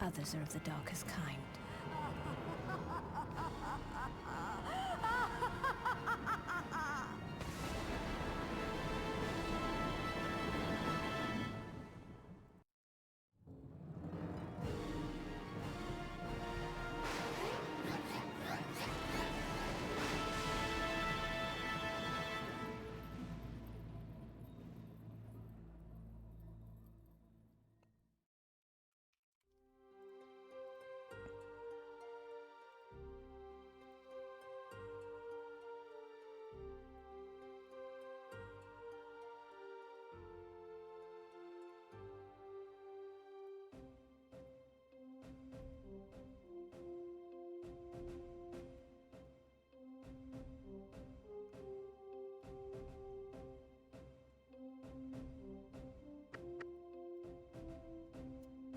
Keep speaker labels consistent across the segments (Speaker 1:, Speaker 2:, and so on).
Speaker 1: Others are of the darkest kind.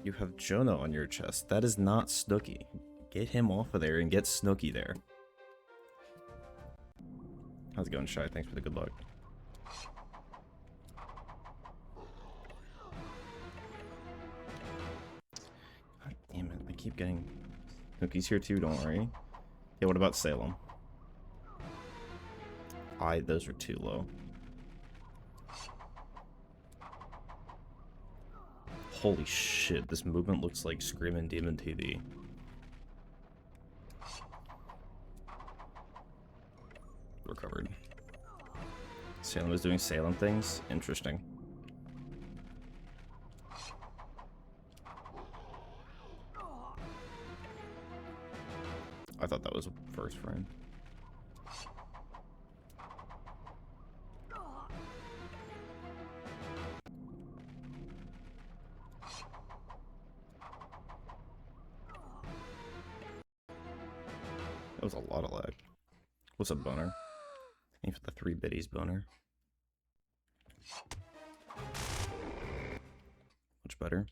Speaker 2: You have Jonah on your chest. That is not Snooky. Get him off of there and get Snooky there. How's it going, Shy? Thanks for the good luck. God damn it. I keep getting... Snooky's here too, don't worry. Yeah, what about Salem? Those are too low. Holy shit, this movement looks like Screamin' Demon TV. Recovered. Salem is doing Salem things? Interesting. I thought that was a first frame. That was a lot of lag. What's a boner? Aim for the 3 biddies boner. Much better.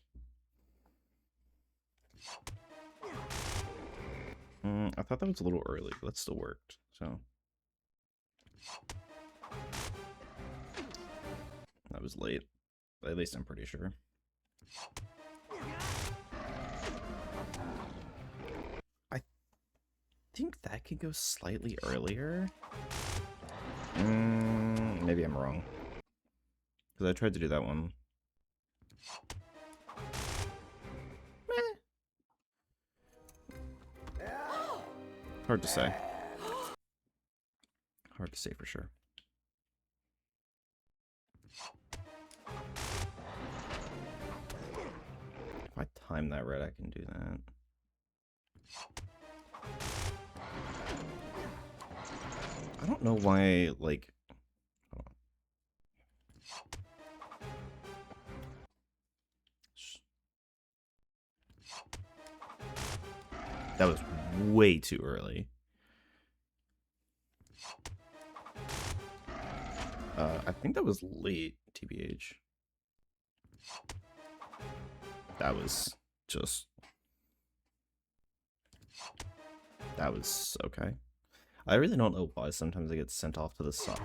Speaker 2: I thought that was a little early, but that still worked, so. That was late. At least I'm pretty sure. I think that could go slightly earlier. Maybe I'm wrong. Because I tried to do that one. Hard to say. Hard to say for sure. If I time that right, I can do that. I don't know why, like... Hold on. That was way too early. I think that was late, TBH. That was just... That was okay. I really don't know why sometimes I get sent off to the side.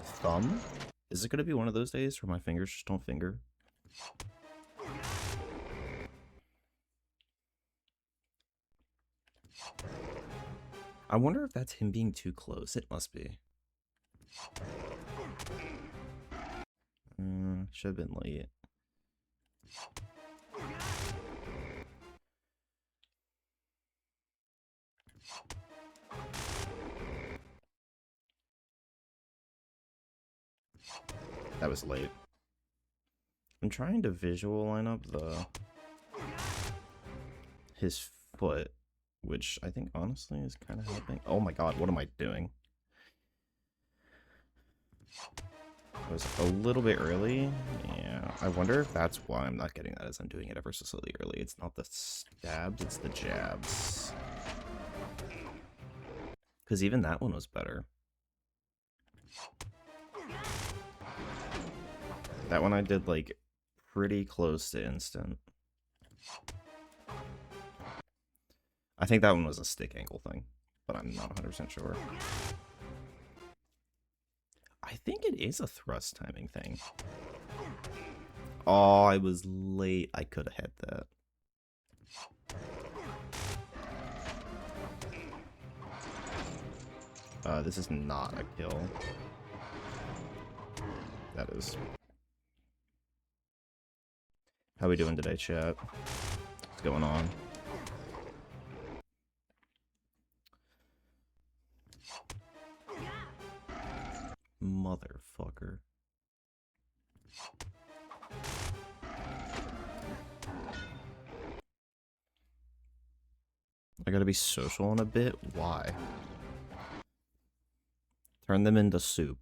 Speaker 2: Thumb? Is it going to be one of those days where my fingers just don't finger? I wonder if that's him being too close. It must be. Should have been late. That was late. I'm trying to visual line up his foot, which I think honestly is kind of helping. Oh my god, what am I doing? I was a little bit early. Yeah, I wonder if that's why I'm not getting that, as I'm doing it ever so slightly early. It's not the stabs, it's the jabs. Because even that one was better. That one I did like pretty close to instant. I think that one was a stick angle thing, but I'm not 100% sure. I think it is a thrust timing thing. Oh, I was late. I could have hit that. This is not a kill. That is. How we doing today, chat? What's going on? Motherfucker. I gotta be social in a bit? Why? Turn them into soup.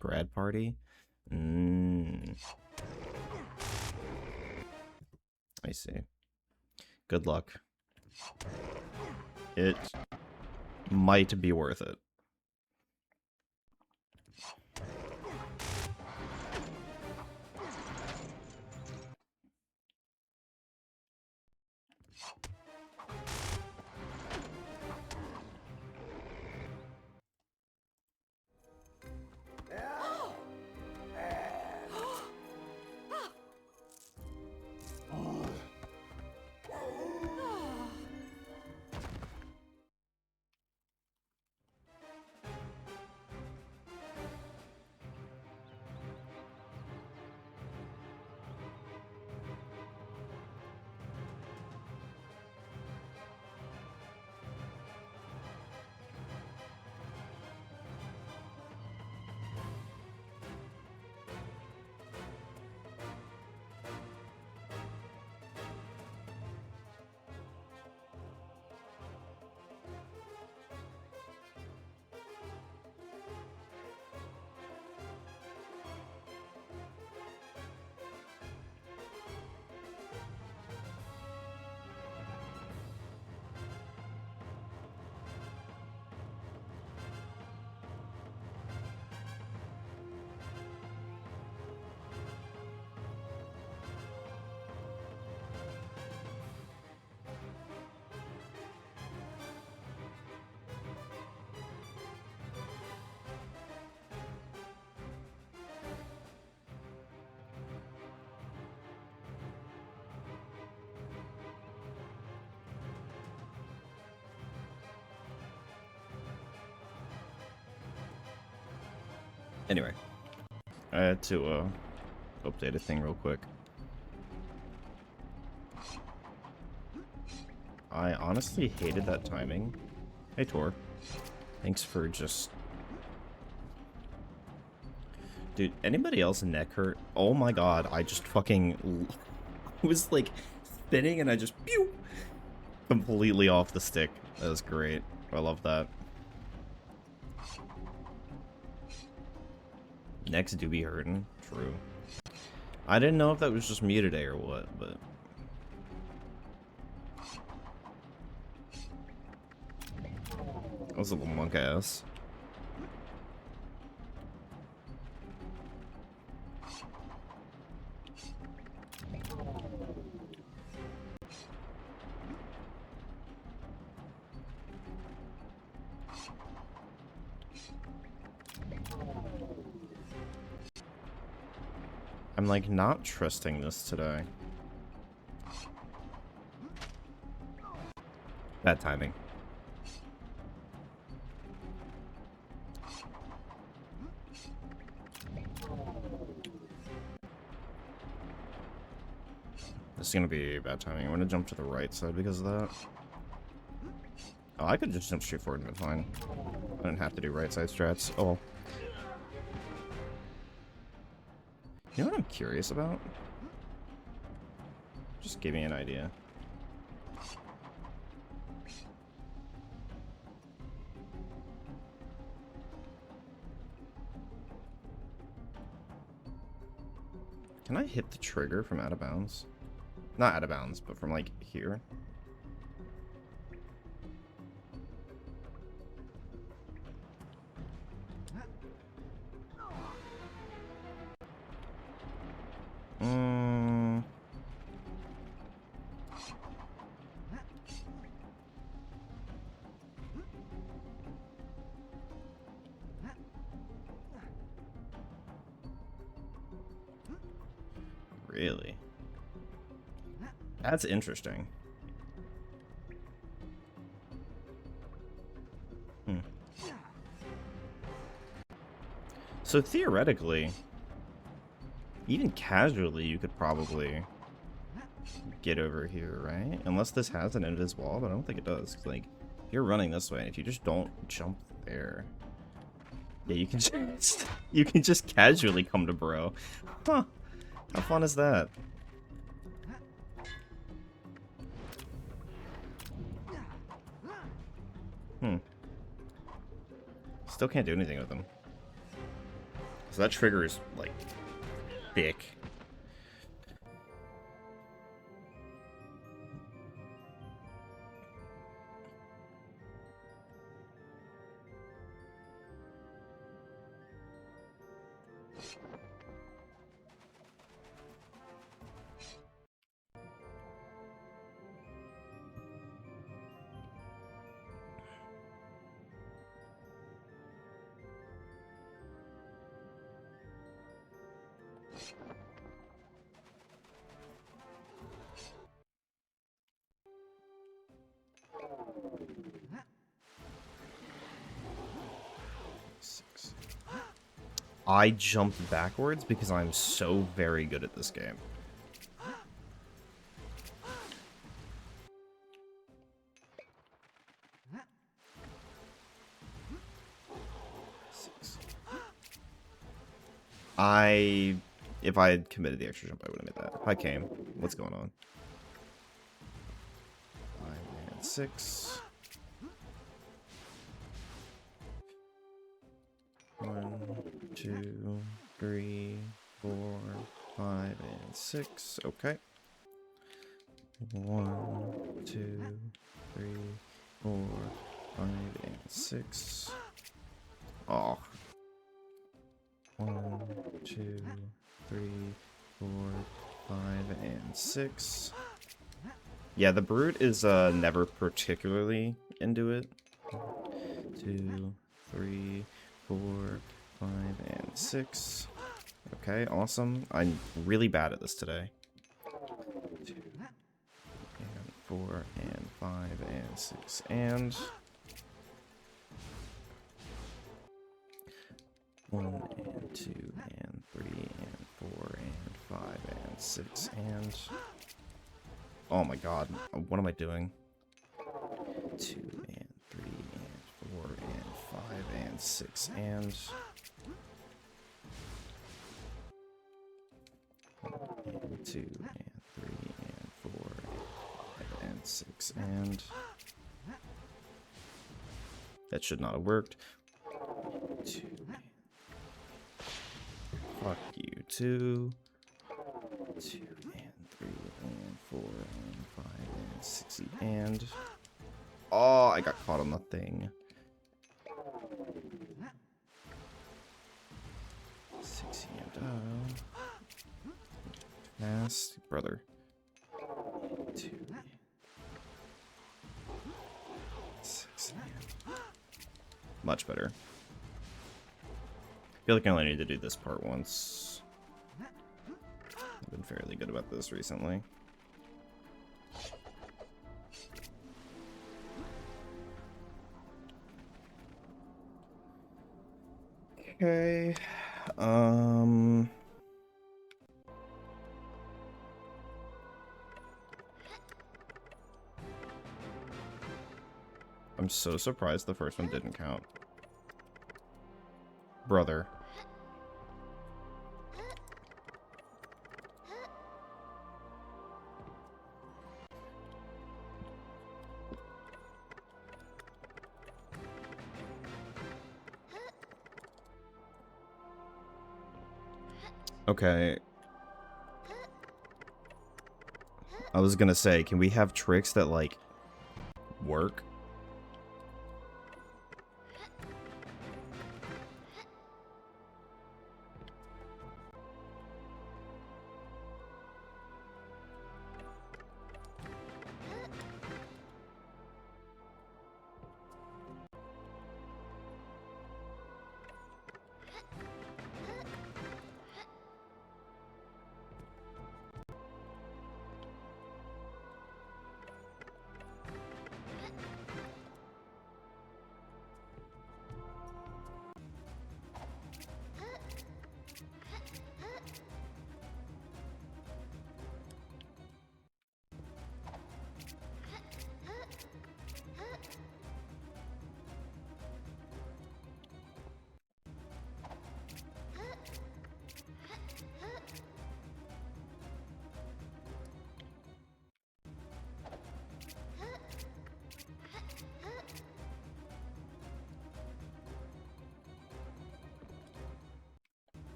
Speaker 2: Grad party? I see. Good luck. It might be worth it. Anyway, I had to update a thing real quick. I honestly hated that timing. Hey Tor, thanks for just... Dude, anybody else neck hurt? Oh my god, I just fucking... I was like spinning and I just pew! Completely off the stick. That was great. I love that. Necks do be hurting. True. I didn't know if that was just me today or what, but... That was a little monk ass. I'm like not trusting this today. Bad timing. This is gonna be bad timing. I'm gonna jump to the right side because of that. Oh, I could just jump straight forward and be fine. I didn't have to do right side strats. Oh well. You know what I'm curious about? Just give me an idea. Can I hit the trigger from out of bounds? Not out of bounds, but from like here. Really? That's interesting. Hmm. So theoretically, even casually, you could probably get over here, right? Unless this has an invis wall, but I don't think it does. 'Cause, like, if you're running this way, and if you just don't jump there, yeah, you can just you can just casually come to bro. Huh? How fun is that? Hmm. Still can't do anything with them. So that trigger is like thick. I jumped backwards because I'm so very good at this game. If I had committed the extra jump, I would have made that. Hi, Cam. What's going on? 5 and 6. 1, 2, 3, 4, 5, and 6. Okay. 1, 2, 3, 4, 5, and 6. Oh. 1, 2, 3, 4, 5, and 6. Yeah, the brute is never particularly into it. 2, 3, 4, 5, and 6. Okay, awesome. I'm really bad at this today. 2, and 4, and 5, and 6, and 1, and 2, and 3, and 4, and 5, and 6, and... Oh my god, what am I doing? 2, and 3, and 4, and 5, and 6, and... 1, and 2, and 3, and 4, and 5, and 6, and... That should not have worked. 2, fuck you, 2, 2, and 3, and 4, and 5, and 6, and... Oh, I got caught on the thing. 6, and fast, brother. 2, 6, and... Much better. I feel like I only need to do this part once. I've been fairly good about this recently. Okay. I'm so surprised the first one didn't count. Brother. Okay. I was gonna say, can we have tricks that, like, work?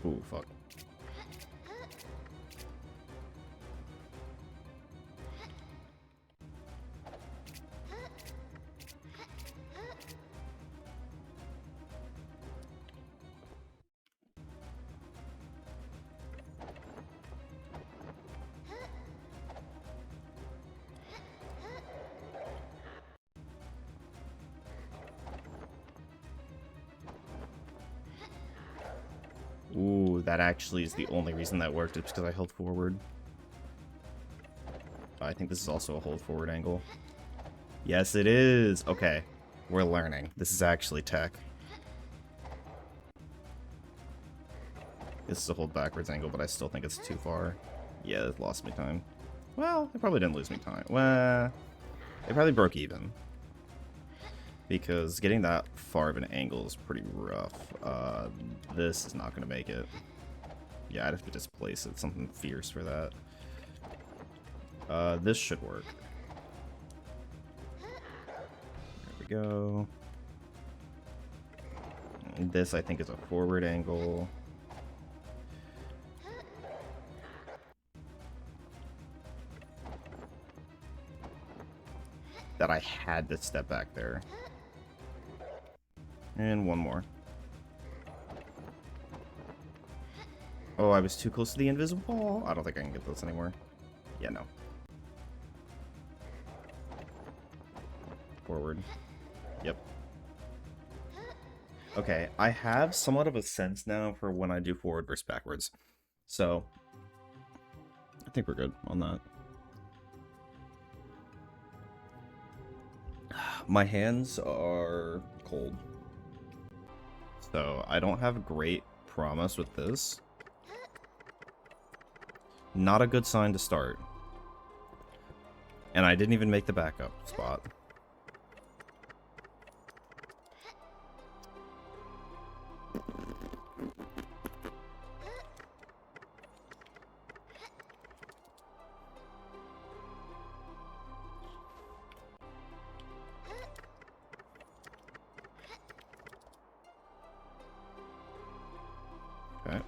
Speaker 2: Ooh, fuck. Ooh, that actually is the only reason that worked. It's because I held forward. I think this is also a hold forward angle. Yes, it is. Okay, we're learning. This is actually tech. This is a hold backwards angle, but I still think it's too far. Yeah, it lost me time. Well, it probably didn't lose me time. Well, it probably broke even. Because getting that far of an angle is pretty rough. This is not going to make it. Yeah, I'd have to displace it. Something fierce for that. This should work. There we go. And this, I think, is a forward angle. That I had to step back there. And one more. Oh, I was too close to the invisible wall. I don't think I can get this anymore. Yeah, no. Forward. Yep. Okay, I have somewhat of a sense now for when I do forward versus backwards. So, I think we're good on that. My hands are cold. So, I don't have great promise with this. Not a good sign to start. And I didn't even make the backup spot. Okay.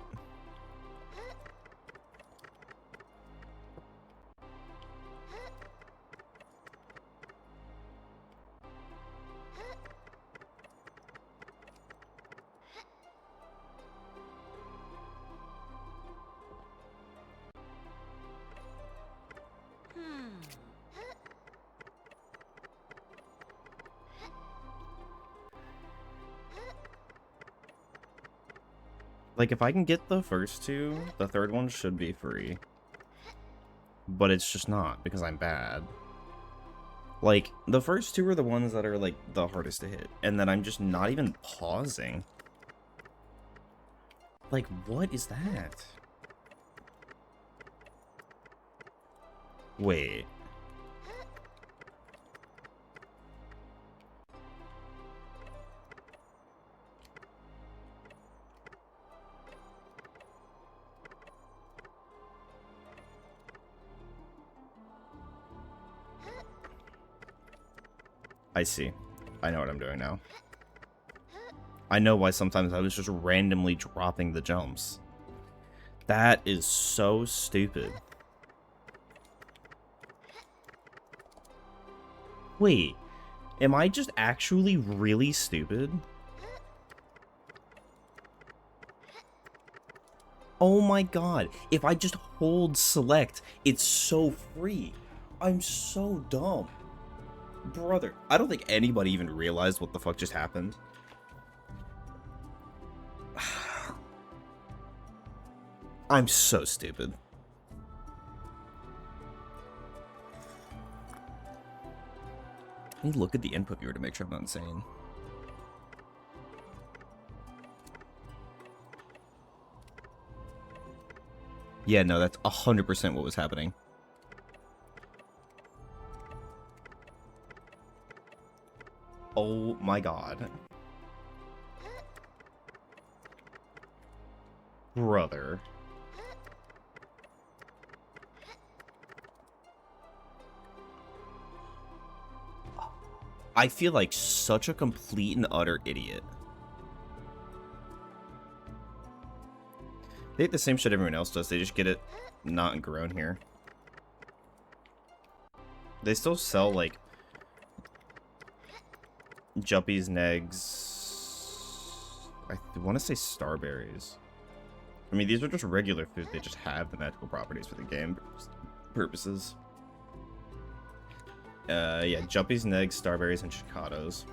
Speaker 2: Like, if I can get the first two, the third one should be free. But it's just not, because I'm bad. Like, the first two are the ones that are, like, the hardest to hit. And then I'm just not even pausing. Like, what is that? Wait. I see. I know what I'm doing now. I know why sometimes I was just randomly dropping the jumps. That is so stupid. Wait, am I just actually really stupid? Oh my god, if I just hold select, it's so free. I'm so dumb. Brother, I don't think anybody even realized what the fuck just happened. I'm so stupid. I need to look at the input viewer to make sure I'm not insane. Yeah, no, that's 100% what was happening. Oh my god. Brother. I feel like such a complete and utter idiot. They hate the same shit everyone else does. They just get it not grown here. They still sell, like, Juppies, Negs. I want to say Starberries. I mean, these are just regular food. They just have the magical properties for the game purposes. Yeah, Juppies, Negs, Starberries, and Chicados.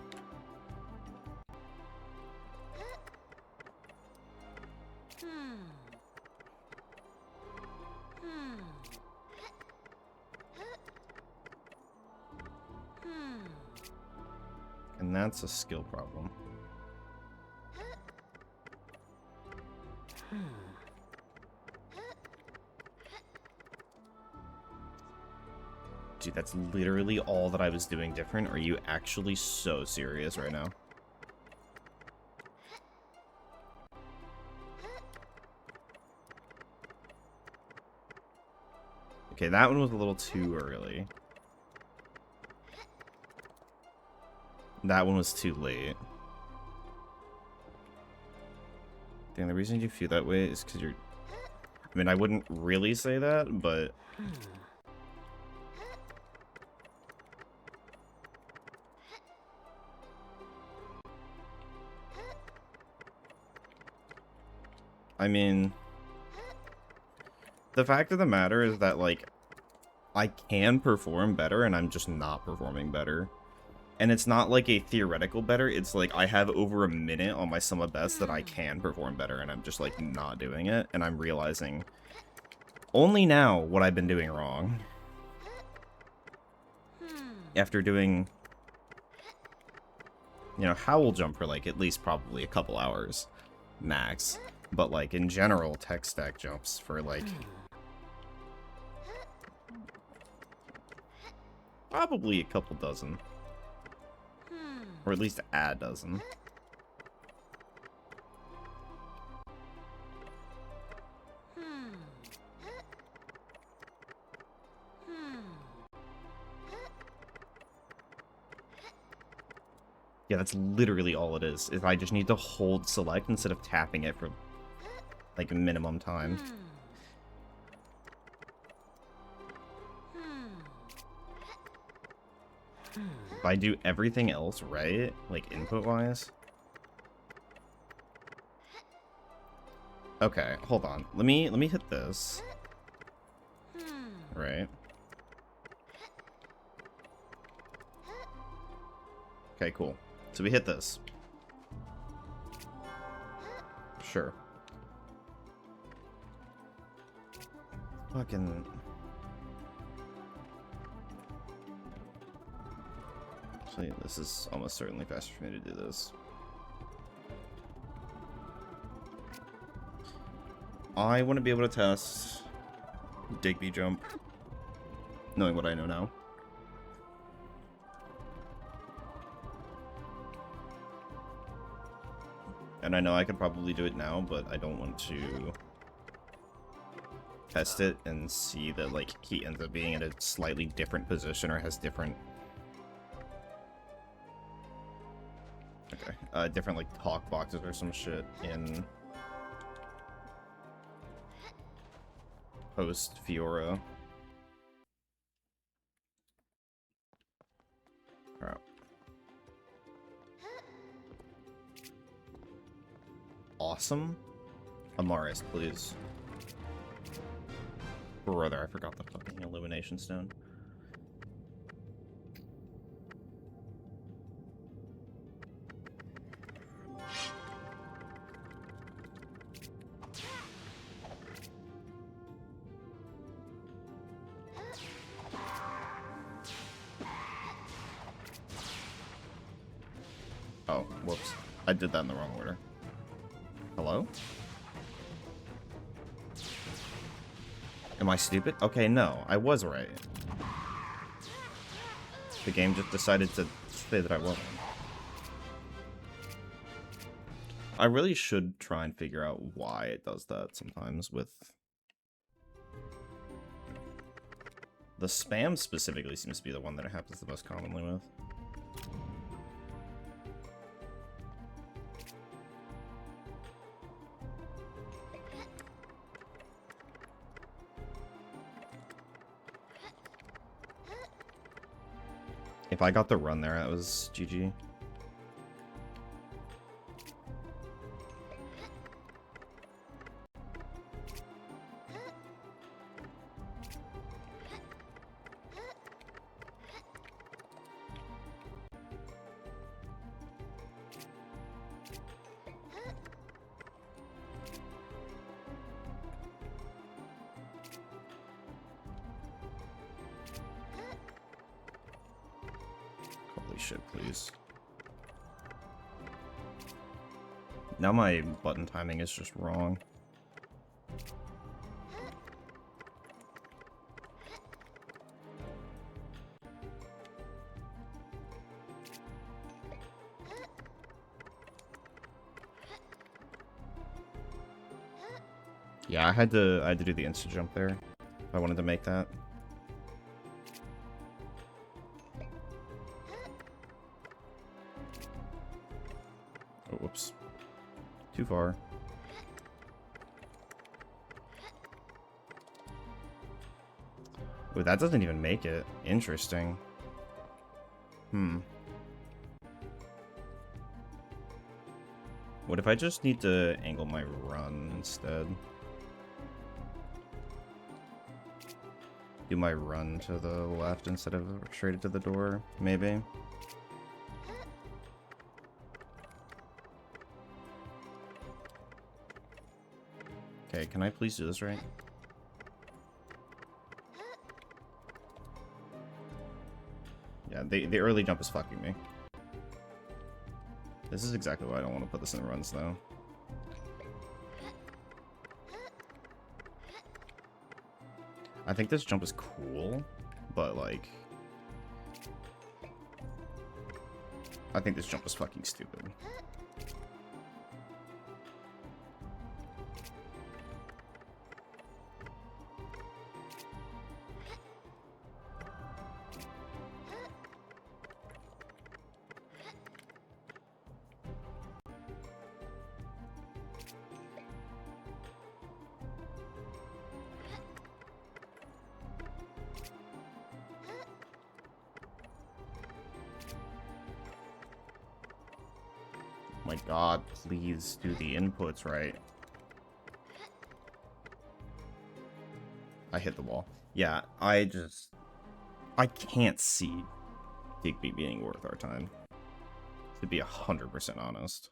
Speaker 2: And that's a skill problem. Dude, that's literally all that I was doing different. Are you actually so serious right now? Okay, that one was a little too early. That one was too late. Damn, the reason you feel that way is because you're... I mean, I wouldn't really say that, but... I mean... The fact of the matter is that, like, I can perform better, and I'm just not performing better. And it's not like a theoretical better, it's like I have over a minute on my sum of best that I can perform better, and I'm just, like, not doing it, and I'm realizing only now what I've been doing wrong. After doing, you know, Howl Jump for, like, at least probably a couple hours, max. But, like, in general, tech stack jumps for, like, probably a couple dozen. Or at least a dozen. Yeah, that's literally all it is. If I just need to hold select instead of tapping it for, like, a minimum time. If I do everything else right, like, input-wise... Okay, hold on. Let me hit this. Right. Okay, cool. So we hit this. Sure. Fucking... Actually, this is almost certainly faster for me to do this. I want to be able to test Digby Jump, knowing what I know now. And I know I could probably do it now, but I don't want to test it and see that, like, he ends up being in a slightly different position or has different... Okay, different, like, talk boxes or some shit in post-Fiora. Alright. Awesome. Amaris, please. Brother, I forgot the fucking Illumination Stone. Oh, whoops. I did that in the wrong order. Hello? Am I stupid? Okay, no, I was right. The game just decided to say that I wasn't. I really should try and figure out why it does that sometimes with... The spam specifically seems to be the one that it happens the most commonly with. If I got the run there, that was GG. Holy shit, please. Now my button timing is just wrong. Yeah, I had to do the instant jump there if I wanted to make that. Oh, whoops. Too far. Ooh, that doesn't even make it. Interesting. What if I just need to angle my run instead? Do my run to the left instead of straight to the door, maybe? Okay, can I please do this right? Yeah, the early jump is fucking me. This is exactly why I don't want to put this in runs, though. I think this jump is cool, but, like... I think this jump is fucking stupid. My god, please do the inputs right. I hit the wall. Yeah, I can't see Digby being worth our time. To be 100% honest.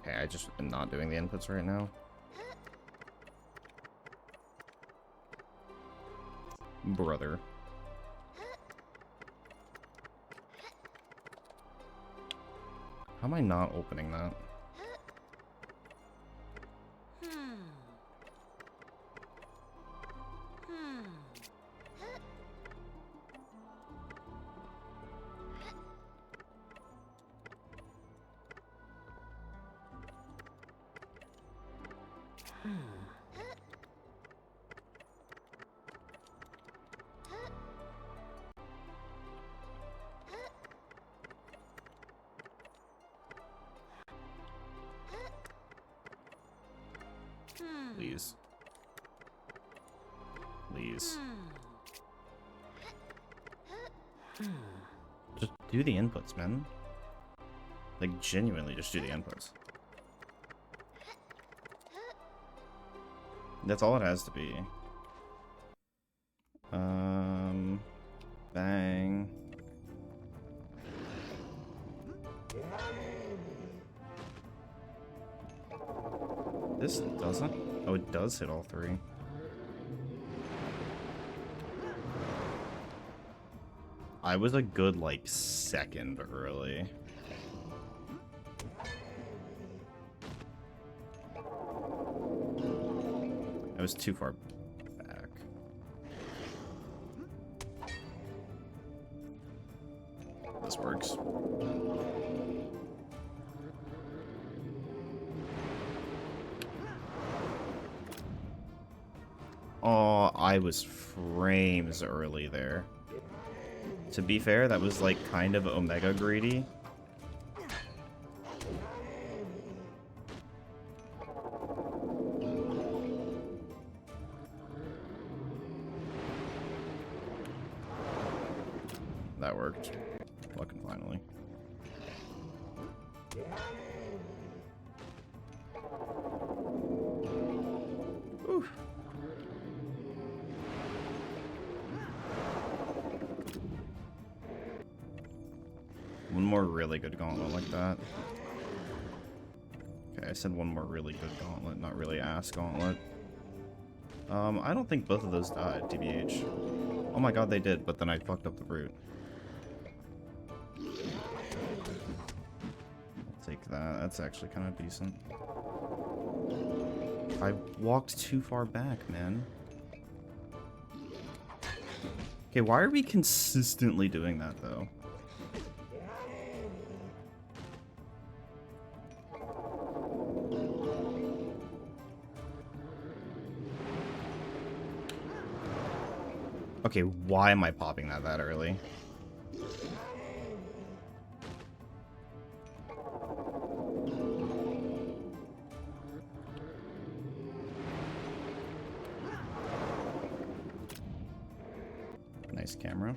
Speaker 2: Okay, I just am not doing the inputs right now. Brother. How am I not opening that? Please. Please. Just do the inputs, man. Like, genuinely, just do the inputs. That's all it has to be. Bang. This doesn't? Oh, it does hit all three. I was a good, like, second early. I was too far back. This works. Oh, I was frames early there. To be fair, that was like kind of Omega greedy. that worked. Fucking finally. Ooh. One more really good gauntlet like that. Okay, I said one more really good gauntlet, not really ass gauntlet. I don't think both of those died, TBH. Oh my god, they did, but then I fucked up the brute. I'll take that. That's actually kind of decent. I walked too far back, man. Okay, why are we consistently doing that, though? Okay, why am I popping that early? Nice camera.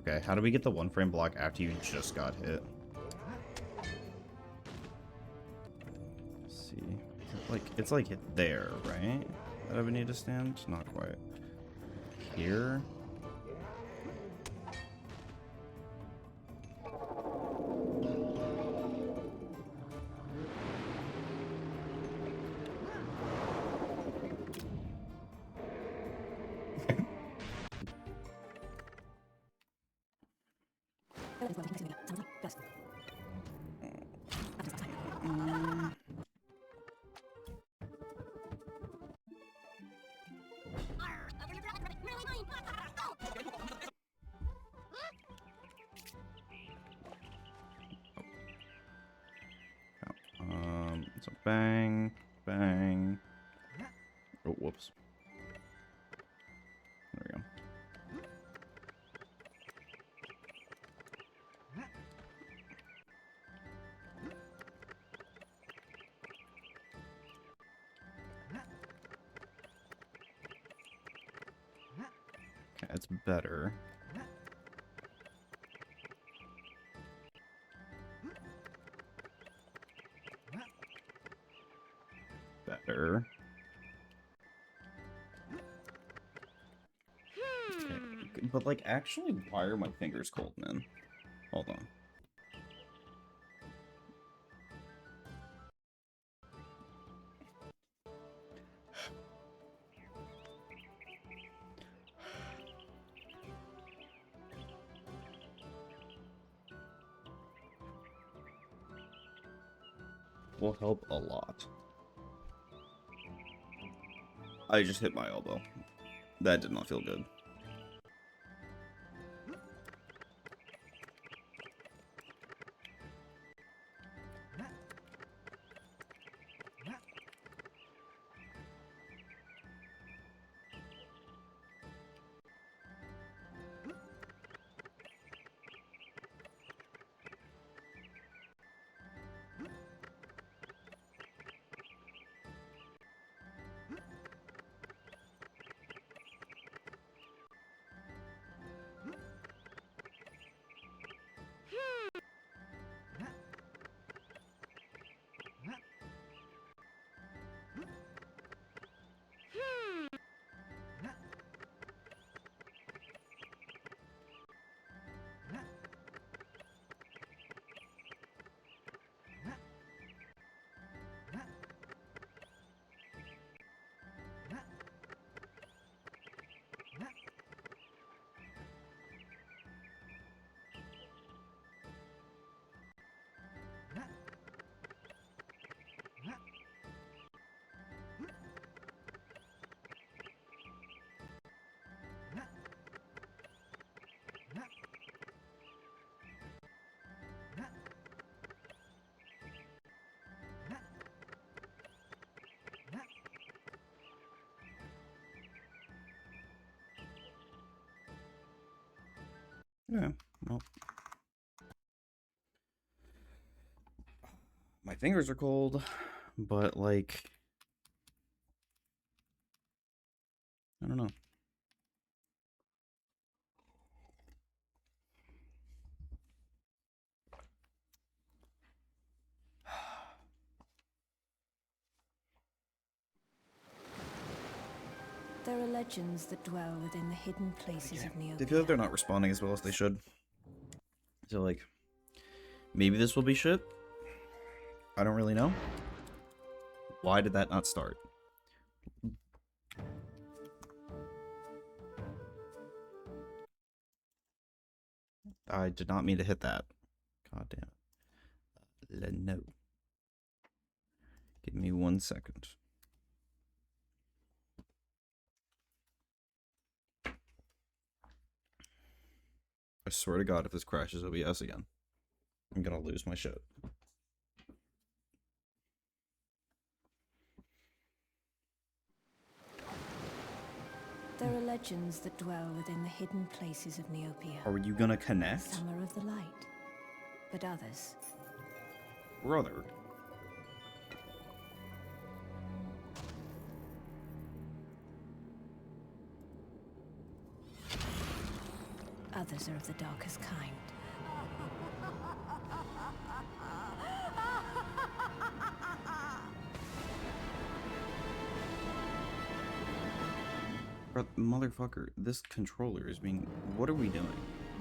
Speaker 2: Okay, how do we get the one frame block after you just got hit? Let's see. It's like there, right? That I would need to stand? Not quite. Here? So bang, bang. Oh, whoops. There we go. Okay, it's better. Better. Okay, but like, actually, why are my fingers cold, man? Hold on. Will help a lot. I just hit my elbow. That did not feel good. Okay, well. My fingers are cold, but, like, I don't know.
Speaker 1: There are legends that dwell within the hidden places of Neopia.
Speaker 2: They feel like they're not responding as well as they should. So, like, maybe this will be shit. I don't really know. Why did that not start? I did not mean to hit that. God damn it. No. Give me 1 second. I swear to God, if this crashes OBS again, I'm gonna lose my shit.
Speaker 1: There are legends that dwell within the hidden places of Neopia.
Speaker 2: Are you gonna connect?
Speaker 1: Some are of the light, but others.
Speaker 2: Brother.
Speaker 1: Others are of the darkest kind.
Speaker 2: Motherfucker, this controller is being... What are we doing?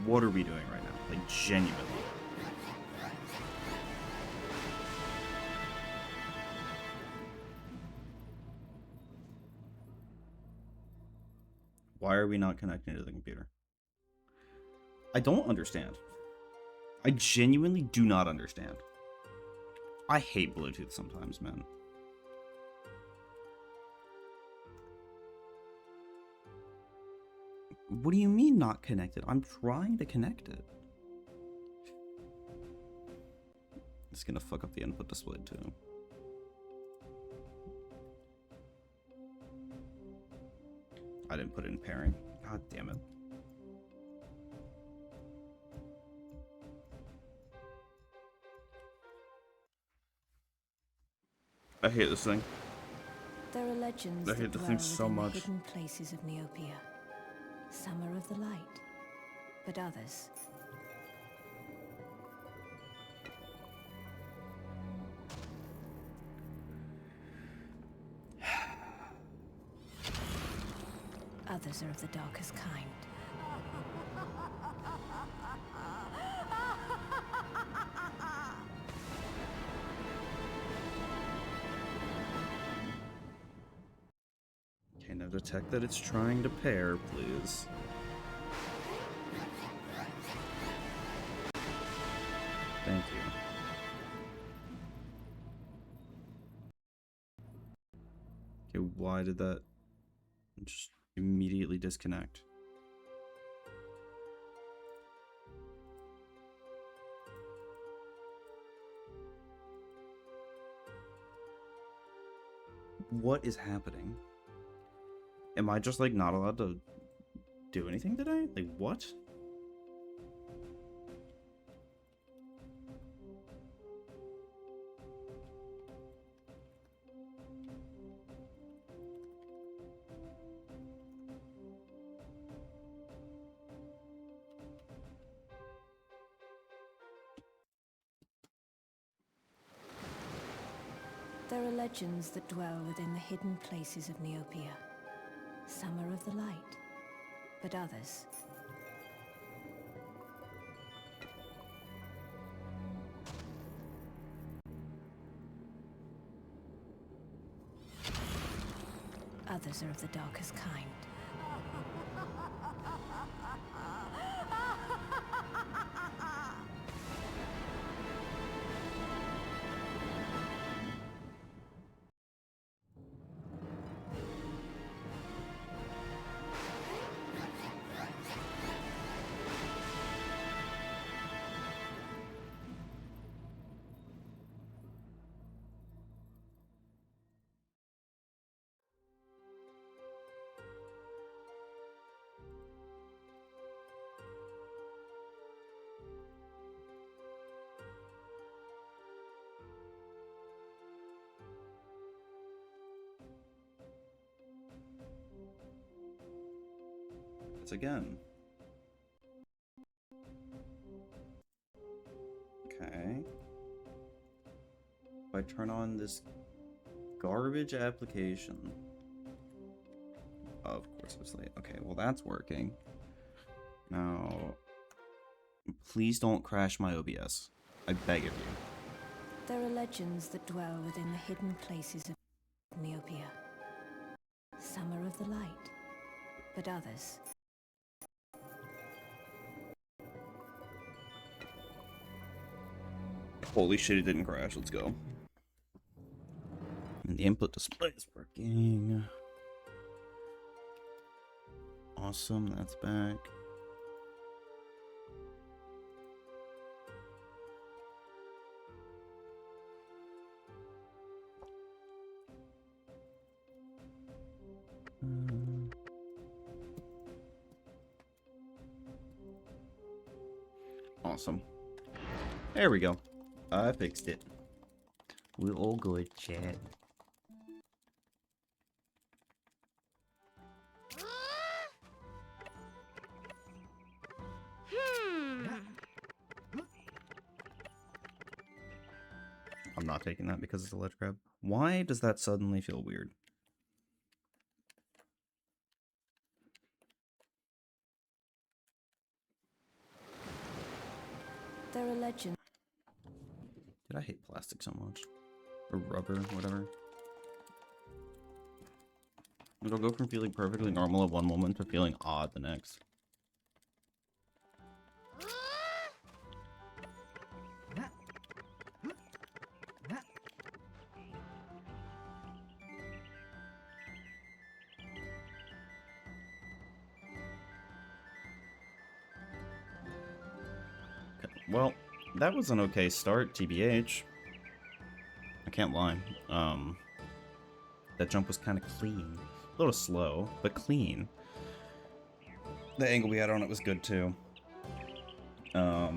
Speaker 2: What are we doing right now? Like, genuinely. Why are we not connecting to the computer? I don't understand. I genuinely do not understand. I hate Bluetooth sometimes, man. What do you mean not connected? I'm trying to connect it. It's gonna fuck up the input display too. I didn't put it in pairing. God damn it. I hate this thing.
Speaker 1: There are legends
Speaker 2: I hate
Speaker 1: that
Speaker 2: the
Speaker 1: dwell
Speaker 2: thing so
Speaker 1: within
Speaker 2: much.
Speaker 1: the hidden places of Neopia. Some are of the light, but others. Others are of the darkest kind.
Speaker 2: Okay, now detect that it's trying to pair, please. Thank you. Okay, why did that just immediately disconnect? What is happening? Am I just, like, not allowed to do anything today? Like, what?
Speaker 1: There are legends that dwell within the hidden places of Neopia. Some are of the light, but others. Others are of the darkest kind.
Speaker 2: once again. Okay. If I turn on this garbage application. Of course it's late. Okay, well that's working. Now, please don't crash my OBS. I beg of you.
Speaker 1: There are legends that dwell within the hidden places of Neopia. Some are of the light, but others...
Speaker 2: Holy shit, it didn't crash. Let's go. And the input display is working. Awesome, that's back. Awesome. There we go. I fixed it. We're all good, chat. I'm not taking that because it's a ledge grab. Why does that suddenly feel weird?
Speaker 1: There are legends.
Speaker 2: Did I hate plastic so much? Or rubber, whatever. It'll go from feeling perfectly normal at one moment to feeling odd the next. Well, that was an okay start, TBH. I can't lie. That jump was kind of clean. A little slow, but clean. The angle we had on it was good, too. Yeah,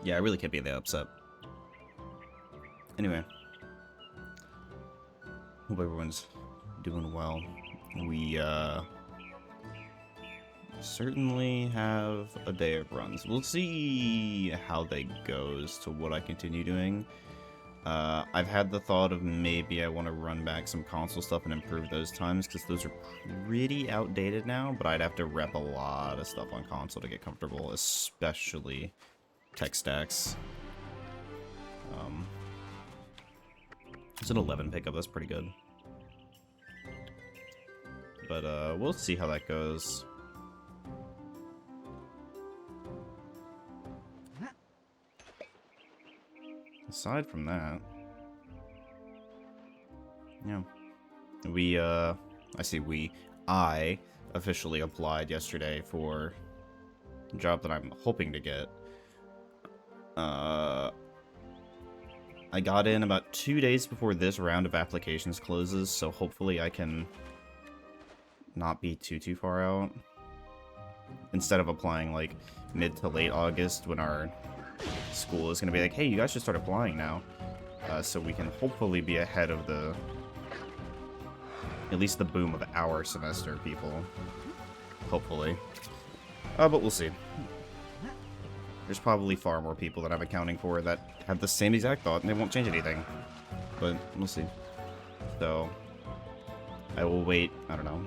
Speaker 2: I really can't be that upset. Anyway. Hope everyone's doing well. We, certainly have a day of runs. We'll see how they go as to what I continue doing. I've had the thought of maybe I want to run back some console stuff and improve those times, because those are pretty outdated now, but I'd have to rep a lot of stuff on console to get comfortable, especially tech stacks. It's an 11 pickup, that's pretty good. But we'll see how that goes. Aside from that, yeah, I officially applied yesterday for a job that I'm hoping to get. I got in about 2 days before this round of applications closes, so hopefully I can not be too far out. Instead of applying like mid to late August when our school is going to be like, hey, you guys should start applying now, so we can hopefully be ahead of at least the boom of our semester, people. Hopefully. But we'll see. There's probably far more people that I'm accounting for that have the same exact thought and they won't change anything. But we'll see. So, I will wait, I don't know,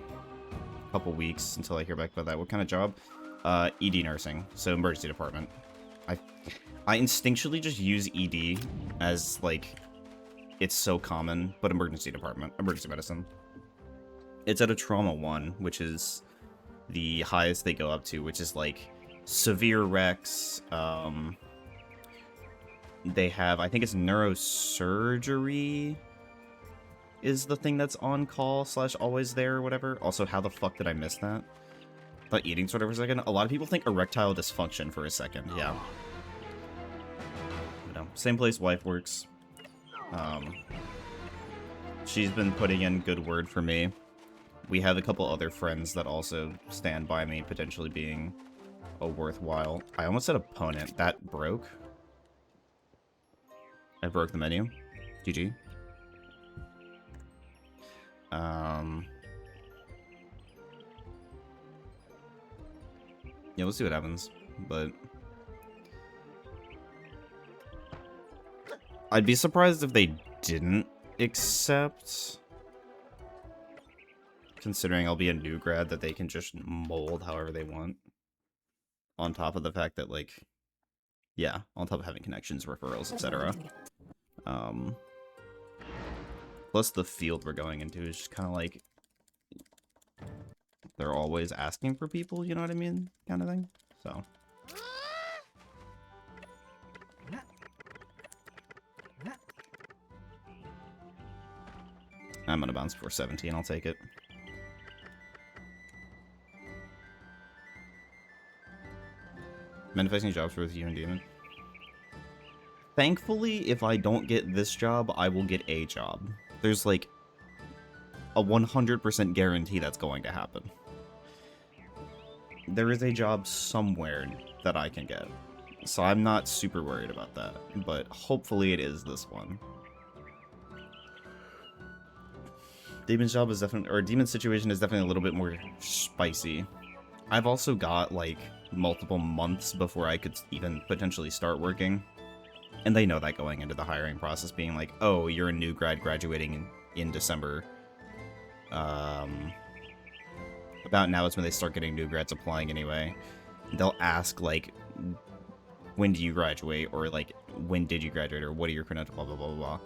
Speaker 2: a couple weeks until I hear back about that. What kind of job? ED nursing, so emergency department. I instinctually just use ED as, like, it's so common, but emergency department, emergency medicine. It's at a trauma 1, which is the highest they go up to, which is, like, severe wrecks. They have, I think it's neurosurgery is the thing that's on call / always there or whatever. Also, how the fuck did I miss that? But eating sort of for a second. A lot of people think erectile dysfunction for a second. Yeah. Same place wife works. She's been putting in good word for me. We have a couple other friends that also stand by me, potentially being a worthwhile. I almost said opponent. That broke. I broke the menu. GG. Yeah, we'll see what happens. But I'd be surprised if they didn't accept. Considering I'll be a new grad that they can just mold however they want. On top of the fact that, like, yeah, on top of having connections, referrals, etc. Plus the field we're going into is just kind of like, they're always asking for people, you know what I mean? Kind of thing. So. I'm gonna bounce for 17, I'll take it. Manifesting jobs with you and Demon. Thankfully, if I don't get this job, I will get a job. There's like a 100% guarantee that's going to happen. There is a job somewhere that I can get. So I'm not super worried about that. But hopefully it is this one. Demon's job is definitely, or Demon's situation is definitely a little bit more spicy. I've also got like multiple months before I could even potentially start working. And they know that going into the hiring process, being like, oh, you're a new grad graduating in December. About now is when they start getting new grads applying anyway. They'll ask, like, when do you graduate? Or, like, when did you graduate? Or what are your credentials? Blah, blah, blah, blah.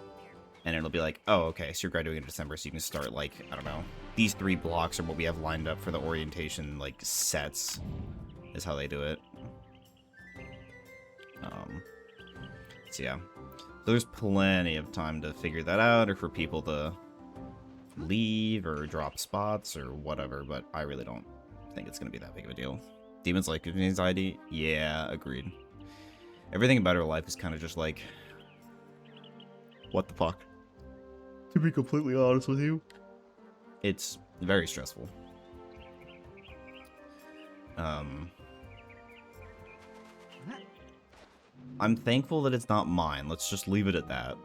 Speaker 2: And it'll be like, oh, okay, so you're graduating in December, so you can start, like, I don't know. These 3 blocks are what we have lined up for the orientation, like, sets. Is how they do it. So yeah. So there's plenty of time to figure that out, or for people to leave, or drop spots, or whatever, but I really don't think it's gonna be that big of a deal. Demons like anxiety? Yeah, agreed. Everything about her life is kind of just like, what the fuck? To be completely honest with you. It's very stressful. I'm thankful that it's not mine. Let's just leave it at that.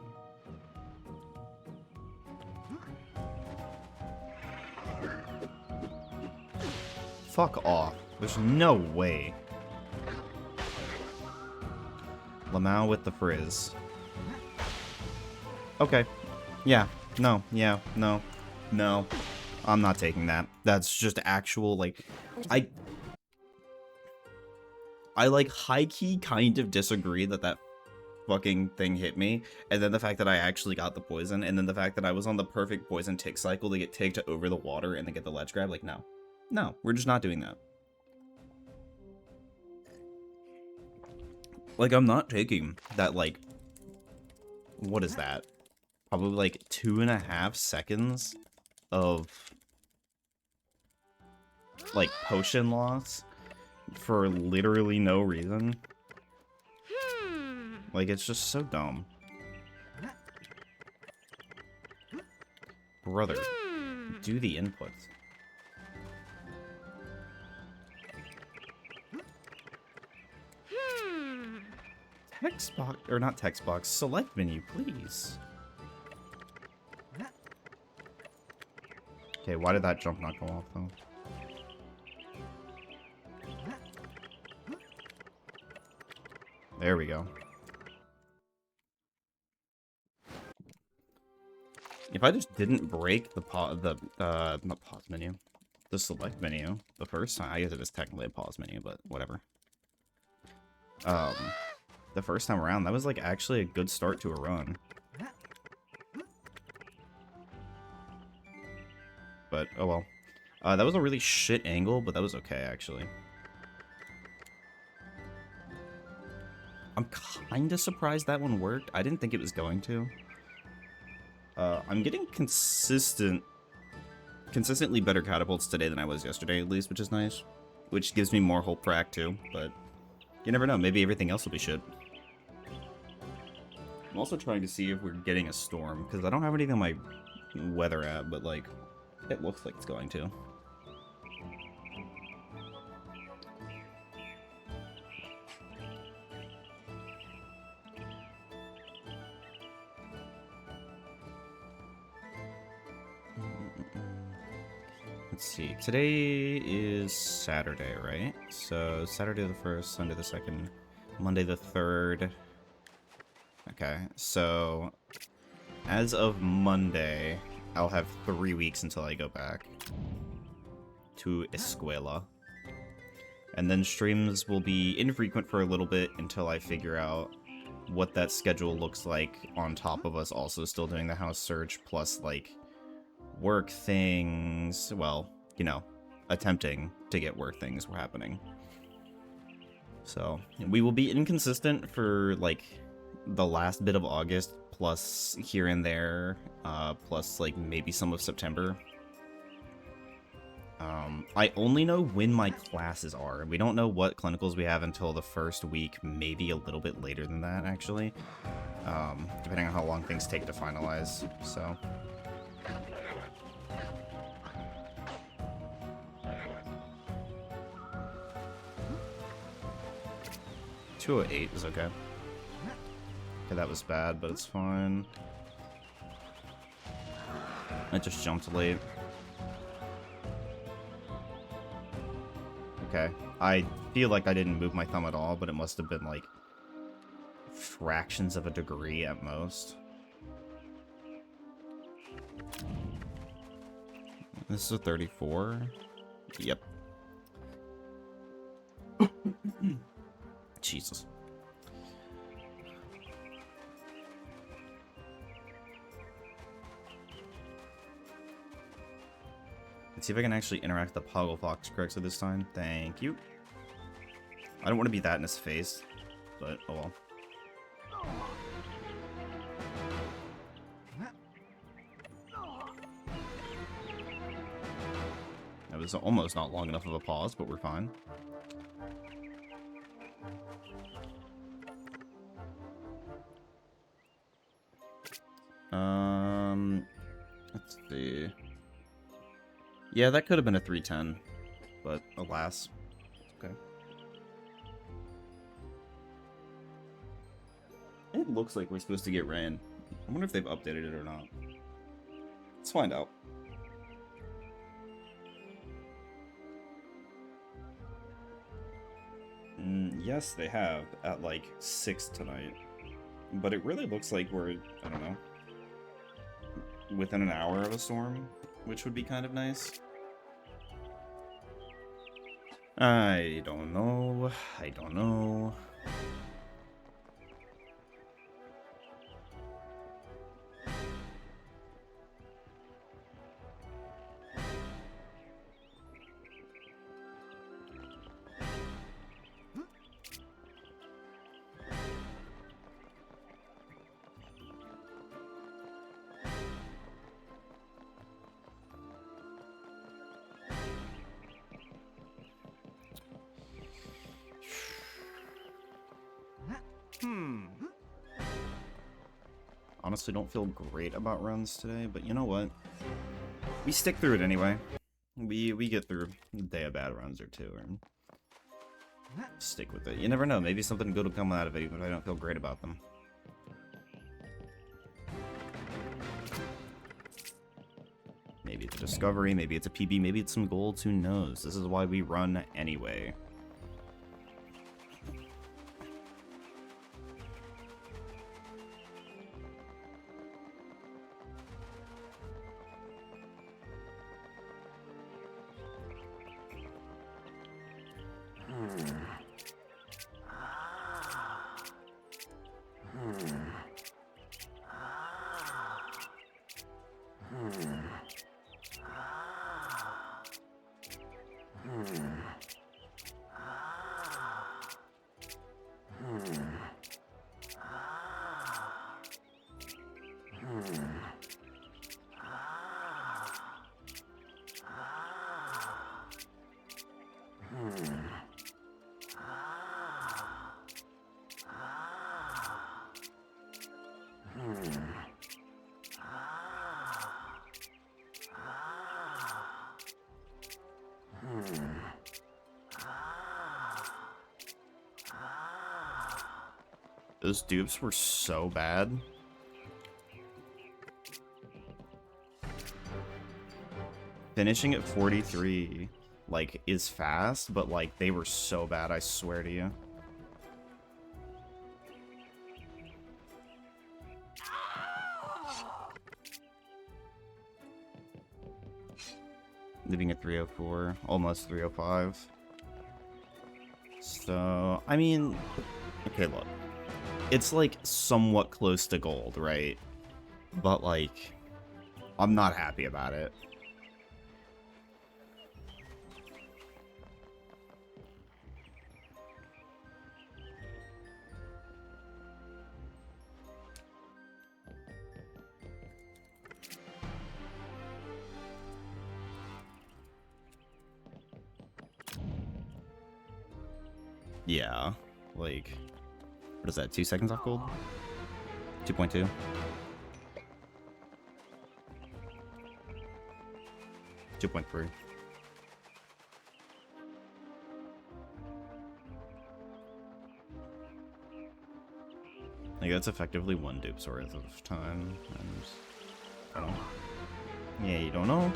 Speaker 2: Fuck off. There's no way. Lamau with the frizz. Okay. Yeah. No. Yeah. No. No. I'm not taking that. That's just actual, like... I like, high-key kind of disagree that fucking thing hit me, and then the fact that I actually got the poison, and then the fact that I was on the perfect poison tick cycle to get ticked over the water and then get the ledge grab, like, no. No, we're just not doing that. Like, I'm not taking that, like, what is that? Probably, like, 2.5 seconds of, like, potion loss for literally no reason. Like, it's just so dumb. Brother, do the inputs. Text box, or not text box, select menu, please. Okay, why did that jump not go off, though? There we go. If I just didn't break the not pause menu, the select menu the first time, I guess it is technically a pause menu, but whatever. The first time around, that was like actually a good start to a run. But oh well. That was a really shit angle, but that was okay actually. I'm kind of surprised that one worked. I didn't think it was going to. I'm getting consistently better catapults today than I was yesterday, at least, which is nice. Which gives me more hope for Act 2, but you never know. Maybe everything else will be shit. I'm also trying to see if we're getting a storm, because I don't have anything on my weather app, but, like, it looks like it's going to. Let's see. Today is Saturday, right? So Saturday the 1st, Sunday the 2nd, Monday the 3rd. Okay, so as of Monday, I'll have 3 weeks until I go back to Escuela. And then streams will be infrequent for a little bit until I figure out what that schedule looks like, on top of us also still doing the house search, plus, like, work things, well, you know, attempting to get work things happening. So, we will be inconsistent for, like, the last bit of August, plus here and there, plus, like, maybe some of September. I only know when my classes are, and we don't know what clinicals we have until the first week, maybe a little bit later than that, actually. Depending on how long things take to finalize, so... 208 is okay. Okay, that was bad, but it's fine. I just jumped late. Okay. I feel like I didn't move my thumb at all, but it must have been like fractions of a degree at most. This is a 34. Yep. Jesus. Let's see if I can actually interact with the Poggle Fox correctly this time. Thank you. I don't want to be that in his face, but oh well. That was almost not long enough of a pause, but we're fine. Let's see. Yeah, that could have been a 310, but alas. Okay. It looks like we're supposed to get rain. I wonder if they've updated it or not. Let's find out. Yes, they have, at like 6 tonight. But it really looks like we're, I don't know, within an hour of a storm, which would be kind of nice. I don't know. I don't know. Honestly, don't feel great about runs today, but you know what? We stick through it anyway. We get through a day of bad runs or two, and stick with it. You never know, maybe something good will come out of it, even if I don't feel great about them. Maybe it's a discovery, maybe it's a PB, maybe it's some golds, who knows? This is why we run anyway. Those dupes were so bad. Finishing at 43, like, is fast, but, like, they were so bad, I swear to you. Leaving at 304, almost 305. So, I mean, okay, look. It's, like, somewhat close to gold, right? But, like, I'm not happy about it. Yeah, like, what is that, 2 seconds off gold? 2.2? 2.3. Like, that's effectively 1 dupe's worth of time, and I don't know. Yeah, you don't know?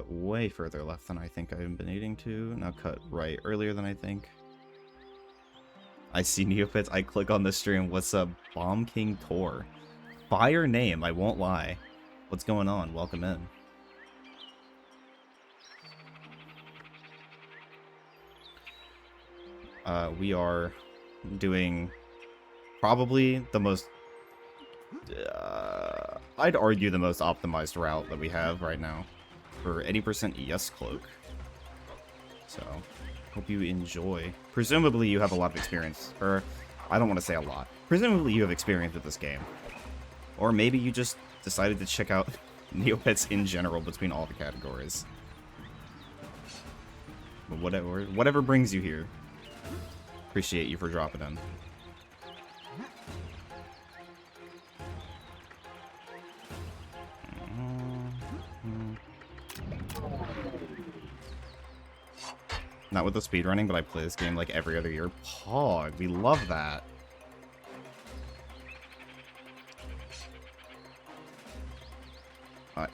Speaker 2: Way further left than I think I've been needing to. Now cut right earlier than I think. I see Neopets. I click on the stream. What's up? Bomb King Tor. Fire name, I won't lie. What's going on? Welcome in. We are doing probably the most... I'd argue the most optimized route that we have right now. For any percent yes cloak. So, hope you enjoy. Presumably you have a lot of experience. Or, I don't want to say a lot. Presumably you have experience with this game. Or maybe you just decided to check out Neopets in general between all the categories. But whatever brings you here. Appreciate you for dropping in. Not with the speedrunning, but I play this game like every other year. Pog, we love that.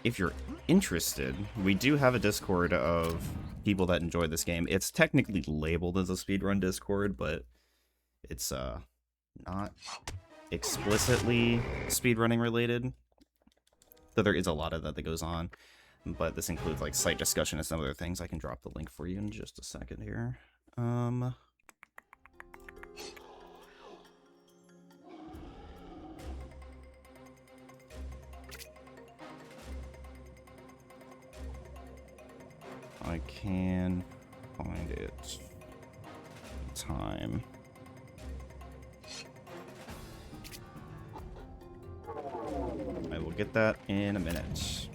Speaker 2: If you're interested, we do have a Discord of people that enjoy this game. It's technically labeled as a speedrun Discord, but it's not explicitly speedrunning related. So there is a lot of that goes on. But this includes like site discussion and some other things. I can drop the link for you in just a second here. I can find it. Time. I will get that in a minute.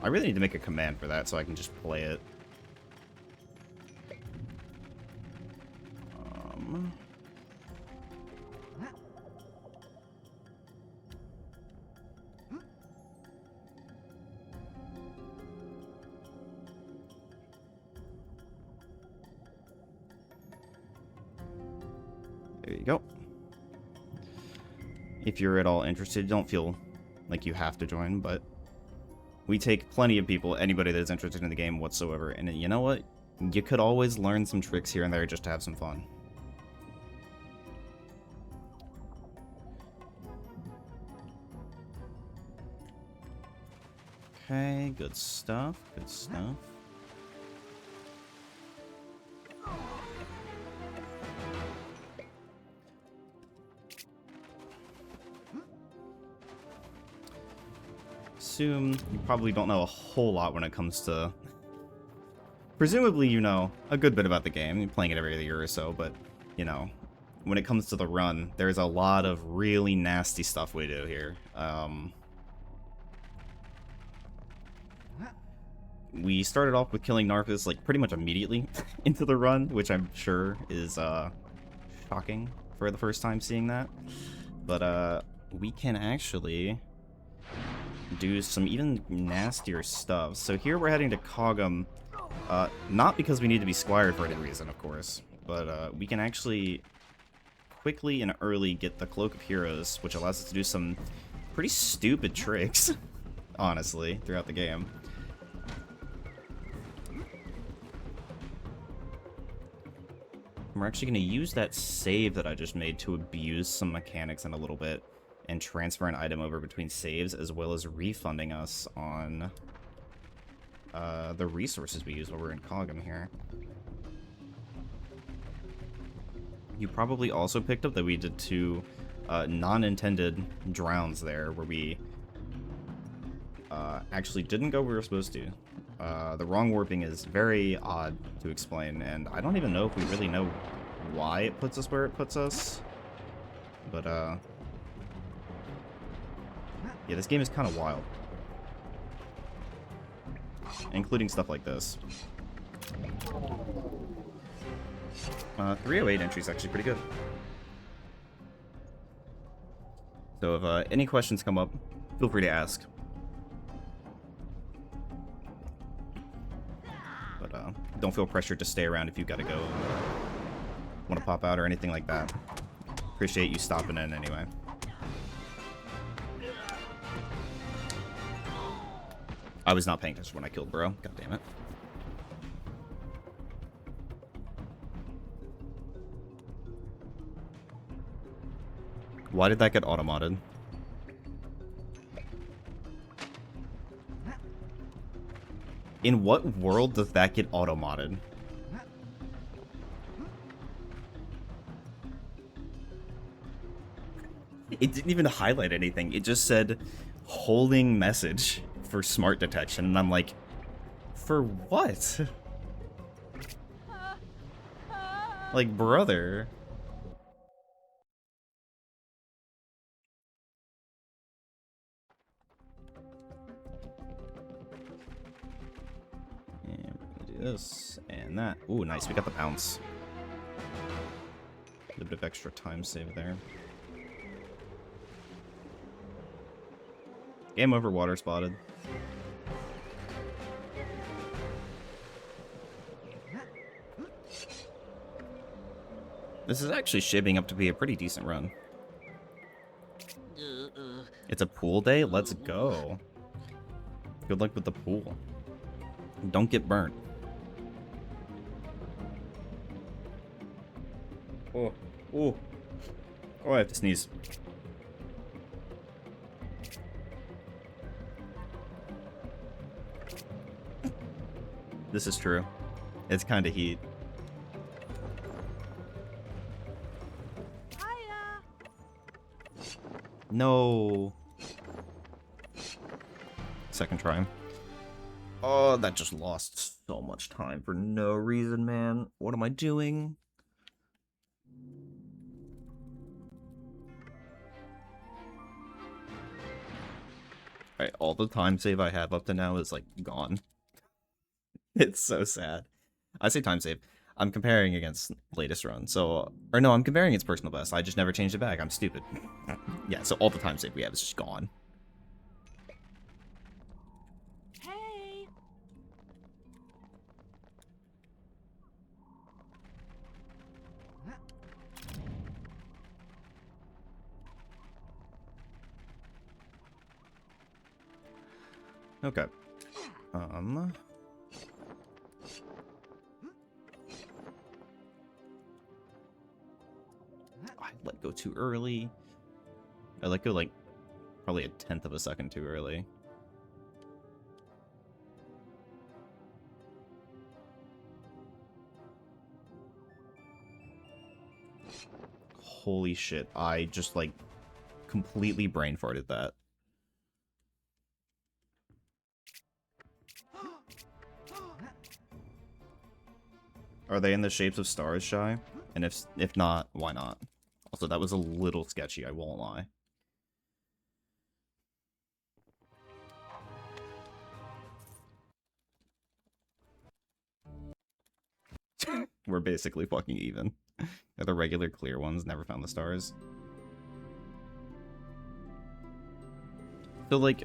Speaker 2: I really need to make a command for that so I can just play it. There you go. If you're at all interested, don't feel like you have to join, but we take plenty of people, anybody that's interested in the game whatsoever, and you know what? You could always learn some tricks here and there just to have some fun. Okay, good stuff, good stuff. Assume you probably don't know a whole lot when it comes to... Presumably you know a good bit about the game. You're playing it every other year or so, but, you know, when it comes to the run, there's a lot of really nasty stuff we do here. We started off with killing Narcus, like, pretty much immediately into the run, which I'm sure is, shocking for the first time seeing that. But, we can actually do some even nastier stuff. So here we're heading to Cogum Not because we need to be squired for any reason, of course, but we can actually quickly and early get the Cloak of Heroes, which allows us to do some pretty stupid tricks, honestly, throughout the game. We're actually going to use that save that I just made to abuse some mechanics in a little bit and transfer an item over between saves, as well as refunding us on the resources we use while we're in Cogum here. You probably also picked up that we did 2 non-intended drowns there, where we actually didn't go where we were supposed to. The wrong warping is very odd to explain, and I don't even know if we really know why it puts us where it puts us. But, yeah, this game is kind of wild. Including stuff like this. 308 entry is actually pretty good. So if any questions come up, feel free to ask. But don't feel pressured to stay around if you've got to go, want to pop out or anything like that. Appreciate you stopping in anyway. I was not paying attention when I killed Bro. God damn it. Why did that get automated? In what world does that get automated? It didn't even highlight anything. It just said holding message for smart detection, and I'm like, for what? Like, brother. And we're gonna do this and that. Ooh, nice. We got the bounce. A little bit of extra time save there. Game over, water spotted. This is actually shaping up to be a pretty decent run. It's a pool day? Let's go. Good luck with the pool. Don't get burnt. Oh, oh. Oh, I have to sneeze. This is true. It's kind of heat. No. Second try. Oh, that just lost so much time for no reason, man. What am I doing? Alright, all the time save I have up to now is, like, gone. It's so sad. I say time save. I'm comparing against latest run, so... Or no, I'm comparing against personal best. I just never changed it back. I'm stupid. Yeah, so all the time save we have is just gone.
Speaker 1: Hey!
Speaker 2: Okay. I let go too early. I let go, like, probably a 1/10 of a second too early. Holy shit, I just, like, completely brain farted that. Are they in the shapes of stars, Shy? And if not, why not? Also, that was a little sketchy, I won't lie. We're basically fucking even. The regular clear ones never found the stars. So, like,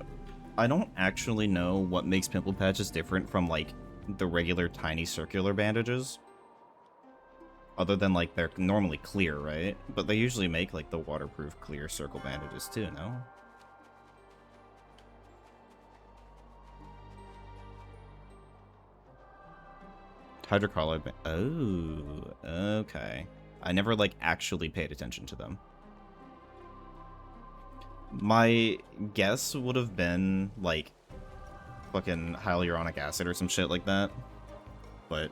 Speaker 2: I don't actually know what makes pimple patches different from, like, the regular tiny circular bandages. Other than, like, they're normally clear, right? But they usually make, like, the waterproof clear circle bandages too, no? Hydrocolloid oh, okay. I never, like, actually paid attention to them. My guess would have been, like, fucking hyaluronic acid or some shit like that. But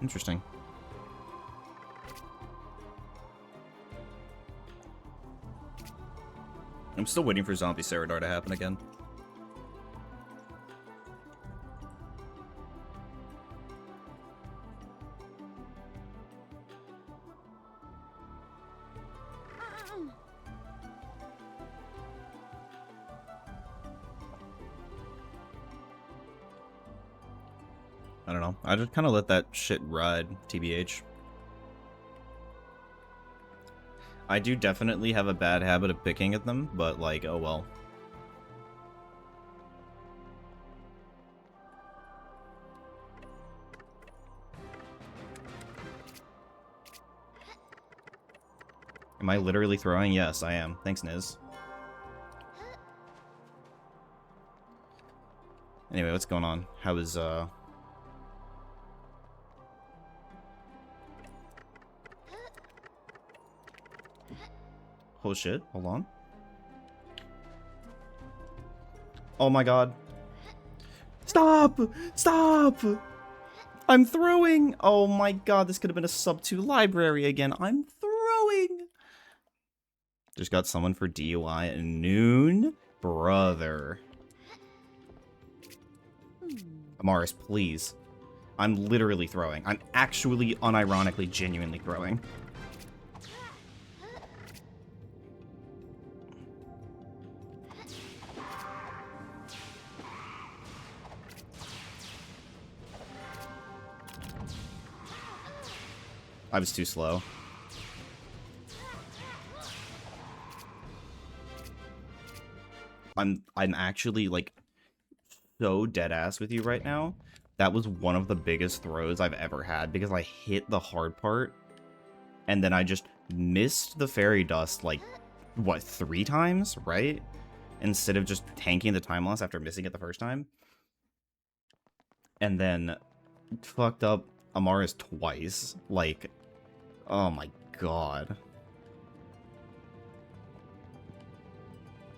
Speaker 2: interesting. I'm still waiting for Zombie Ceradar to happen again. I don't know. I just kind of let that shit ride, TBH. I do definitely have a bad habit of picking at them, but, like, oh well. Am I literally throwing? Yes, I am. Thanks, Niz. Anyway, what's going on? How is, oh shit, hold on. Oh my god. Stop! Stop! I'm throwing! Oh my god, this could have been a sub 2 library again. I'm throwing! Just got summoned for DUI at noon? Brother. Amaris, please. I'm literally throwing. I'm actually, unironically, genuinely throwing. I was too slow. I'm actually, like, so dead ass with you right now. That was one of the biggest throws I've ever had because I hit the hard part and then I just missed the fairy dust, like, what, 3 times, right? Instead of just tanking the time loss after missing it the first time. And then fucked up Amaris twice. Like, oh my god.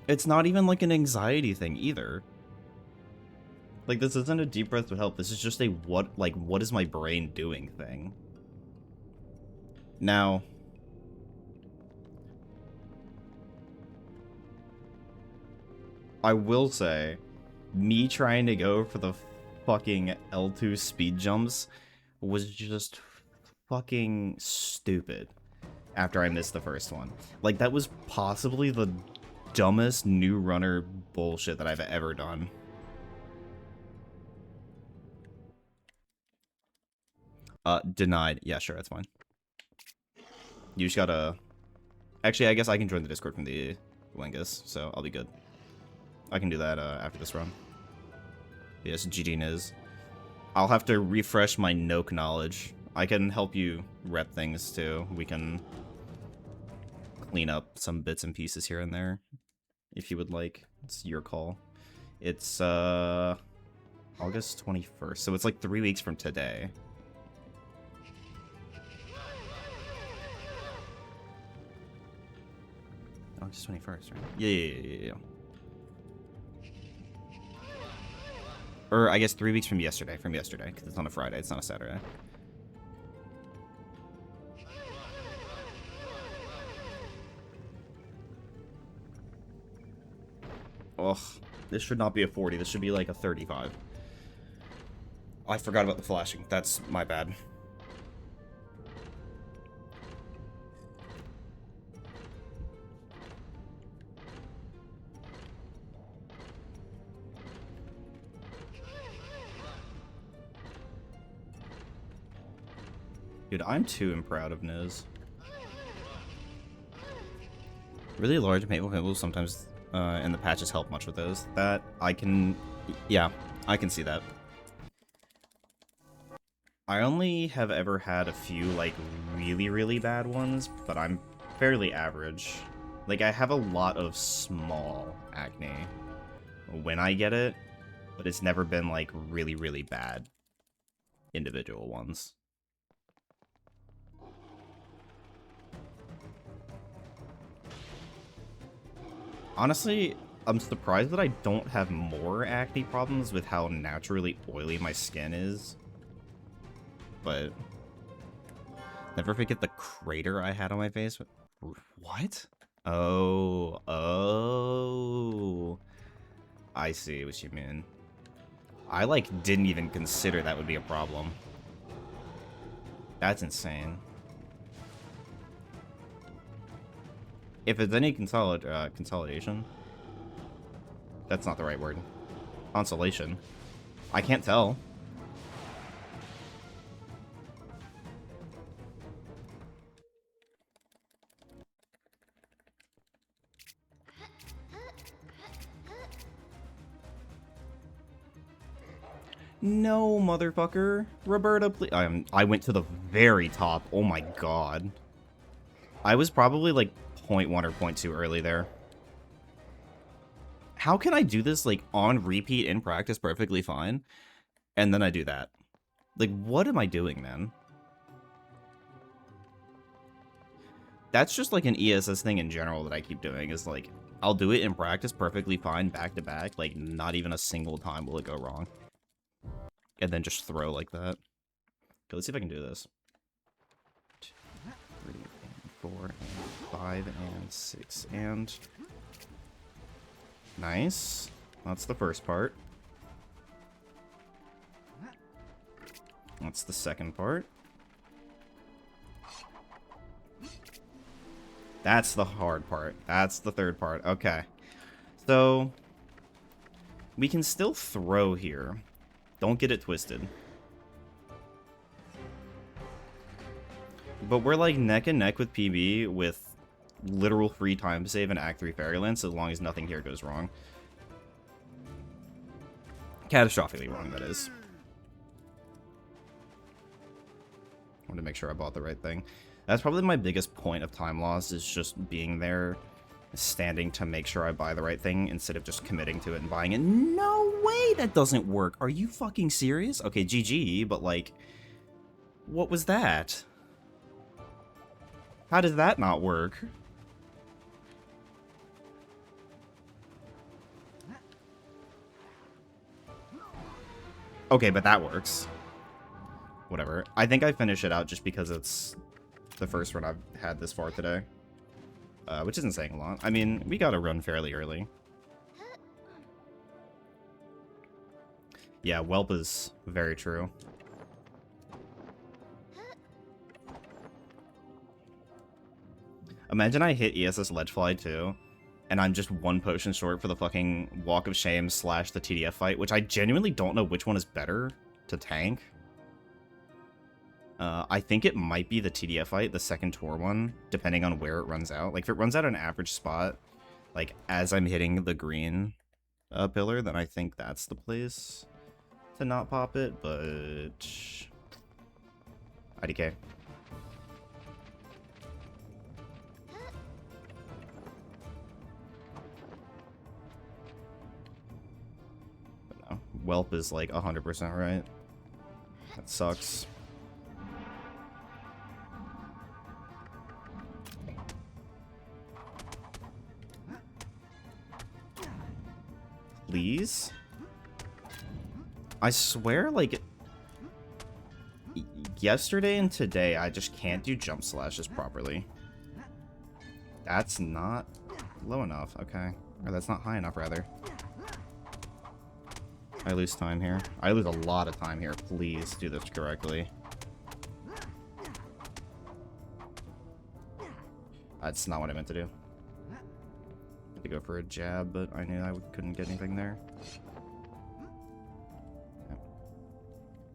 Speaker 2: It's not even like an anxiety thing either. Like, this isn't a deep breath would help. This is just a what is my brain doing thing. Now, I will say, me trying to go for the fucking L2 speed jumps was just fucking stupid after I missed the first one. Like, that was possibly the dumbest new runner bullshit that I've ever done. Denied. Yeah, sure, that's fine. You just gotta... Actually, I guess I can join the Discord from the Wengus, so I'll be good. I can do that after this run. Yes, GG Niz. I'll have to refresh my Noke knowledge. I can help you rep things too. We can clean up some bits and pieces here and there, if you would like. It's your call. It's August 21st, so it's like 3 weeks from today. August 21st, right? Yeah. Or I guess 3 weeks from yesterday, because it's on a Friday, it's not a Saturday. Ugh, this should not be a 40, this should be like a 35. I forgot about the flashing, that's my bad. Dude, I'm too proud of Niz. Really large maple pimples sometimes in the patches help much with those. That I can... Yeah, I can see that. I only have ever had a few, like, really, really bad ones, but I'm fairly average. Like, I have a lot of small acne when I get it, but it's never been, like, really, really bad individual ones. Honestly, I'm surprised that I don't have more acne problems with how naturally oily my skin is. But never forget the crater I had on my face. What? Oh. I see what you mean. I, like, didn't even consider that would be a problem. That's insane. If it's any consolidation... That's not the right word. Consolation. I can't tell. No, motherfucker. Roberta, please. I went to the very top. Oh my god. I was probably like 0.1 or 0.2 early there. How can I do this like on repeat in practice perfectly fine, and then I do that? Like, what am I doing, man? That's just like an ESS thing in general that I keep doing, is like, I'll do it in practice perfectly fine back to back, like not even a single time will it go wrong. And then just throw like that. Okay, let's see if I can do this. 2, 3, and 4, and 5, and 6, and... Nice. That's the first part. That's the second part. That's the hard part. That's the third part. Okay. So, we can still throw here. Don't get it twisted. But we're like neck and neck with PB with literal free time save and Act 3 Fairyland, so as long as nothing here goes wrong. Catastrophically wrong, that is. I want to make sure I bought the right thing. That's probably my biggest point of time loss, is just being there, standing to make sure I buy the right thing instead of just committing to it and buying it. No way that doesn't work. Are you fucking serious? Okay, GG, but like, what was that? How did that not work? Okay, but that works. Whatever. I think I finish it out just because it's the first run I've had this far today. Which isn't saying a lot. I mean, we gotta run fairly early. Yeah, Whelp is very true. Imagine I hit ESS Ledgefly too, and I'm just one potion short for the fucking Walk of Shame / the TDF fight, which I genuinely don't know which one is better to tank. I think it might be the TDF fight, the second tour one, depending on where it runs out. Like, if it runs out an average spot, like, as I'm hitting the green pillar, then I think that's the place to not pop it, but... IDK. But no, Whelp is, like, 100% right. That sucks. Please? I swear, like, yesterday and today, I just can't do jump slashes properly. That's not low enough, okay. Or that's not high enough, rather. I lose time here. I lose a lot of time here. Please do this correctly. That's not what I meant to do. To go for a jab, but I knew I couldn't get anything there.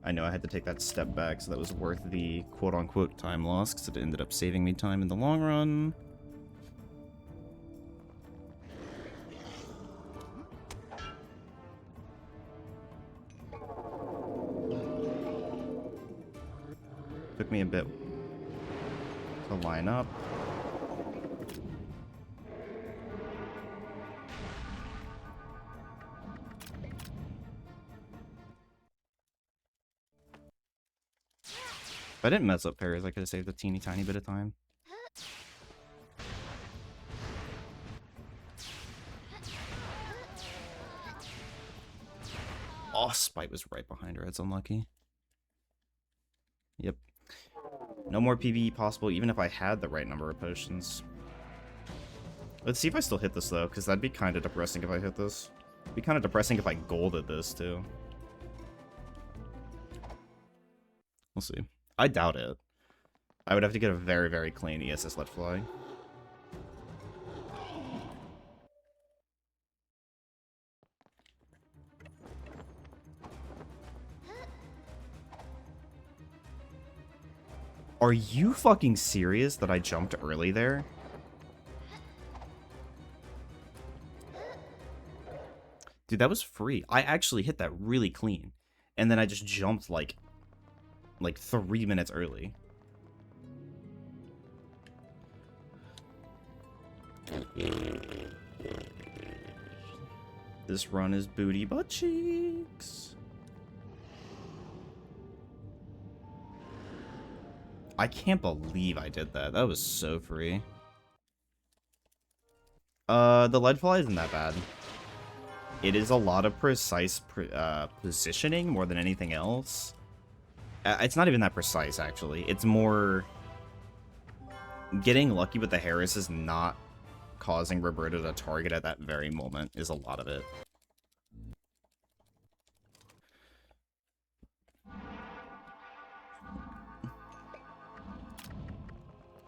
Speaker 2: I know I had to take that step back, so that was worth the quote-unquote time loss, because it ended up saving me time in the long run. Took me a bit to line up. If I didn't mess up pairs, I could have saved a teeny tiny bit of time. Oh, Spite was right behind her. It's unlucky. Yep. No more PvE possible, even if I had the right number of potions. Let's see if I still hit this, though, because that'd be kind of depressing if I hit this. It'd be kind of depressing if I golded this, too. We'll see. I doubt it. I would have to get a very, very clean ESS let fly. Are you fucking serious that I jumped early there? Dude, that was free. I actually hit that really clean. And then I just jumped like 3 minutes early. This run is booty butt cheeks. I can't believe I did that. That was so free. The lead fly isn't that bad. It is a lot of precise positioning more than anything else. It's not even that precise, actually. It's more getting lucky with the Harris is not causing Roberta to target at that very moment is a lot of it.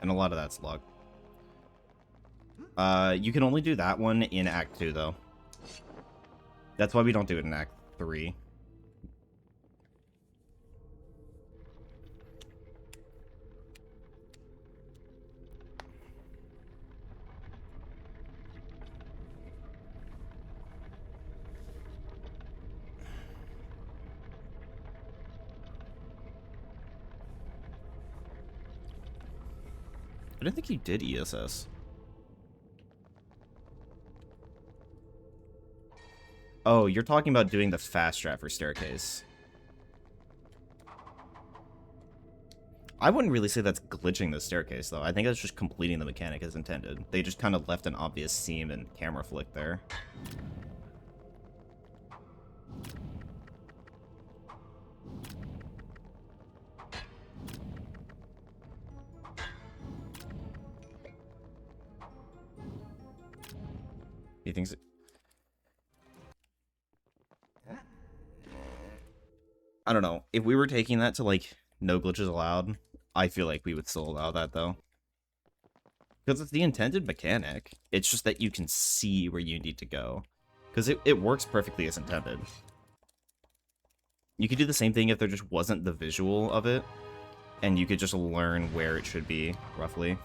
Speaker 2: And a lot of that's luck. You can only do that one in Act 2, though. That's why we don't do it in Act 3. I didn't think you did ESS. Oh, you're talking about doing the fast strat for Staircase. I wouldn't really say that's glitching the Staircase, though. I think that's just completing the mechanic as intended. They just kind of left an obvious seam and camera flick there. He thinks it... I don't know. If we were taking that to, like, no glitches allowed, I feel like we would still allow that, though. Because it's the intended mechanic. It's just that you can see where you need to go. Because it works perfectly as intended. You could do the same thing if there just wasn't the visual of it. And you could just learn where it should be, roughly.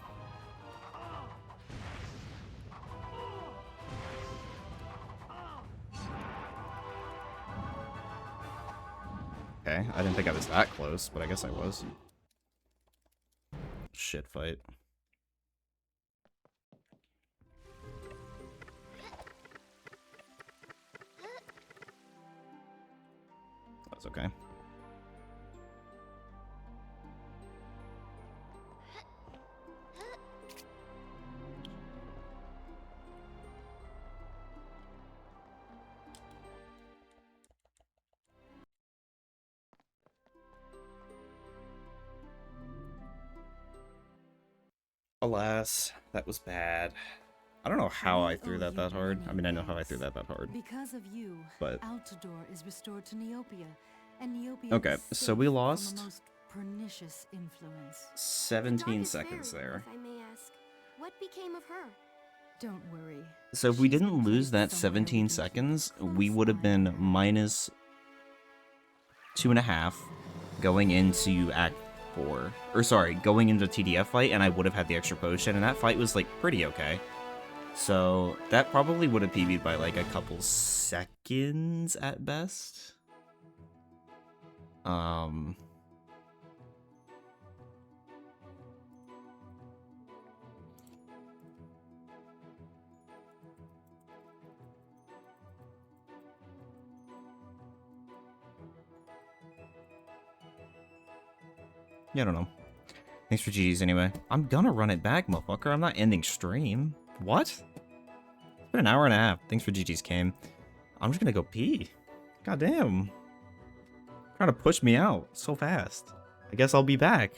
Speaker 2: Okay, I didn't think I was that close, but I guess I was. Shit fight. That's okay. Alas, that was bad. I don't know how I threw that hard. I mean, I know how I threw that hard.
Speaker 1: Because of you,
Speaker 2: But
Speaker 1: Altador is restored to Neopia, and Neopia
Speaker 2: okay,
Speaker 1: is
Speaker 2: so we
Speaker 1: safe from
Speaker 2: lost
Speaker 1: a most pernicious influence.
Speaker 2: 17 seconds there.
Speaker 3: If I may ask, what became of her?
Speaker 1: Don't worry.
Speaker 2: So if we
Speaker 1: She's
Speaker 2: didn't
Speaker 1: been
Speaker 2: lose
Speaker 1: placed
Speaker 2: that
Speaker 1: somewhere we
Speaker 2: 17
Speaker 1: can keep
Speaker 2: seconds,
Speaker 1: close
Speaker 2: we would have
Speaker 1: eye
Speaker 2: been
Speaker 1: on her.
Speaker 2: minus 2.5 going into Act 4. Or sorry, going into TDF fight, and I would have had the extra potion, and that fight was, like, pretty okay. So that probably would have PB'd by, like, a couple seconds at best. Yeah, I don't know. Thanks for GG's anyway. I'm gonna run it back, motherfucker. I'm not ending stream. What? It's been an hour and a half. Thanks for GG's, Came. I'm just gonna go pee. Goddamn. Trying to push me out so fast. I guess I'll be back.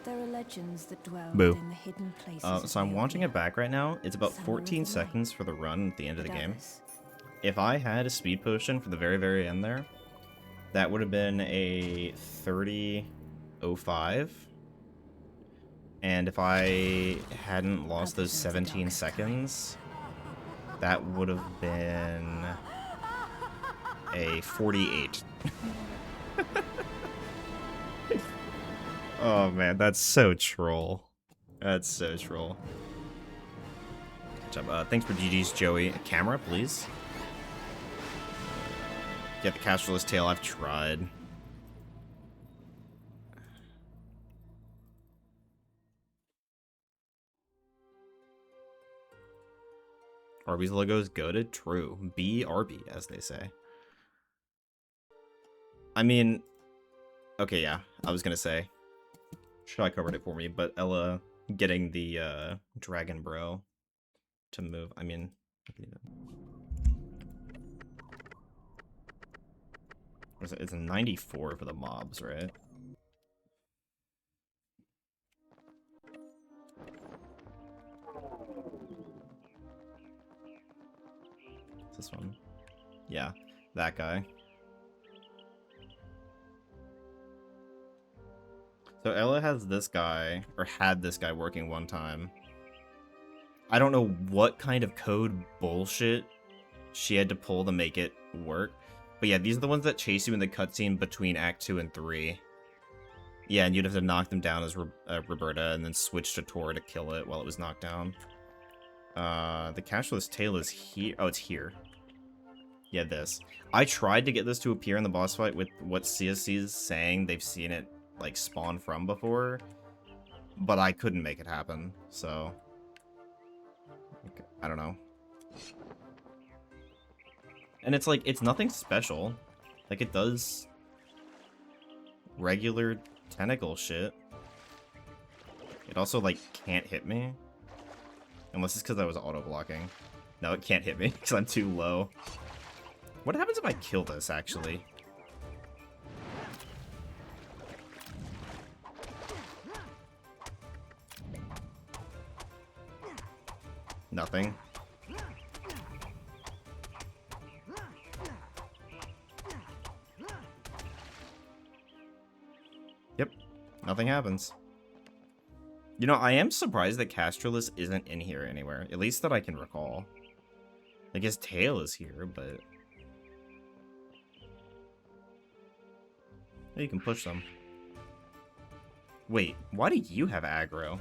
Speaker 1: There are legends that dwell
Speaker 2: Boo.
Speaker 1: within the hidden places of
Speaker 2: So I'm watching
Speaker 1: Neopia.
Speaker 2: it back right now. It's about
Speaker 1: Some are
Speaker 2: 14
Speaker 1: of the light,
Speaker 2: seconds for the run at the end of the
Speaker 1: but
Speaker 2: game.
Speaker 1: others-
Speaker 2: If I had a speed potion for the very, very end there, that would have been a 30:05. And if I hadn't lost those
Speaker 1: Others of the
Speaker 2: 17
Speaker 1: darkest kind.
Speaker 2: seconds, that would have been a 48. Oh man, that's so troll. That's so troll. Good job. Thanks for GG's, Joey. A camera, please. Get the casterless tail. I've tried. Arby's logo is goated. True. BRB, as they say. I mean, okay, yeah. I was gonna say, Shy covered it for me, but Ella getting the Dragon Bro to move. I mean, I can even... It's a 94 for the mobs, right? This one. Yeah, that guy. So Ella has this guy, or had this guy working one time. I don't know what kind of code bullshit she had to pull to make it work. But yeah, these are the ones that chase you in the cutscene between Act 2 and 3. Yeah, and you'd have to knock them down as Roberta and then switch to Tora to kill it while it was knocked down. The cashless tail is here. Oh, it's here. Yeah, this. I tried to get this to appear in the boss fight with what CSC is saying they've seen it, like, spawn from before. But I couldn't make it happen, so... Okay, I don't know. And it's like, it's nothing special. Like, it does regular tentacle shit. It also, like, can't hit me. Unless it's because I was auto-blocking. No, it can't hit me because I'm too low. What happens if I kill this, actually? Nothing. Yep, nothing happens. You know, I am surprised that Castrolus isn't in here anywhere. At least that I can recall. Like, his tail is here, but... You can push them. Wait, why do you have aggro?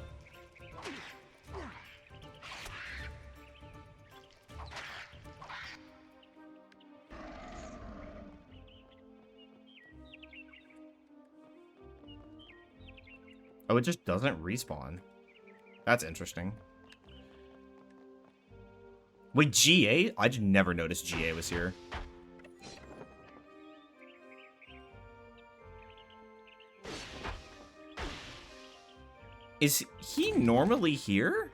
Speaker 2: Oh, it just doesn't respawn. That's interesting. Wait, GA? I just never noticed GA was here. Is he normally here?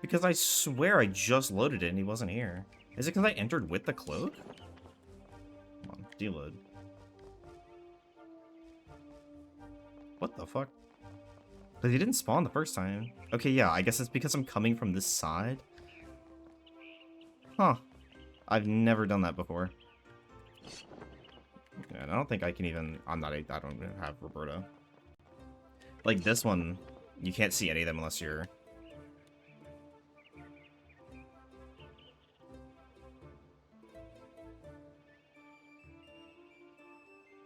Speaker 2: Because I swear I just loaded it and he wasn't here. Is it because I entered with the cloak? Come on, deload. What the fuck? Because he didn't spawn the first time. Okay, yeah, I guess it's because I'm coming from this side. Huh. I've never done that before. Yeah, I don't think I can even... I don't even have Roberta. Like this one, you can't see any of them unless you're...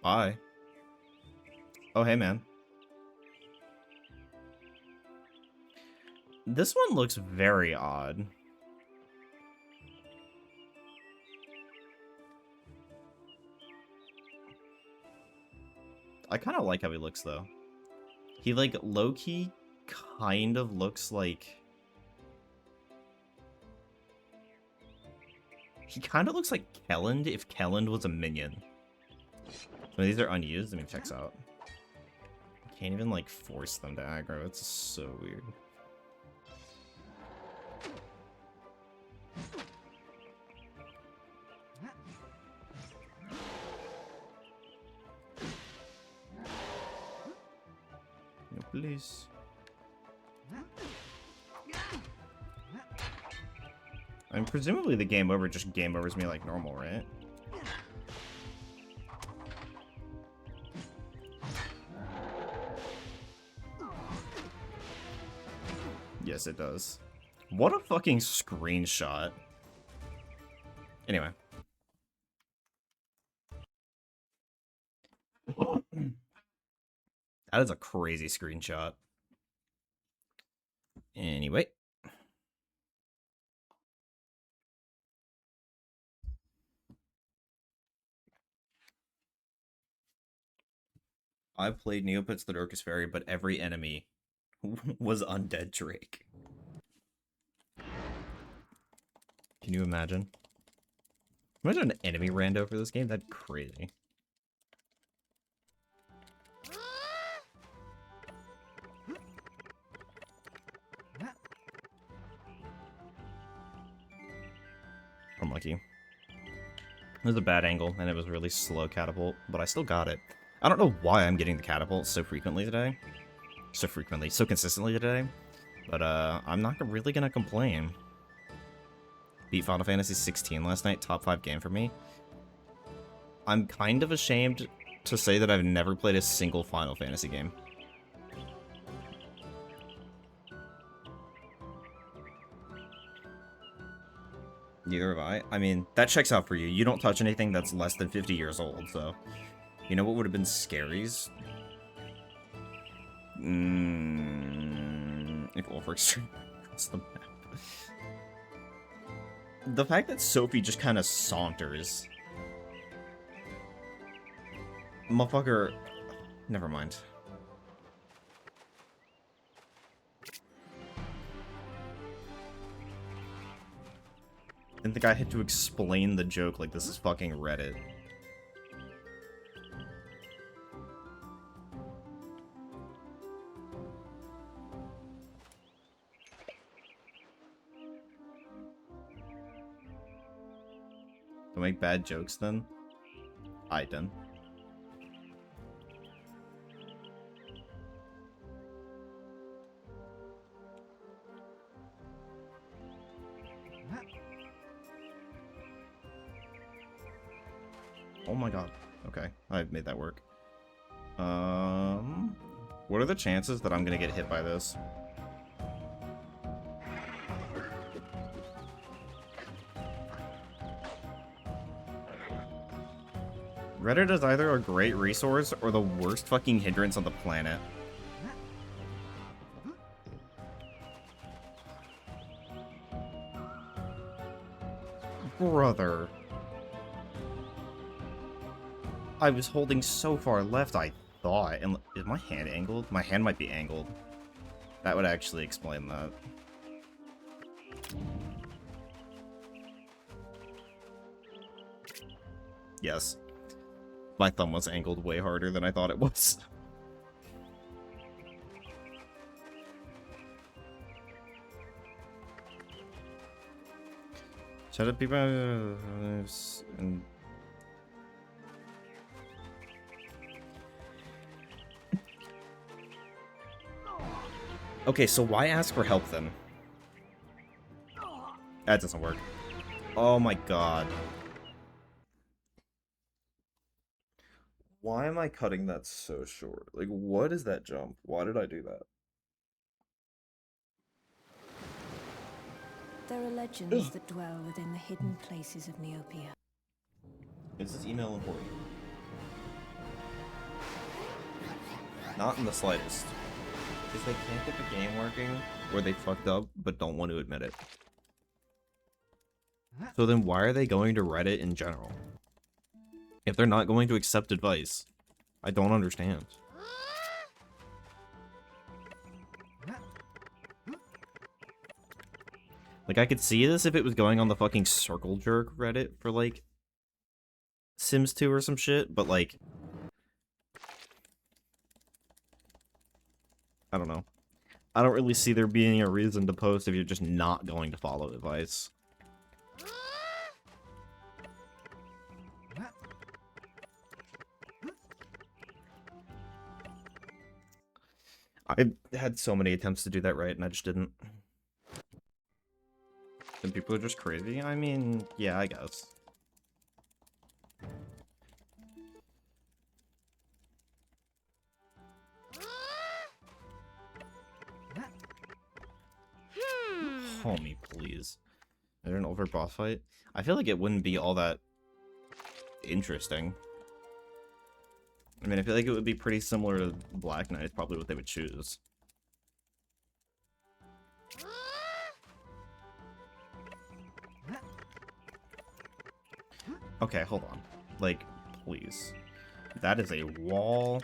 Speaker 2: Bye. Oh, hey, man. This one looks very odd. I kind of like how he looks, though. He, like, low-key kind of looks like... He kind of looks like Kelland if Kelland was a minion. So these are unused. Let me check this out. Can't even, like, force them to aggro. It's so weird. No, please. I mean, presumably the game over just game overs me like normal, right? Yes, it does. What a fucking screenshot. Anyway. That is a crazy screenshot. Anyway. I've played Neopets the Dorcas Fairy, but every enemy was Undead Drake. Can you imagine? Imagine an enemy rando for this game? That'd be crazy. Unlucky. It was a bad angle, and it was really slow catapult, but I still got it. I don't know why I'm getting the catapult so frequently today. So consistently today. But, I'm not really gonna complain. Beat Final Fantasy 16 last night, top 5 game for me. I'm kind of ashamed to say that I've never played a single Final Fantasy game. Neither have I. I mean, that checks out for you. You don't touch anything that's less than 50 years old, so... You know what would have been scaries? If Ulfric streamed across the map. The fact that Sophie just kind of saunters. Motherfucker. Never mind. Didn't think I had to explain the joke like this is fucking Reddit. Don't make bad jokes then. I done. Oh my god. Okay, I've made that work. What are the chances that I'm gonna get hit by this? Reddit is either a great resource or the worst fucking hindrance on the planet. Brother. I was holding so far left, I thought. And is my hand angled? My hand might be angled. That would actually explain that. Yes. My thumb was angled way harder than I thought it was. Shut up, people. And okay, so why ask for help then? That doesn't work. Oh my god. Why am I cutting that so short? Like, what is that jump? Why did I do that?
Speaker 1: There are legends that dwell within the hidden places of Neopia.
Speaker 2: Is this email important? Not in the slightest. Because they can't get the game working, or they fucked up, but don't want to admit it. So then why are they going to Reddit in general? If they're not going to accept advice, I don't understand. Like, I could see this if it was going on the fucking Circle Jerk Reddit for, like, Sims 2 or some shit, but, like... I don't know. I don't really see there being a reason to post if you're just not going to follow advice. I had so many attempts to do that right, and I just didn't. And people are just crazy? I mean, yeah, I guess. Homie, please. Is there an over boss fight? I feel like it wouldn't be all that interesting. I mean, I feel like it would be pretty similar to Black Knight. It's probably what they would choose. Okay, hold on. Like, please. That is a wall.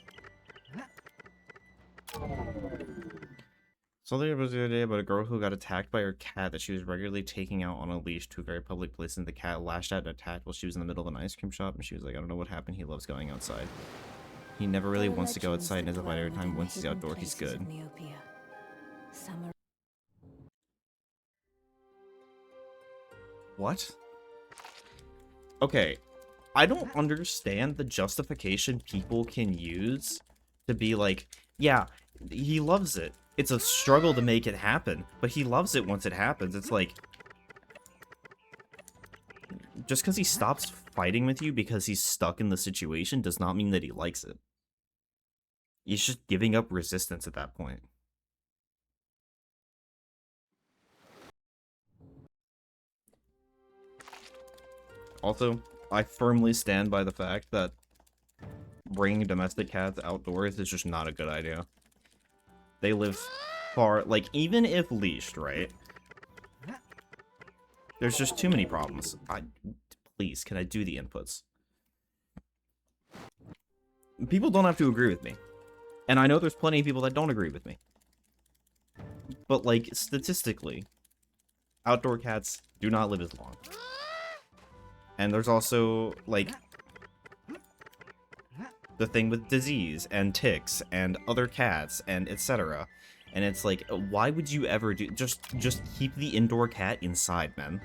Speaker 2: So there was the other day about a girl who got attacked by her cat that she was regularly taking out on a leash to a very public place, and the cat lashed out and attacked while she was in the middle of an ice cream shop, and she was like, I don't know what happened, he loves going outside. He never really wants to go outside, and as a fighter, every time once he's outdoor, he's good. What? okay, I don't understand the justification people can use to be like, yeah, he loves it. It's a struggle to make it happen, but he loves it once it happens. It's like, just because he stops fighting with you because he's stuck in the situation does not mean that he likes it. He's just giving up resistance at that point. Also, I firmly stand by the fact that bringing domestic cats outdoors is just not a good idea. They live far, like, even if leashed, right? There's just too many problems. Please, can I do the inputs? People don't have to agree with me. And I know there's plenty of people that don't agree with me. But, like, statistically, outdoor cats do not live as long. And there's also, like, the thing with disease and ticks and other cats and etc. And it's like, why would you ever do... Just keep the indoor cat inside, man.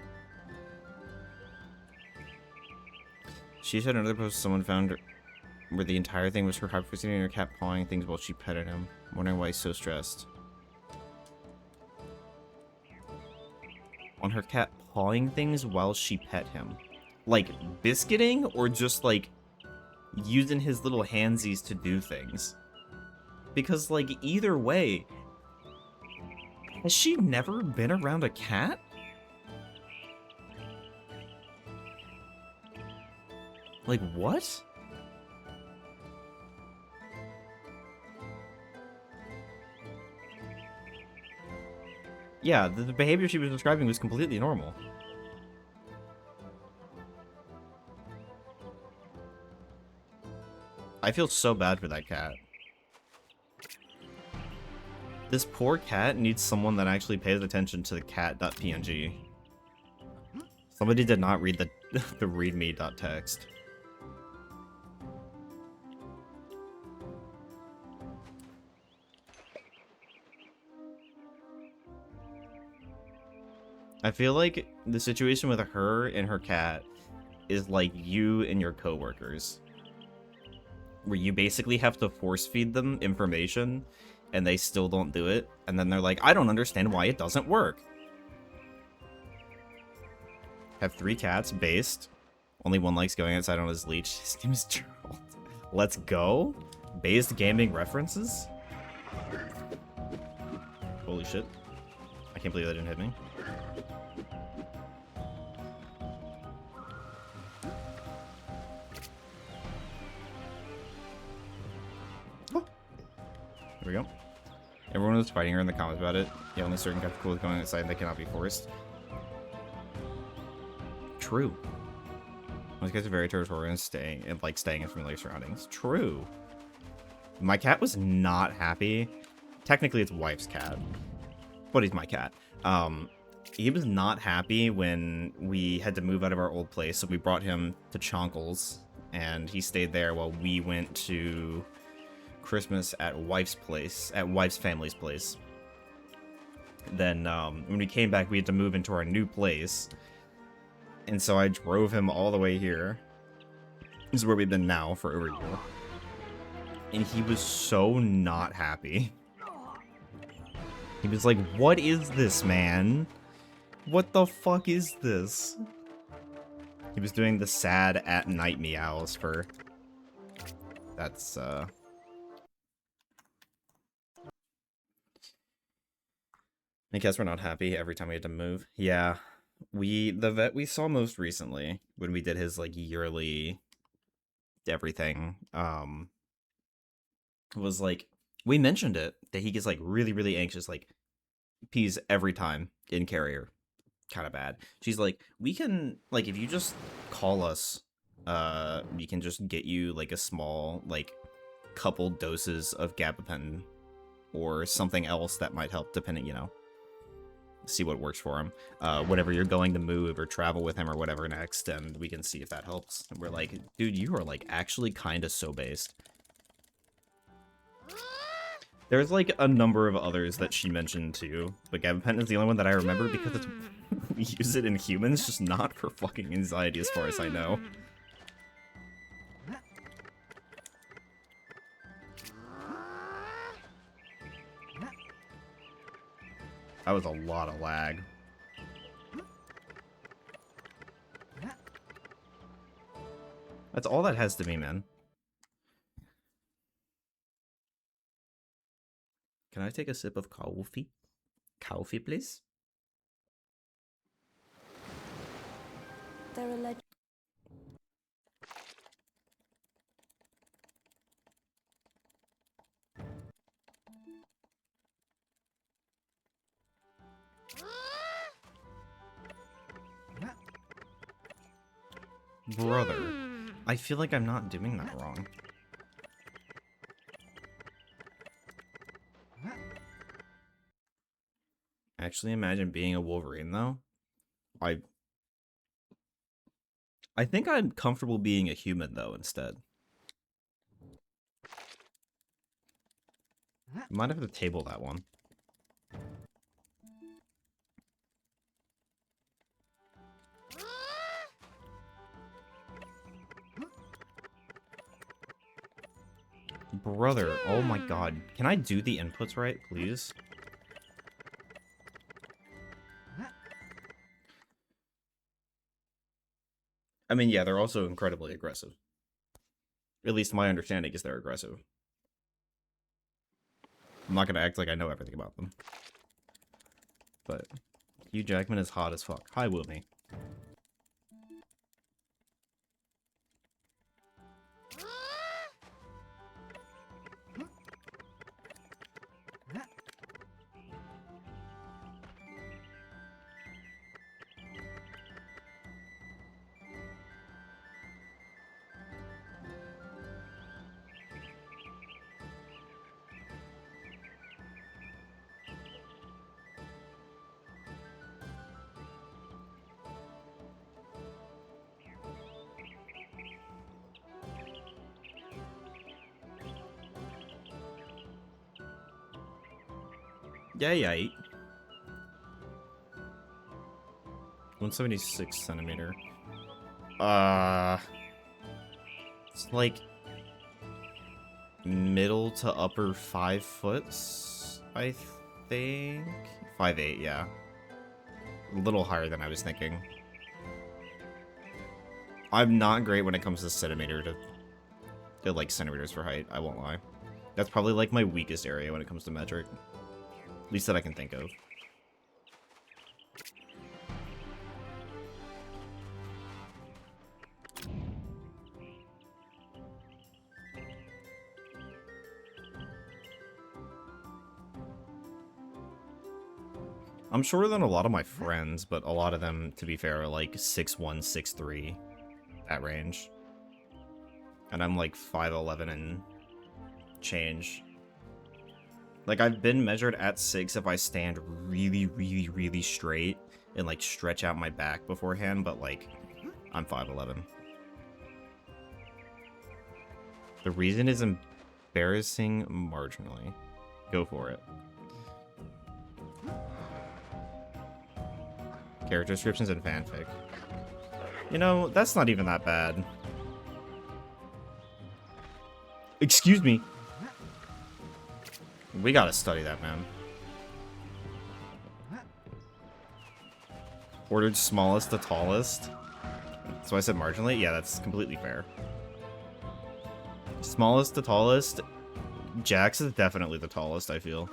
Speaker 2: She said another post someone found her, where the entire thing was her hyperfixating and her cat pawing things while she petted him. Wondering why he's so stressed. On her cat pawing things while she pet him. Like, biscuiting or just, like, using his little handsies to do things? Because, like, either way, has she never been around a cat? Like, what? Yeah, the behavior she was describing was completely normal. I feel so bad for that cat. This poor cat needs someone that actually pays attention to the cat.png. Somebody did not read the readme.txt. I feel like the situation with her and her cat is like you and your coworkers, where you basically have to force feed them information and they still don't do it, and then they're like, I don't understand why it doesn't work. Have 3 cats, based. Only one likes going outside on his leash. His name is Gerald. Let's go. Based gaming references. Holy shit. I can't believe that didn't hit me. There we go. Everyone was fighting her in the comments about it. Yeah, only certain cats are cool with going outside and they cannot be forced. True. Most cats are very territorial and staying in familiar surroundings. True. My cat was not happy. Technically it's wife's cat, but he's my cat. He was not happy when we had to move out of our old place, so we brought him to Chonkles, and he stayed there while we went to Christmas at wife's family's place. Then when we came back, we had to move into our new place, and so I drove him all the way here. This is where we've been now for over a year, and he was so not happy. He was like, what is this, man? What the fuck is this? He was doing the sad at night meows for... That's, I guess we're not happy every time we had to move. Yeah. The vet we saw most recently, when we did his, like, yearly everything, was, like, we mentioned it, that he gets, like, really, really anxious, like, pees every time in carrier. Kind of bad. She's like, we can, like, if you just call us, we can just get you, like, a small, like, couple doses of gabapentin or something else that might help, depending, you know, see what works for him. Whenever you're going to move or travel with him or whatever next, and we can see if that helps. And we're like, dude, you are, like, actually kind of so based. There's like a number of others that she mentioned too, but Gabapentin is the only one that I remember because it's we use it in humans, just not for fucking anxiety as far as I know. That was a lot of lag. That's all that has to be, man. Can I take a sip of coffee? Coffee, please?
Speaker 1: There are legends.
Speaker 2: Brother, I feel like I'm not doing that wrong. Actually, imagine being a Wolverine, though. I think I'm comfortable being a human, though, instead. Might have to table that one. Brother, oh my god. Can I do the inputs right, please? I mean, yeah, they're also incredibly aggressive. At least my understanding is they're aggressive. I'm not gonna act like I know everything about them. But Hugh Jackman is hot as fuck. Hi, Woomy. Yay. 176 centimeter. It's like middle to upper 5 foot, I think. 5'8", yeah. A little higher than I was thinking. I'm not great when it comes to centimeter to like centimeters for height, I won't lie. That's probably like my weakest area when it comes to metric. At least that I can think of. I'm shorter than a lot of my friends, but a lot of them, to be fair, are like 6'1", 6'3", that range. And I'm like 5'11" and change. Like, I've been measured at 6 if I stand really straight and, like, stretch out my back beforehand, but, like, I'm 5'11". The reason is embarrassing marginally. Go for it. Character descriptions and fanfic. You know, that's not even that bad. Excuse me. We gotta study that, man. Ordered smallest to tallest. So I said marginally? Yeah, that's completely fair. Smallest to tallest. Jax is definitely the tallest, I feel.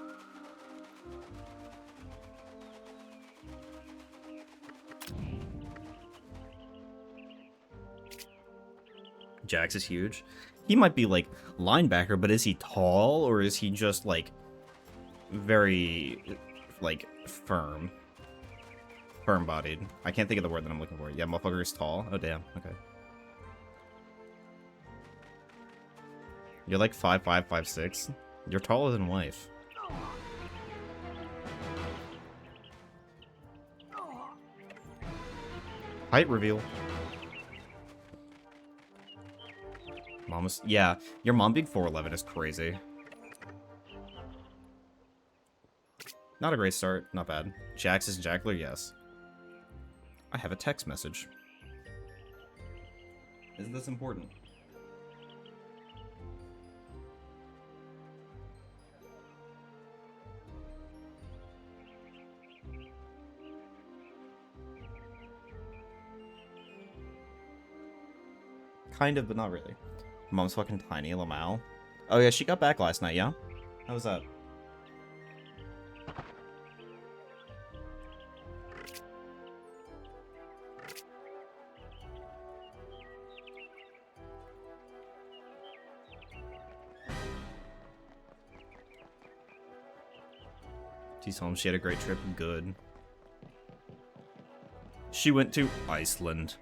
Speaker 2: Jax is huge. He might be, like, linebacker, but is he tall, or is he just, like, very, like, firm? Firm-bodied. I can't think of the word that I'm looking for. Yeah, motherfucker is tall. Oh, damn. Okay. You're, like, 5'5", 5'6". You're taller than wife. Height reveal. Mama's, yeah, your mom being 4'11" is crazy. Not a great start. Not bad. Jax is Jackler? Yes. I have a text message. Is this important? Kind of, but not really. Mom's fucking tiny, Lamal. Oh yeah, she got back last night, yeah? How was that? She's home, she had a great trip. Good. She went to Iceland.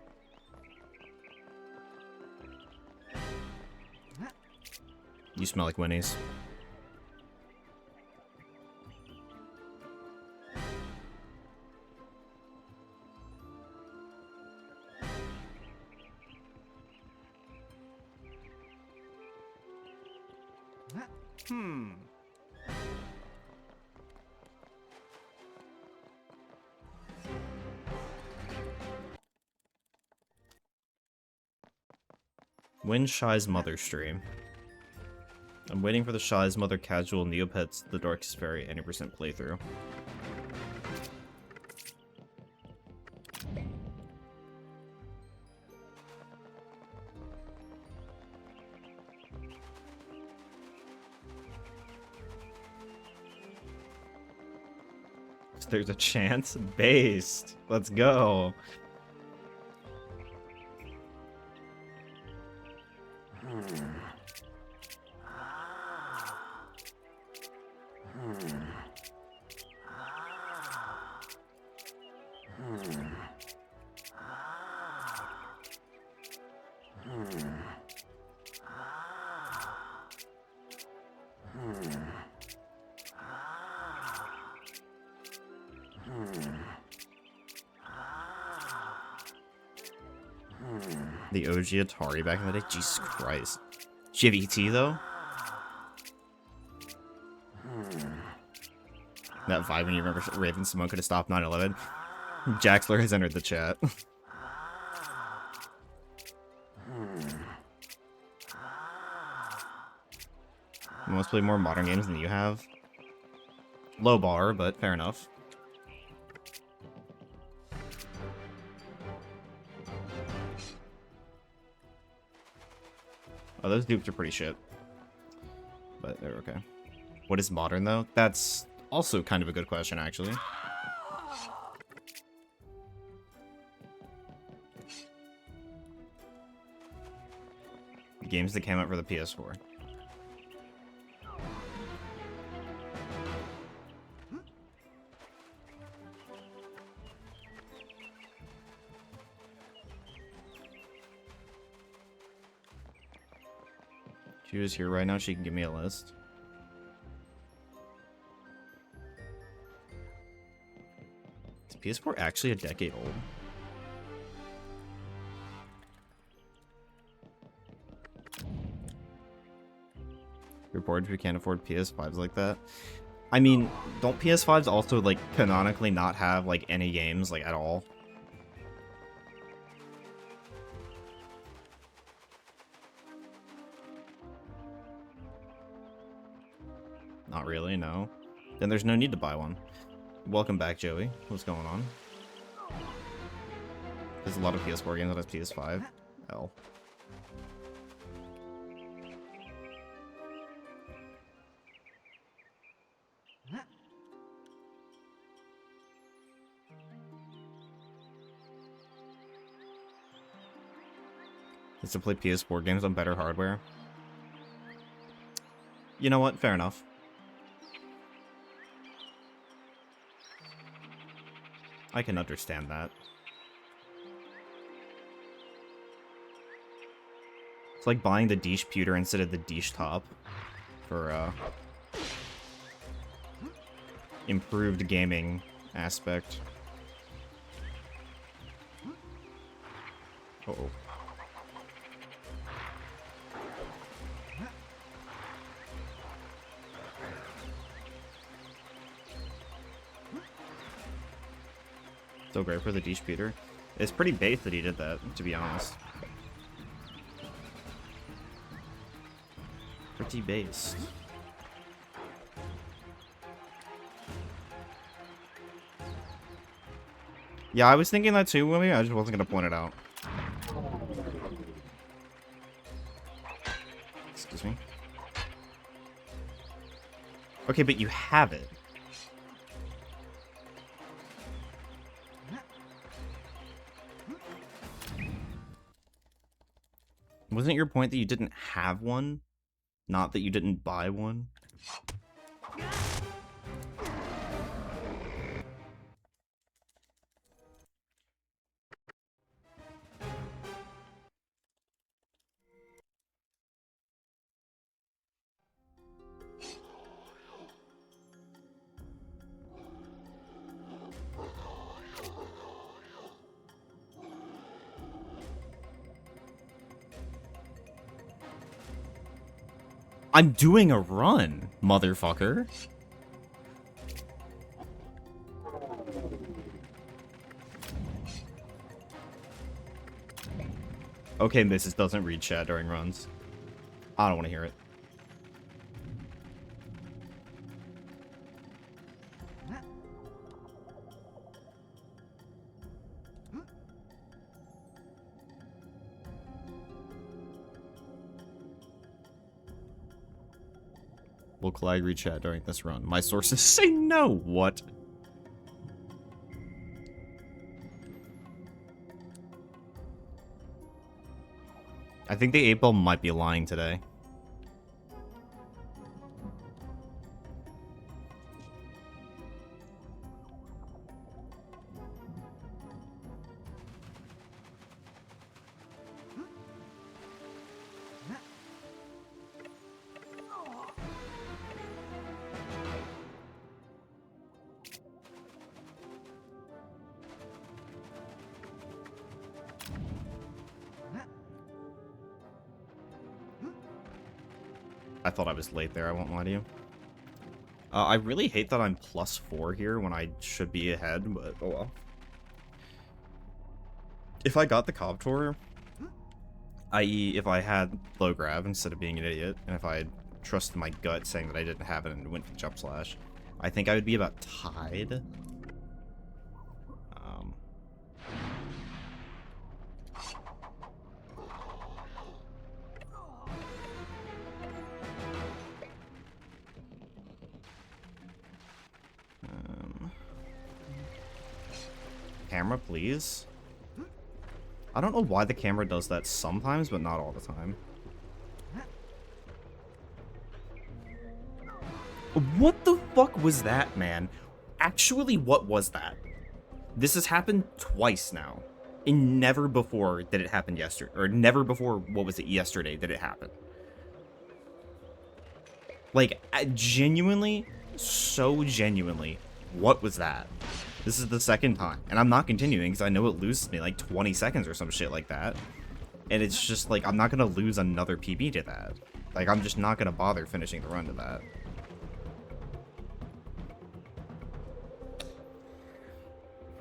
Speaker 2: You smell like Winnie's. When Shy's Mother stream. I'm waiting for the Shy's Mother casual Neopets The Darkest Fairy 80% playthrough. There's a chance? Based. Let's go. The OG Atari back in the day? Jesus Christ. Do you have ET though? That vibe when you remember Raven Simone could have stopped 9/11. Jaxler has entered the chat. You must play more modern games than you have. Low bar, but fair enough. Oh, those dupes are pretty shit. But they're okay. What is modern, though? That's also kind of a good question, actually. Games that came out for the PS4. She was here right now, she can give me a list. Is PS4 actually a decade old? Reported we can't afford PS5s like that. I mean, don't PS5s also, like, canonically not have, like, any games, like, at all? Not really, no. Then there's no need to buy one. Welcome back, Joey. What's going on? There's a lot of PS4 games that has PS5. Hell. Is to play PS4 games on better hardware? You know what? Fair enough. I can understand that. It's like buying the Dish pewter instead of the Dish top for improved gaming aspect. Uh-oh. So great for the Deesh Peter. It's pretty bait that he did that, to be honest. Pretty based. Yeah, I was thinking that too, Willie. I just wasn't gonna point it out. Excuse me. Okay, but you have it. Wasn't your point that you didn't have one? Not that you didn't buy one? I'm doing a run, motherfucker. Okay, Mrs. doesn't read chat during runs. I don't want to hear it. Will Clyde read chat during this run? My sources say no. What? I think the 8-ball might be lying today. I thought I was late there, I won't lie to you. I really hate that I'm +4 here when I should be ahead, but oh well. If I got the Cobtor, i.e. if I had low grab instead of being an idiot, and if I had trusted my gut saying that I didn't have it and went for jump slash, I think I would be about tied. Camera, please. I don't know why the camera does that sometimes, but not all the time. What the fuck was that, man? Actually, what was that? This has happened twice now. And never before did it happen yesterday. Or never before, what was it, yesterday did it happen. Like, genuinely, so genuinely, what was that? This is the second time. And I'm not continuing because I know it loses me like 20 seconds or some shit like that. And it's just like, I'm not going to lose another PB to that. Like, I'm just not going to bother finishing the run to that.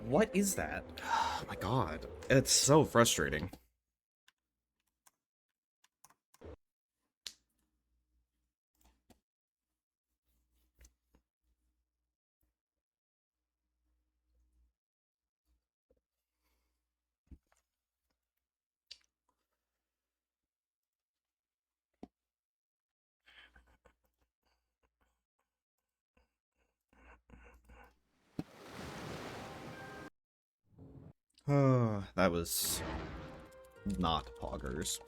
Speaker 2: What is that? Oh my god. It's so frustrating. That was not poggers.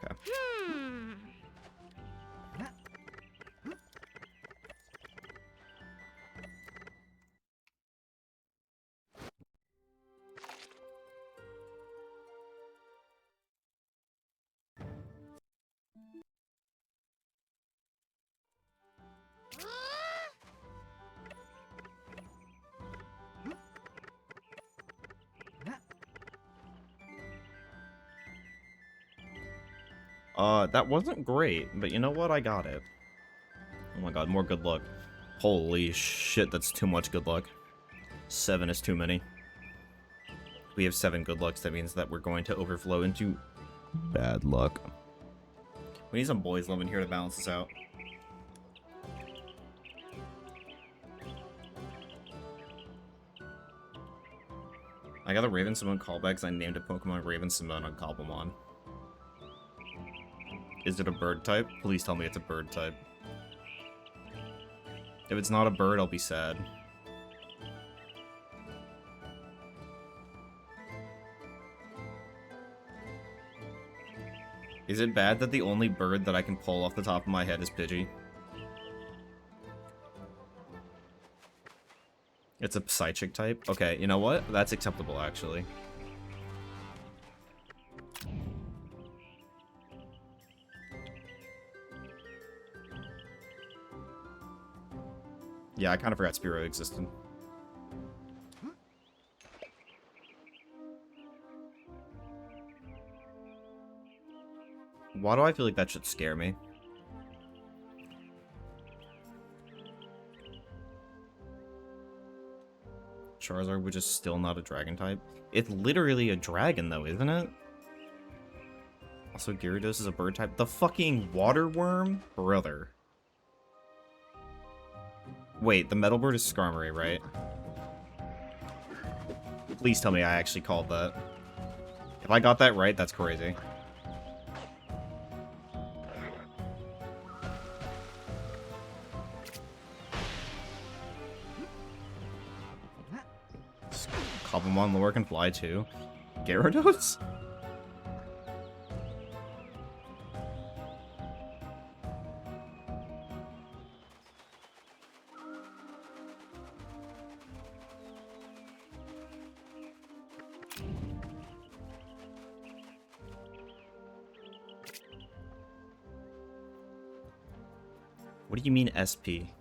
Speaker 2: Okay. That wasn't great, but you know what? I got it. Oh my god, more good luck. Holy shit, that's too much good luck. 7 is too many. We have 7 good lucks, that means that we're going to overflow into bad luck. We need some boys love in here to balance this out. I got a Raven Simone callback because I named a Pokemon Raven Simone on Cobblemon. Is it a bird type? Please tell me it's a bird type. If it's not a bird, I'll be sad. Is it bad that the only bird that I can pull off the top of my head is Pidgey? It's a Psychic type? Okay, you know what? That's acceptable, actually. Yeah, I kind of forgot Spearow existed. Why do I feel like that should scare me? Charizard, which is still not a dragon type. It's literally a dragon, though, isn't it? Also, Gyarados is a bird type. The fucking water worm? Brother. Wait, the metal bird is Skarmory, right? Please tell me I actually called that. If I got that right, that's crazy. Cobblemon lore can fly too. Gyarados? What do you mean SP?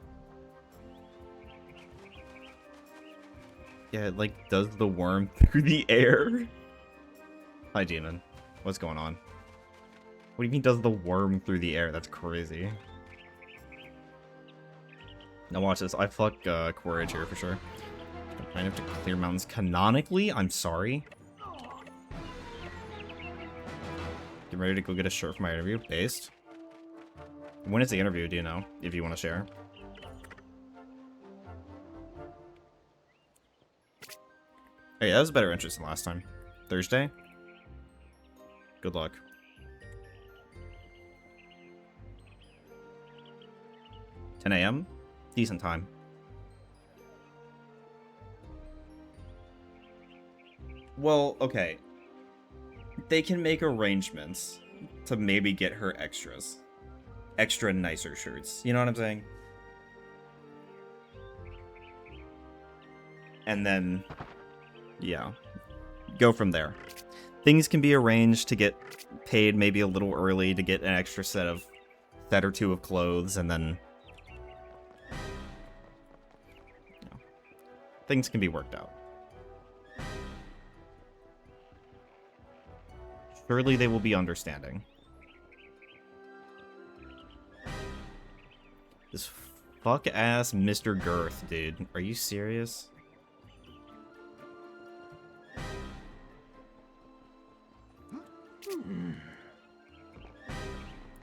Speaker 2: Yeah, it, like, does the worm through the air? Hi, Demon. What's going on? What do you mean does the worm through the air? That's crazy. Now watch this. I fuck Quaritch here for sure. I have to clear mountains canonically? I'm sorry. Get ready to go get a shirt for my interview. Based. When is the interview, do you know? If you want to share. Hey, that was a better interest than last time. Thursday? Good luck. $10 a.m.? Decent time. Well, okay. They can make arrangements to maybe get her extras. Extra nicer shirts. You know what I'm saying? And then, yeah, go from there. Things can be arranged to get paid maybe a little early to get an extra set or two of clothes, and then things can be worked out. Surely they will be understanding. This fuck-ass Mr. Girth, dude. Are you serious?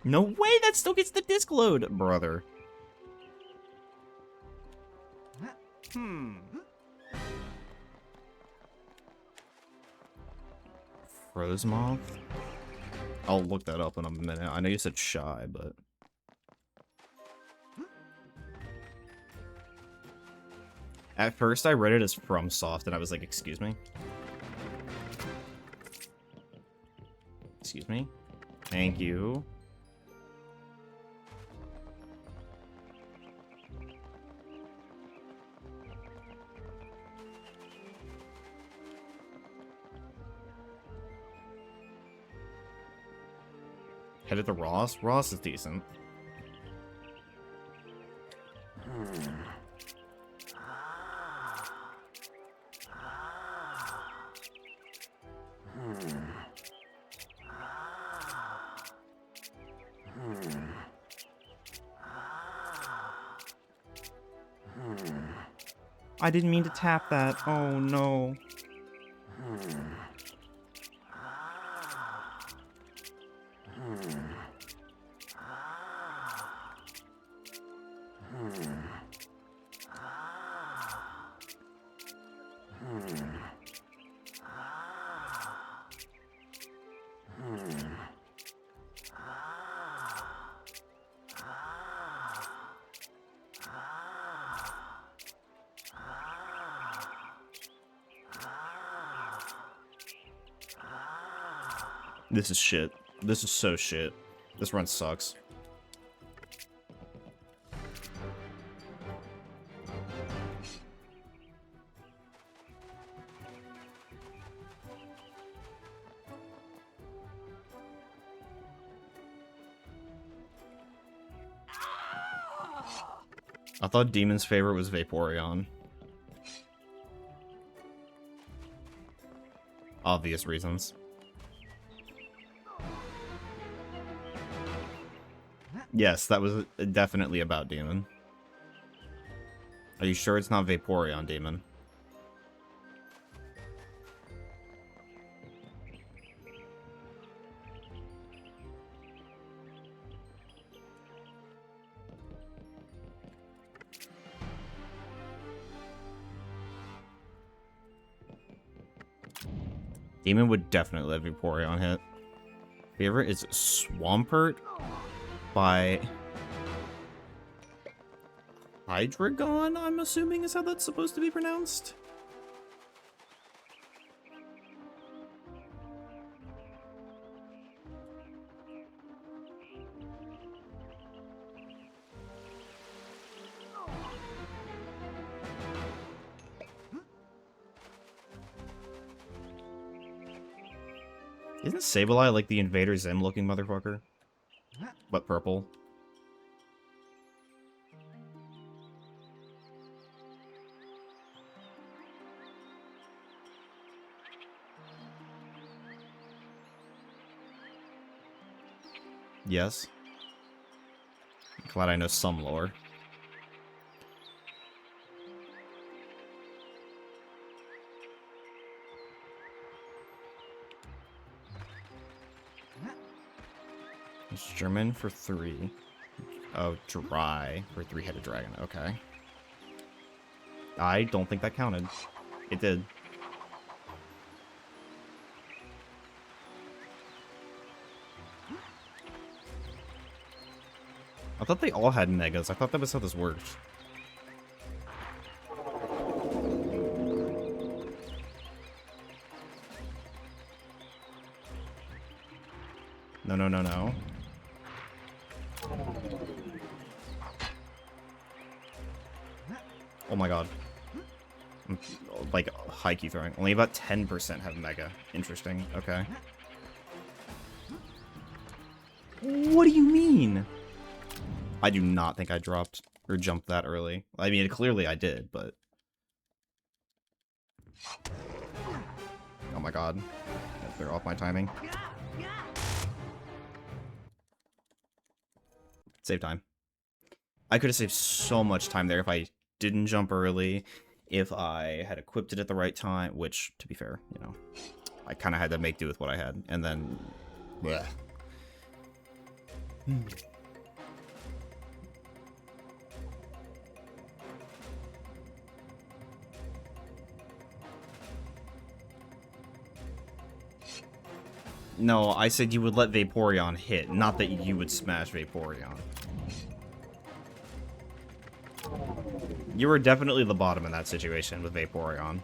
Speaker 2: No way! That still gets the disc load, brother. Frozmoth? I'll look that up in a minute. I know you said shy, but... At first, I read it as FromSoft, and I was like, excuse me? Excuse me? Thank you. Headed to Ross? Ross is decent. I didn't mean to tap that. Oh no. This is shit. This is so shit. This run sucks. I thought Demon's favorite was Vaporeon. Obvious reasons. Yes, that was definitely about Demon. Are you sure it's not Vaporeon, Demon? Demon would definitely let Vaporeon hit. Favorite is Swampert by Hydreigon, I'm assuming is how that's supposed to be pronounced. Isn't Sableye like the Invader Zim looking motherfucker? But purple. Yes. Glad I know some lore. It's German for 3. Oh, dry for 3-headed dragon. Okay. I don't think that counted. It did. I thought they all had megas. I thought that was how this worked. No, no, no, no. Oh my god. Like, high key throwing. Only about 10% have mega. Interesting. Okay. What do you mean? I do not think I dropped or jumped that early. I mean, clearly I did, but... Oh my god. They're off my timing. Save time. I could have saved so much time there if I didn't jump early, if I had equipped it at the right time, which, to be fair, you know, I kind of had to make do with what I had, and then... Bleh. No, I said you would let Vaporeon hit, not that you would smash Vaporeon. You were definitely the bottom in that situation with Vaporeon.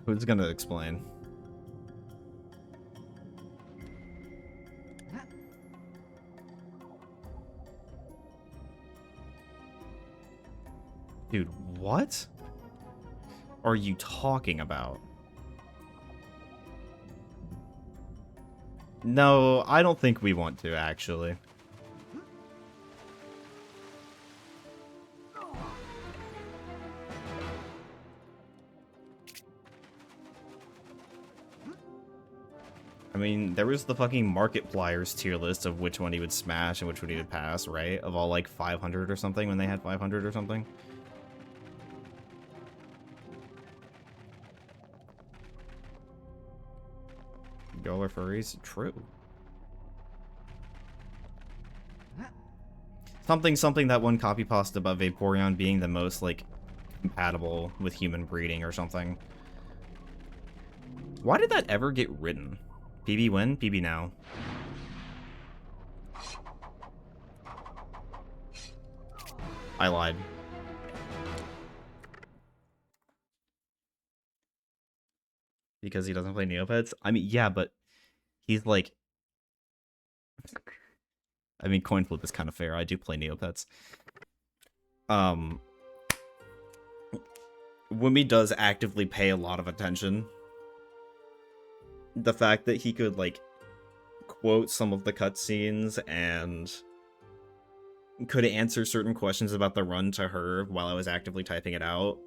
Speaker 2: Who's gonna explain? Dude, what are you talking about? No, I don't think we want to, actually. I mean, there was the fucking Markiplier's tier list of which one he would smash and which one he would pass, right? Of all like 500 or something when they had 500 or something. Y'all are furries? True. Something that one copy pasta about Vaporeon being the most, like, compatible with human breeding or something. Why did that ever get written? PB when? PB now. I lied. Because he doesn't play Neopets? I mean, yeah, but he's like... I mean, coin flip is kind of fair. I do play Neopets. Wumi does actively pay a lot of attention. The fact that he could, like, quote some of the cutscenes and could answer certain questions about the run to her while I was actively typing it out.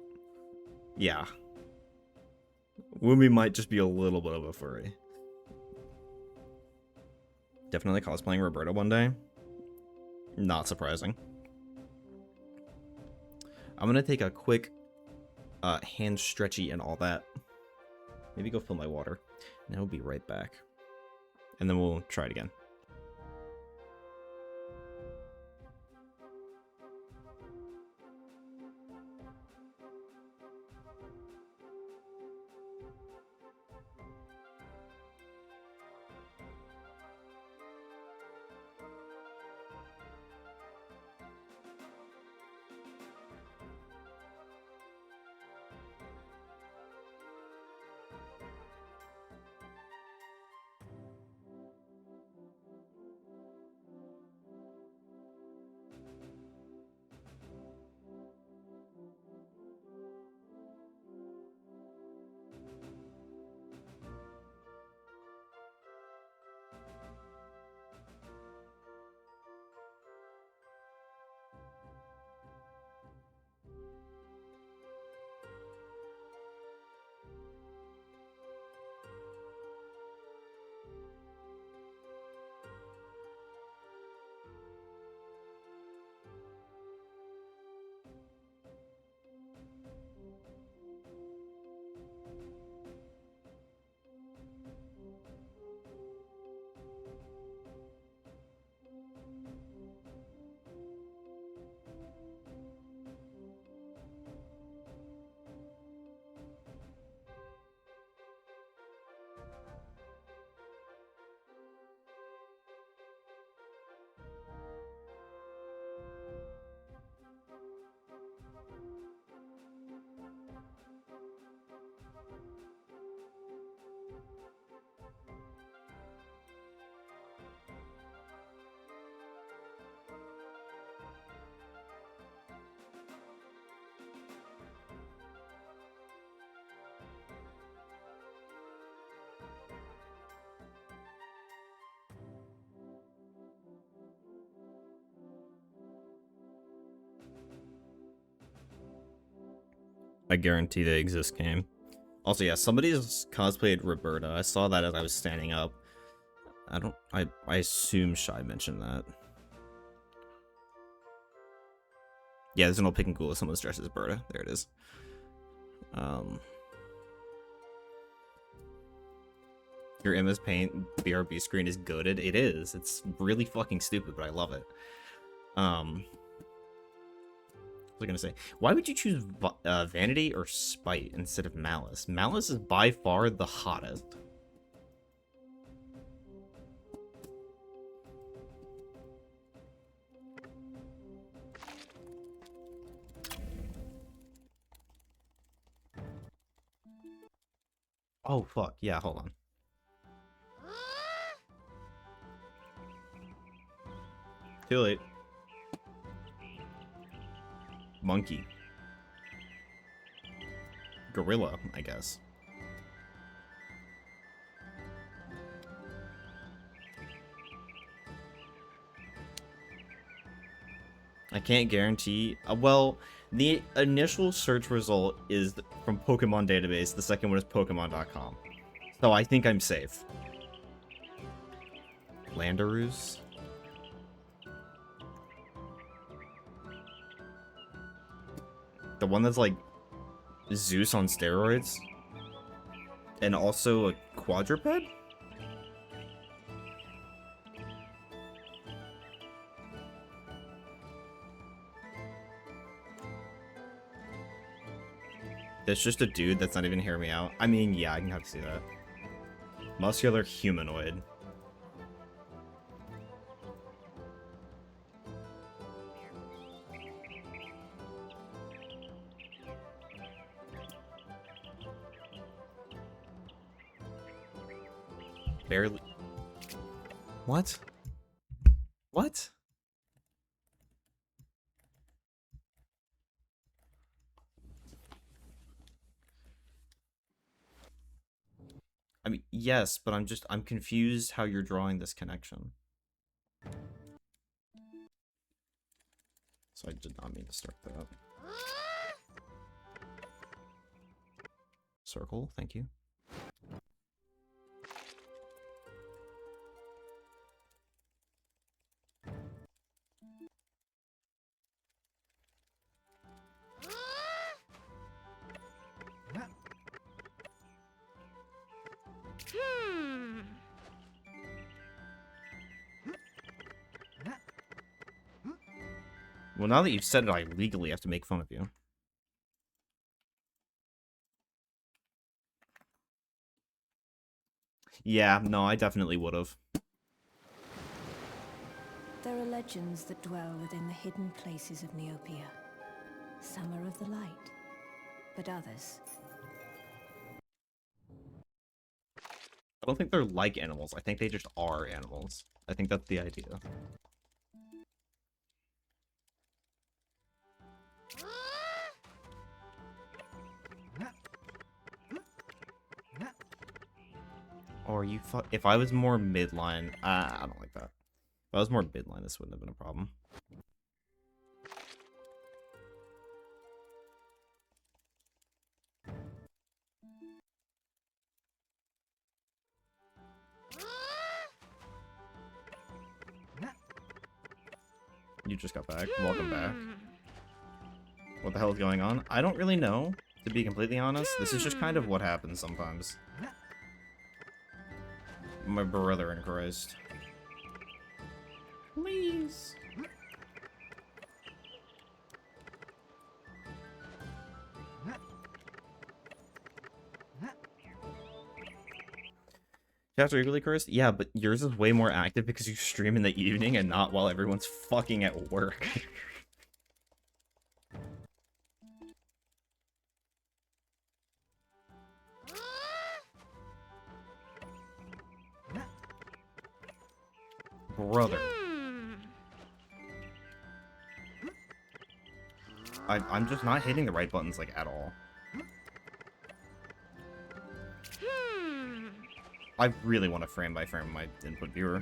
Speaker 2: Yeah. Wumi might just be a little bit of a furry. Definitely cosplaying Roberta one day. Not surprising. I'm gonna take a quick hand stretchy and all that. Maybe go fill my water. And then we'll be right back. And then we'll try it again. I guarantee they exist game. Also, yeah, somebody's cosplayed Roberta. I saw that as I was standing up. I assume Shy mentioned that. Yeah, there's an old pick and cool. Someone's dressed as Berta. There it is. Your MS Paint BRB screen is goated. It is. It's really fucking stupid, but I love it. What was I gonna say? Why would you choose Vanity or Spite instead of Malice? Malice is by far the hottest. Oh, fuck. Yeah, hold on. Too late. Monkey. Gorilla, I guess. I can't guarantee. Well, the initial search result is from Pokemon Database. The second one is Pokemon.com. So I think I'm safe. Landaroos. The one that's like Zeus on steroids. And also a quadruped? That's just a dude that's not even hearing me out. I mean, yeah, I can have to see that. Muscular humanoid. Barely. What? What? I mean, yes, but I'm confused how you're drawing this connection. So I did not mean to start that. Circle, thank you. Well, now that you've said it, I legally have to make fun of you. Yeah, no, I definitely would have.
Speaker 1: There are legends that dwell within the hidden places of Neopia. Some are of the light, but others...
Speaker 2: I don't think they're like animals. I think they just are animals. I think that's the idea. Or you if I was more midline, I don't like that. If I was more midline, this wouldn't have been a problem. You just got back. Welcome back. What the hell is going on? I don't really know, to be completely honest. This is just kind of what happens sometimes. My brother in Christ. Please. Chapter eagerly cursed? Yeah, but yours is way more active because you stream in the evening and not while everyone's fucking at work. Brother. I'm just not hitting the right buttons, like, at all. I really want to frame by frame my input viewer.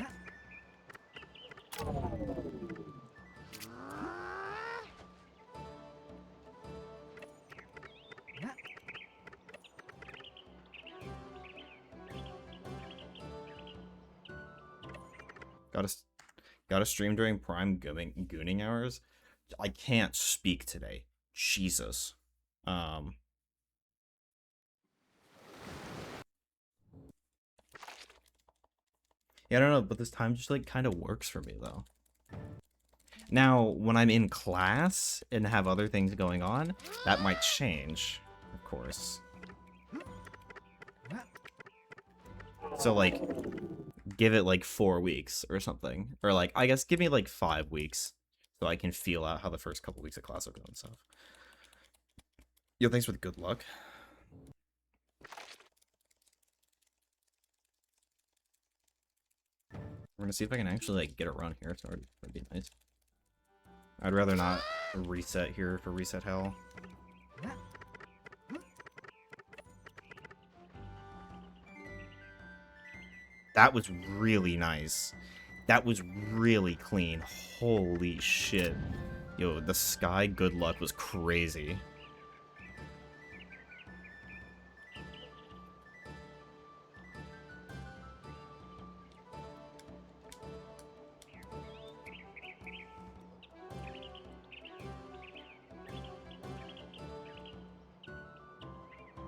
Speaker 2: Gotta stream during prime gooning hours? I can't speak today. Jesus. Yeah, I don't know, but this time just, like, kind of works for me, though. Now, when I'm in class and have other things going on, that might change, of course. So, like, give it, like, 4 weeks or something. Or, like, I guess give me, like, 5 weeks so I can feel out how the first couple weeks of class are going and stuff. Yo, thanks for the good luck. We're gonna see if I can actually, like, get around here. So that'd be nice. I'd rather not reset here for reset hell. That was really nice. That was really clean. Holy shit. Yo, the sky good luck was crazy.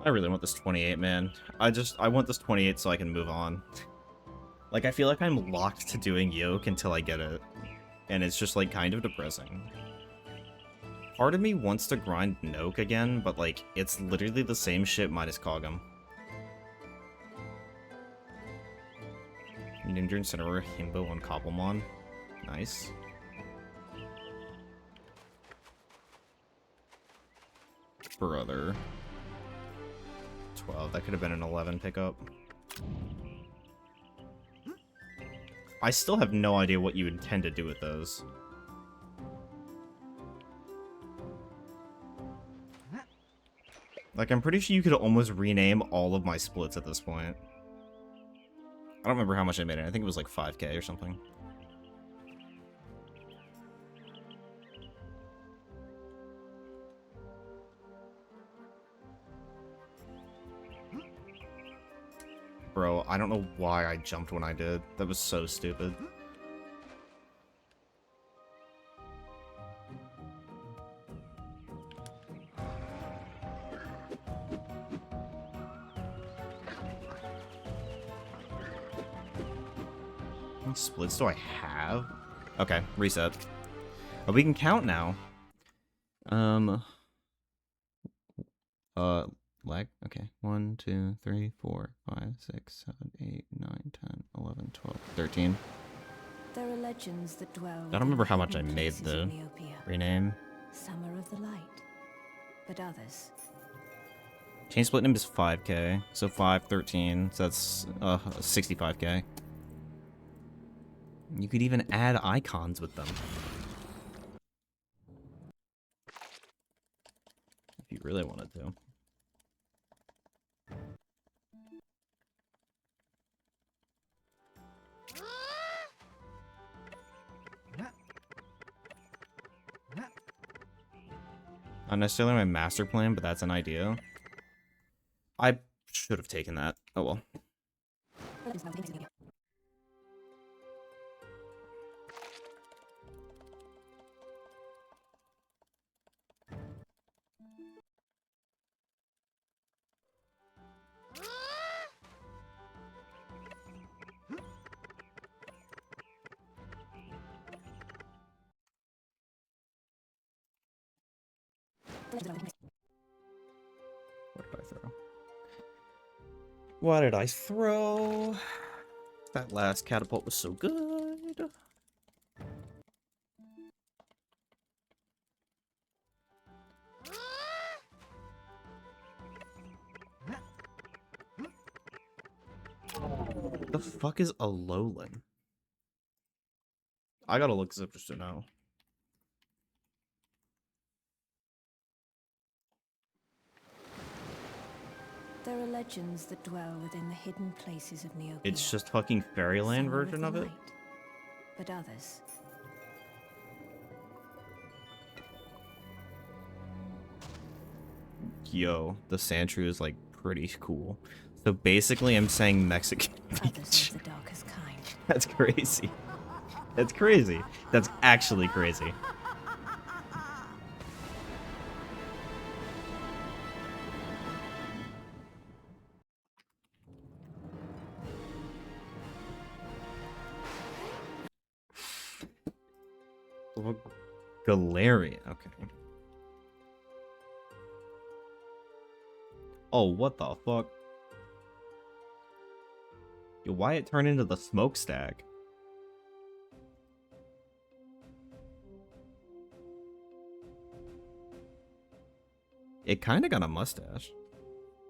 Speaker 2: I really want this 28, man. I want this 28 so I can move on. Like, I feel like I'm locked to doing Yoke until I get it. And it's just, like, kind of depressing. Part of me wants to grind Noke again, but, like, it's literally the same shit minus Kog'Maw. Ninja Incineroar, Himbo, and Koppelmon. Nice. Brother. 12. That could have been an 11 pickup. I still have no idea what you intend to do with those. Like, I'm pretty sure you could almost rename all of my splits at this point. I don't remember how much I made it. I think it was like 5k or something. Bro, I don't know why I jumped when I did. That was so stupid. How many splits do I have? Okay, reset. Oh, we can count now. Lag? Okay. 1, 2, 3, 4, 5, 6, 7, 8, 9, 10, 11, 12, 13.
Speaker 1: There are legends that dwell.
Speaker 2: I don't remember how much I made the rename.
Speaker 1: Some are of the light, but others.
Speaker 2: Chain split name is 5k, so 5, 13, so that's 65k. You could even add icons with them. If you really wanted to. Not necessarily my master plan, but that's an idea. I should have taken that. Oh well. What did I throw? What did I throw? That last catapult was so good. The fuck is a Alolan? I gotta look this up just to know.
Speaker 1: There are legends that dwell within the hidden places of Neopia.
Speaker 2: It's just fucking Fairyland
Speaker 1: Some are
Speaker 2: version
Speaker 1: the
Speaker 2: of it?
Speaker 1: light, but others.
Speaker 2: Yo, the Sandshrew is like pretty cool. So basically I'm saying Mexican
Speaker 1: Others
Speaker 2: beach.
Speaker 1: of the darkest kind.
Speaker 2: That's crazy. That's crazy. That's actually crazy. Galarian, okay. Oh, what the fuck? Yo, why it turned into the smokestack? It kind of got a mustache.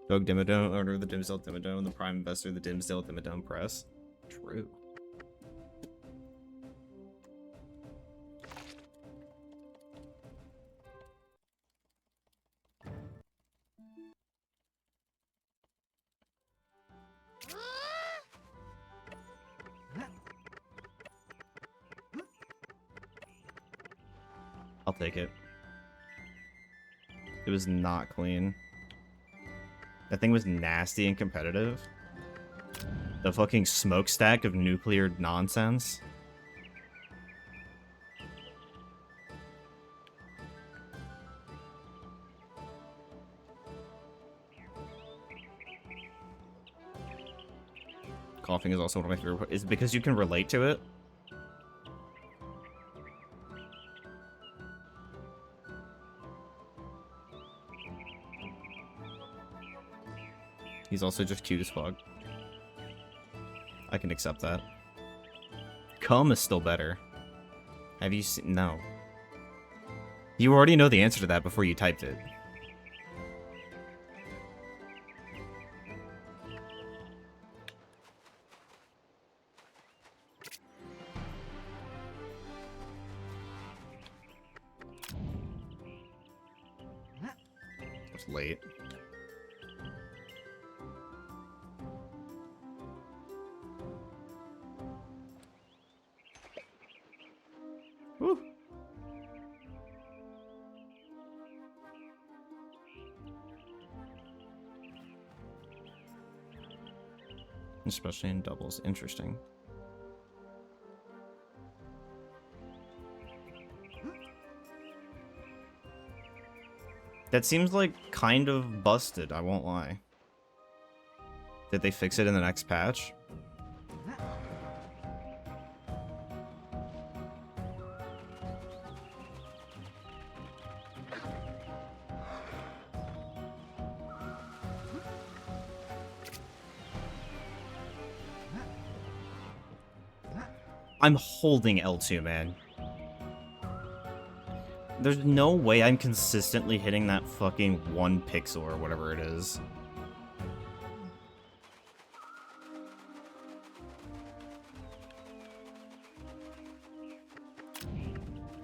Speaker 2: Dog Dimmadome, owner of the Dimsdale Dimmadome, the prime investor of the Dimsdale Dimmadome Press. True. I'll take it. It was not clean. That thing was nasty and competitive. The fucking smokestack of nuclear nonsense. coughing is also one of my favorite. Is it because you can relate to it? He's also just cute as fuck. I can accept that. Cum is still better. Have you seen? No. You already know the answer to that before you typed it. It's late. Woo. Especially in doubles. Interesting. That seems like kind of busted, I won't lie. Did they fix it in the next patch? I'm holding L2, man. There's no way I'm consistently hitting that fucking 1 pixel or whatever it is.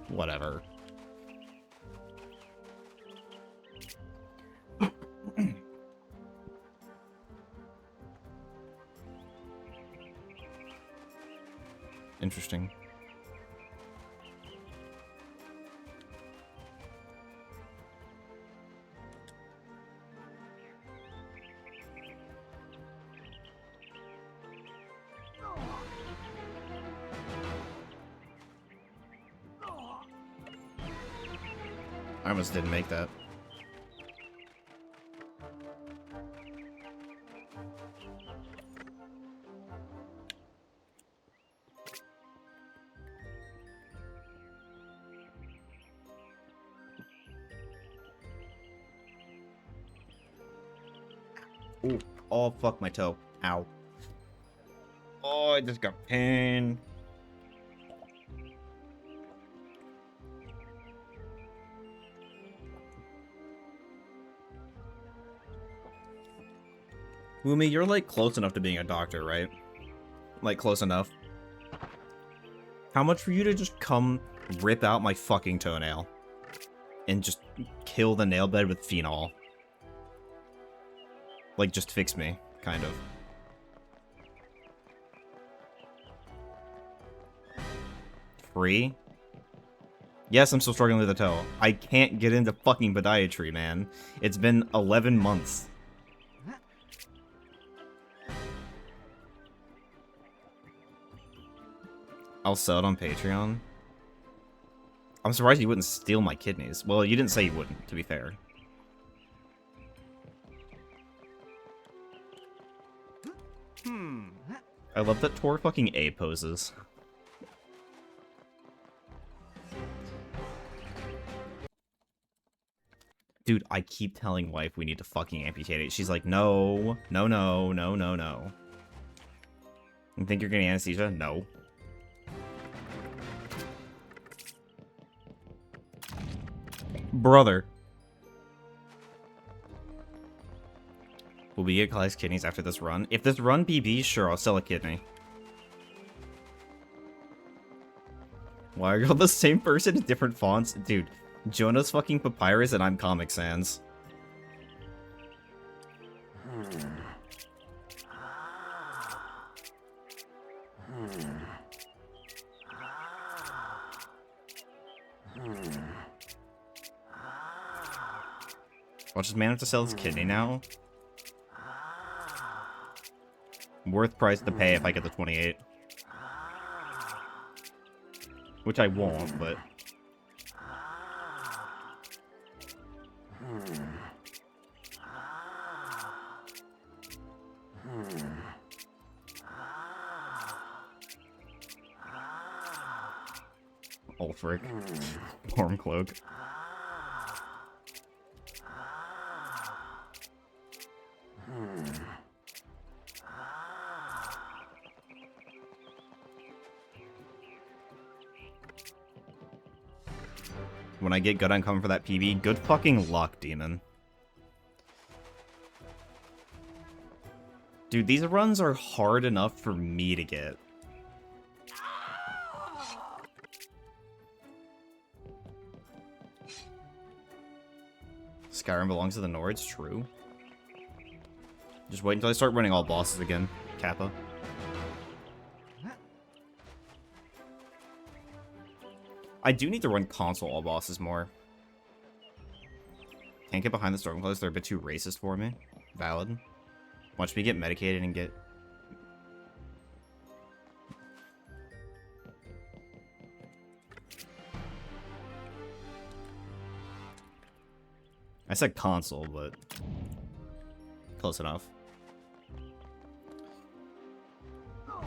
Speaker 2: Whatever. Interesting. I almost didn't make that. Ooh. Oh, fuck my toe. Ow. Oh, I just got pain. Wumi, you're like close enough to being a doctor, right? Like close enough. How much for you to just come rip out my fucking toenail and just kill the nail bed with phenol? Like, just fix me, kind of. Free? Yes, I'm still struggling with the toe. I can't get into fucking podiatry, man. It's been 11 months. I'll sell it on Patreon. I'm surprised you wouldn't steal my kidneys. Well, you didn't say you wouldn't, to be fair. I love that Tor fucking A poses. Dude, I keep telling wife we need to fucking amputate it. She's like, no, no, no, no, no, no. You think you're getting anesthesia? No. Brother. Will we get Clyde's kidneys after this run? If this run PB, sure, I'll sell a kidney. Why are you all the same person in different fonts? Dude, Jonah's fucking Papyrus and I'm Comic Sans. Watch this man have to sell his kidney now. Worth price to pay if I get the 28. Which I won't, but... Ulfric. Stormcloak. When I get good, I'm coming for that PB. Good fucking luck, Demon. Dude, these runs are hard enough for me to get. Skyrim belongs to the Nords, true. Just wait until I start running all bosses again, Kappa. I do need to run console all bosses more. Can't get behind the Stormcloaks, they're a bit too racist for me. Valid. Watch me get medicated and get... I said console, but... close enough.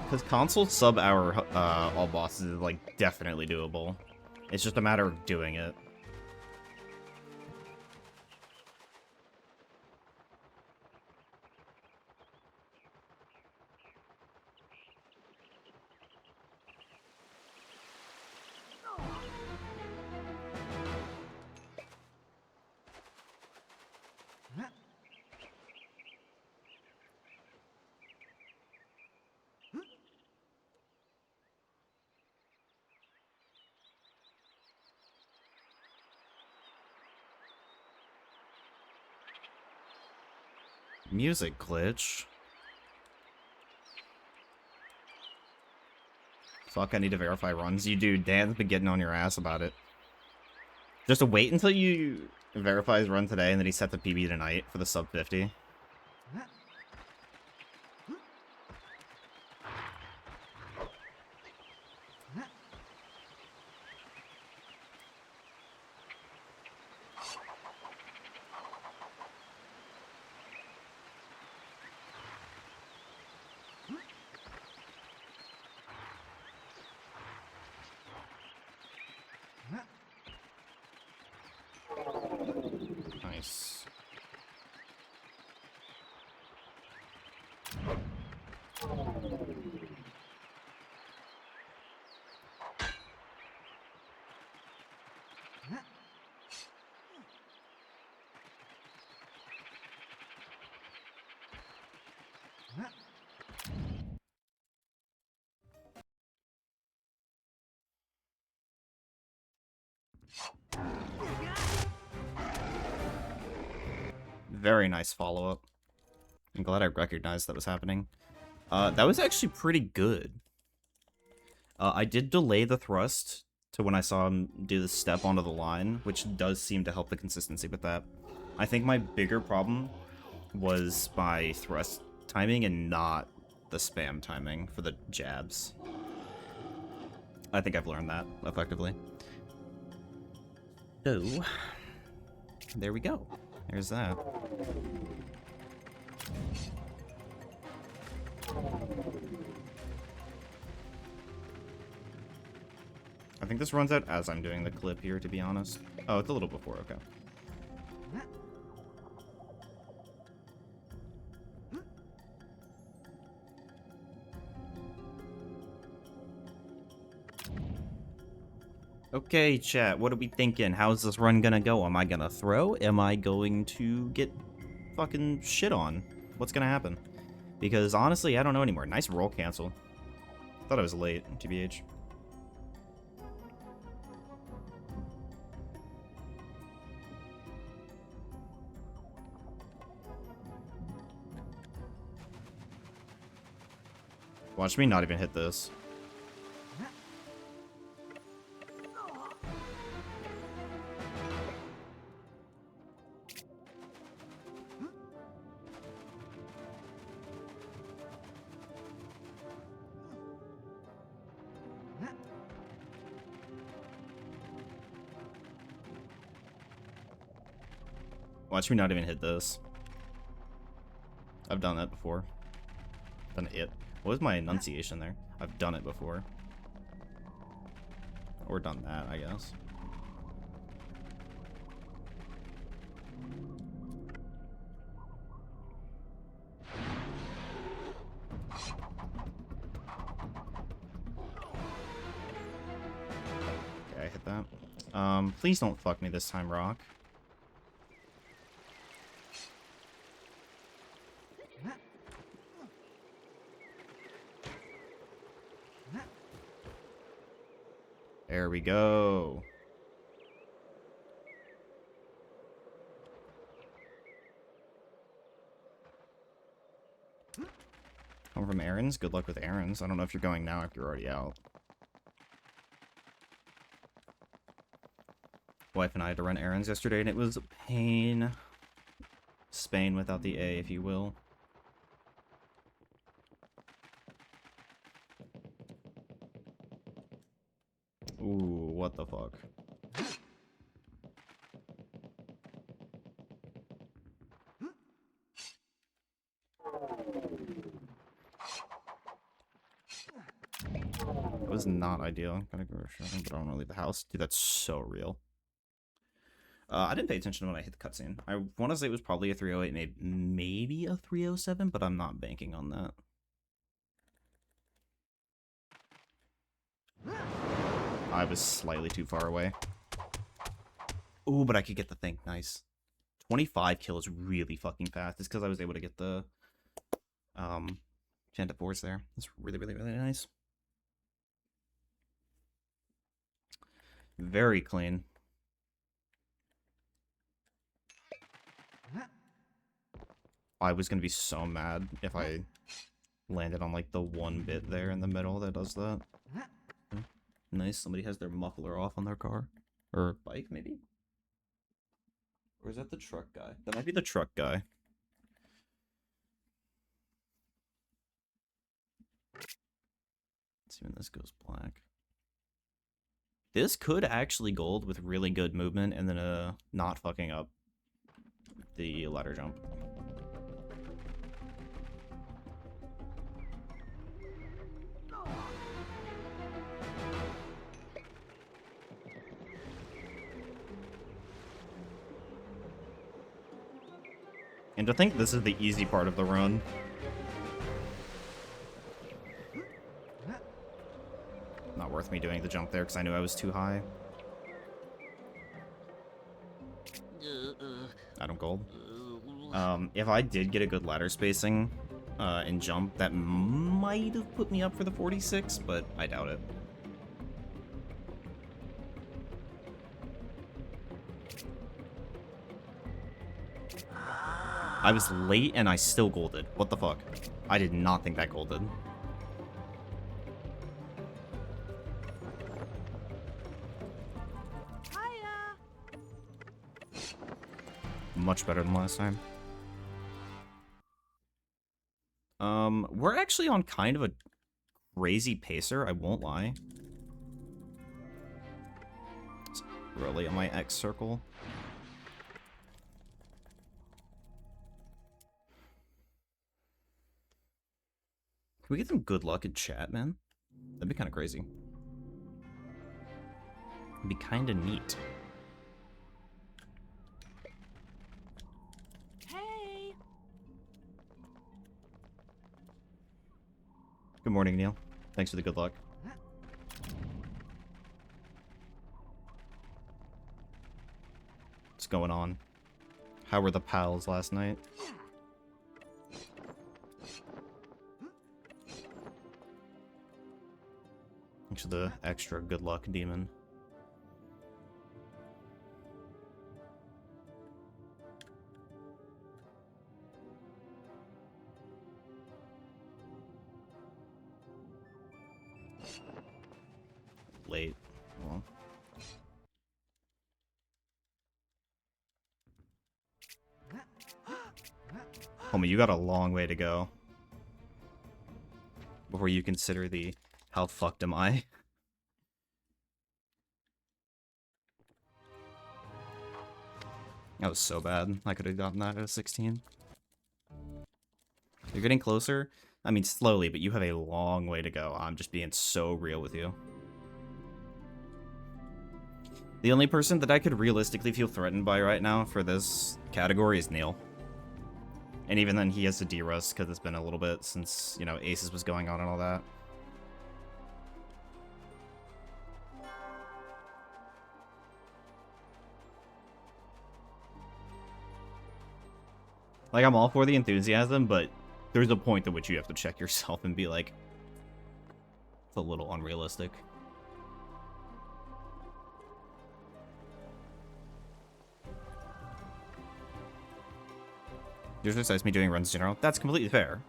Speaker 2: Because console sub-hour all bosses is, like, definitely doable. It's just a matter of doing it. Music glitch. Fuck, I need to verify runs. You do. Dan's been getting on your ass about it. Just wait until you verify his run today and then he set the PB tonight for the sub 50. Nice. Very nice follow-up. I'm glad I recognized that was happening. That was actually pretty good. I did delay the thrust to when I saw him do the step onto the line, which does seem to help the consistency with that. I think my bigger problem was my thrust timing and not the spam timing for the jabs. I think I've learned that effectively. So, there we go. There's that. I think this runs out as I'm doing the clip here, to be honest. Oh, it's a little before, okay. Okay, chat, what are we thinking? How's this run gonna go? Am I gonna throw? Am I going to get fucking shit on? What's gonna happen? Because honestly, I don't know anymore. Nice roll cancel. Thought I was late, TBH. Watch me not even hit this. Watch me not even hit this. I've done that before. Done it. What was my enunciation there? I've done it before. or done that, I guess. Okay, I hit that. Please don't fuck me this time, Rock. There we go. Come from errands? Good luck with errands. I don't know if you're going now or if you're already out. Wife and I had to run errands yesterday, and it was a pain. Spain without the A, if you will. Ooh, what the fuck? That was not ideal. I'm gonna go shopping, but I don't want to leave the house. Dude, that's so real. I didn't pay attention when I hit the cutscene. I want to say it was probably a 308, maybe a 307, but I'm not banking on that. I was slightly too far away. Ooh, but I could get the thing. Nice. 25 kills really fucking fast. It's because I was able to get the Chant of Force there. That's really, really, really nice. Very clean. I was gonna be so mad if I landed on like the one bit there in the middle that does that. Nice, somebody has their muffler off on their car. Or bike, maybe? Or is that the truck guy? That might be the truck guy. Let's see when this goes black. This could actually gold with really good movement and then not fucking up the ladder jump. And to think this is the easy part of the run. Not worth me doing the jump there because I knew I was too high. Adam Gold. If I did get a good ladder spacing and jump, that might have put me up for the 46, but I doubt it. I was late and I still golded. What the fuck? I did not think that golded. Much better than last time. We're actually on kind of a crazy pacer, I won't lie. It's really on my X circle. Can we get some good luck in chat, man? That'd be kind of crazy. It'd be kind of neat.
Speaker 3: Hey.
Speaker 2: Good morning, Neil. Thanks for the good luck. What's going on? How were the pals last night? Thanks for the extra good luck, demon. Late. Well. Homie, you got a long way to go before you consider the how fucked am I? That was so bad. I could have gotten that at a 16. You're getting closer. I mean, slowly, but you have a long way to go. I'm just being so real with you. The only person that I could realistically feel threatened by right now for this category is Neil. And even then, he has to de-rust because it's been a little bit since, you know, Aces was going on and all that. Like, I'm all for the enthusiasm, but there's a point at which you have to check yourself and be like, it's a little unrealistic. You criticize me doing runs in general. That's completely fair.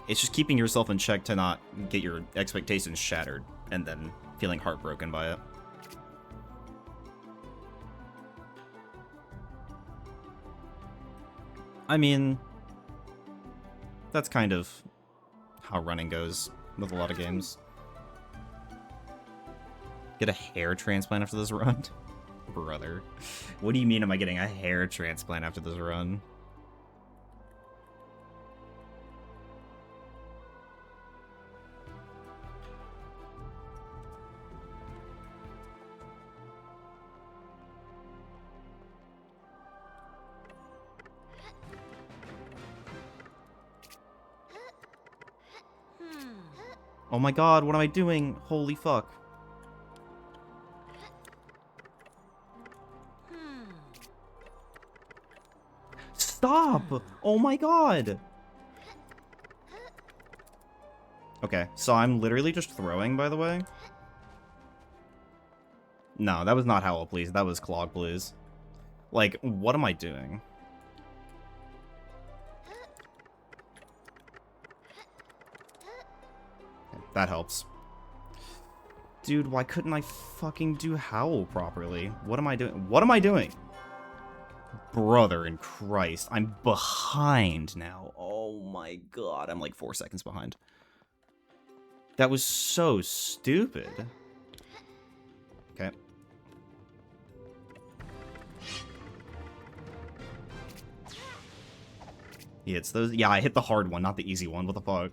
Speaker 2: It's just keeping yourself in check to not get your expectations shattered and then feeling heartbroken by it. I mean, that's kind of how running goes with a lot of games. Get a hair transplant after this run? Brother. What do you mean am I getting a hair transplant after this run? Oh my god, what am I doing? Holy fuck. Stop! Oh my god! Okay, so I'm literally just throwing, by the way. No, that was not Howl Please, that was Clog Please. Like, what am I doing? That helps. Dude, why couldn't I fucking do Howl properly? What am I doing? What am I doing? Brother in Christ, I'm behind now. Oh my god, I'm like 4 seconds behind. That was so stupid. Okay. He hits those. Yeah, I hit the hard one, not the easy one. What the fuck?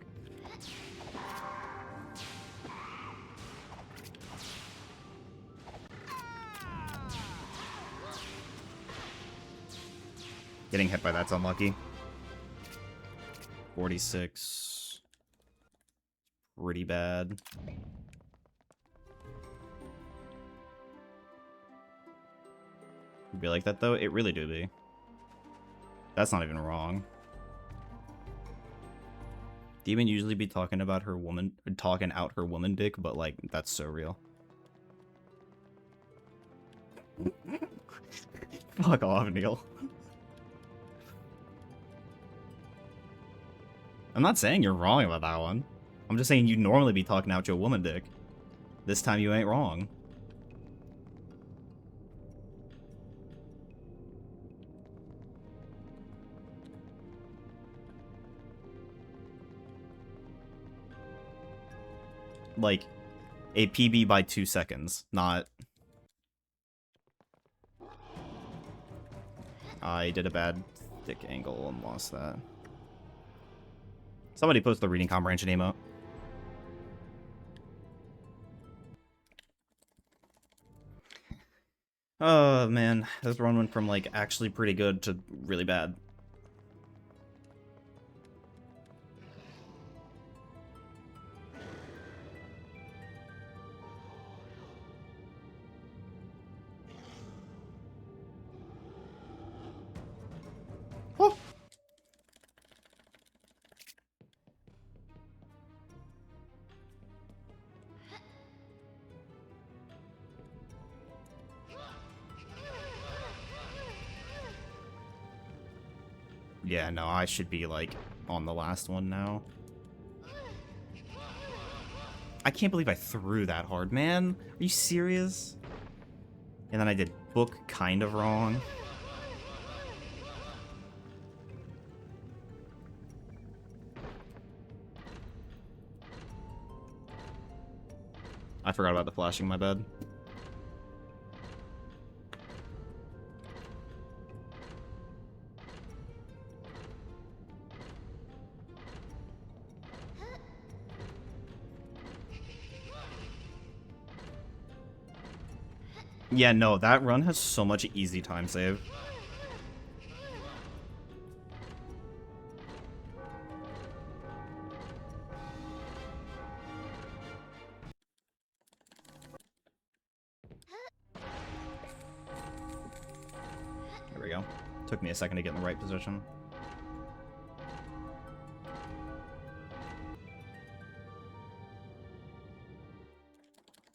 Speaker 2: Getting hit by that's unlucky. 46. Pretty bad. Be like that though? It really do be. That's not even wrong. Demon usually be talking about her woman, talking out her woman dick, but like, that's so real. Fuck off, Neil. I'm not saying you're wrong about that one. I'm just saying you normally be talking out your woman dick. This time you ain't wrong. Like, a PB by 2 seconds, not... I did a bad dick angle and lost that. Somebody post the reading comprehension emote. Oh, man. This run went from, like, actually pretty good to really bad. Oh! Yeah, no, I should be, like, on the last one now. I can't believe I threw that hard, man. Are you serious? And then I did book kind of wrong. I forgot about the flashing, my bad. Yeah, no, that run has so much easy time save. There we go. Took me a second to get in the right position.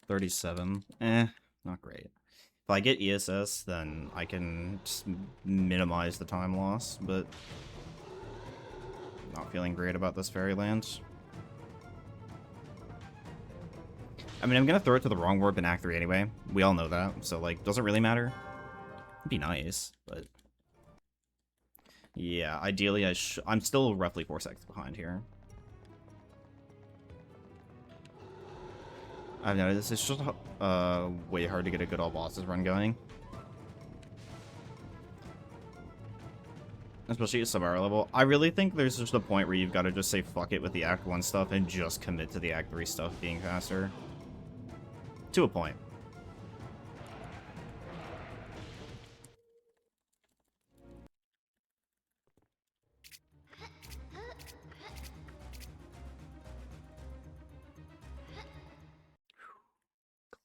Speaker 2: $37. Not great. If I get ESS, then I can just minimize the time loss, but not feeling great about this Fairyland. I mean, I'm gonna throw it to the wrong warp in Act 3 anyway. We all know that, so, like, doesn't really matter. It'd be nice, but... Yeah, ideally I'm still roughly 4 seconds behind here. I've noticed it's just way hard to get a good all bosses run going. Especially at Samara level. I really think there's just a point where you've got to just say fuck it with the Act 1 stuff and just commit to the Act 3 stuff being faster. To a point.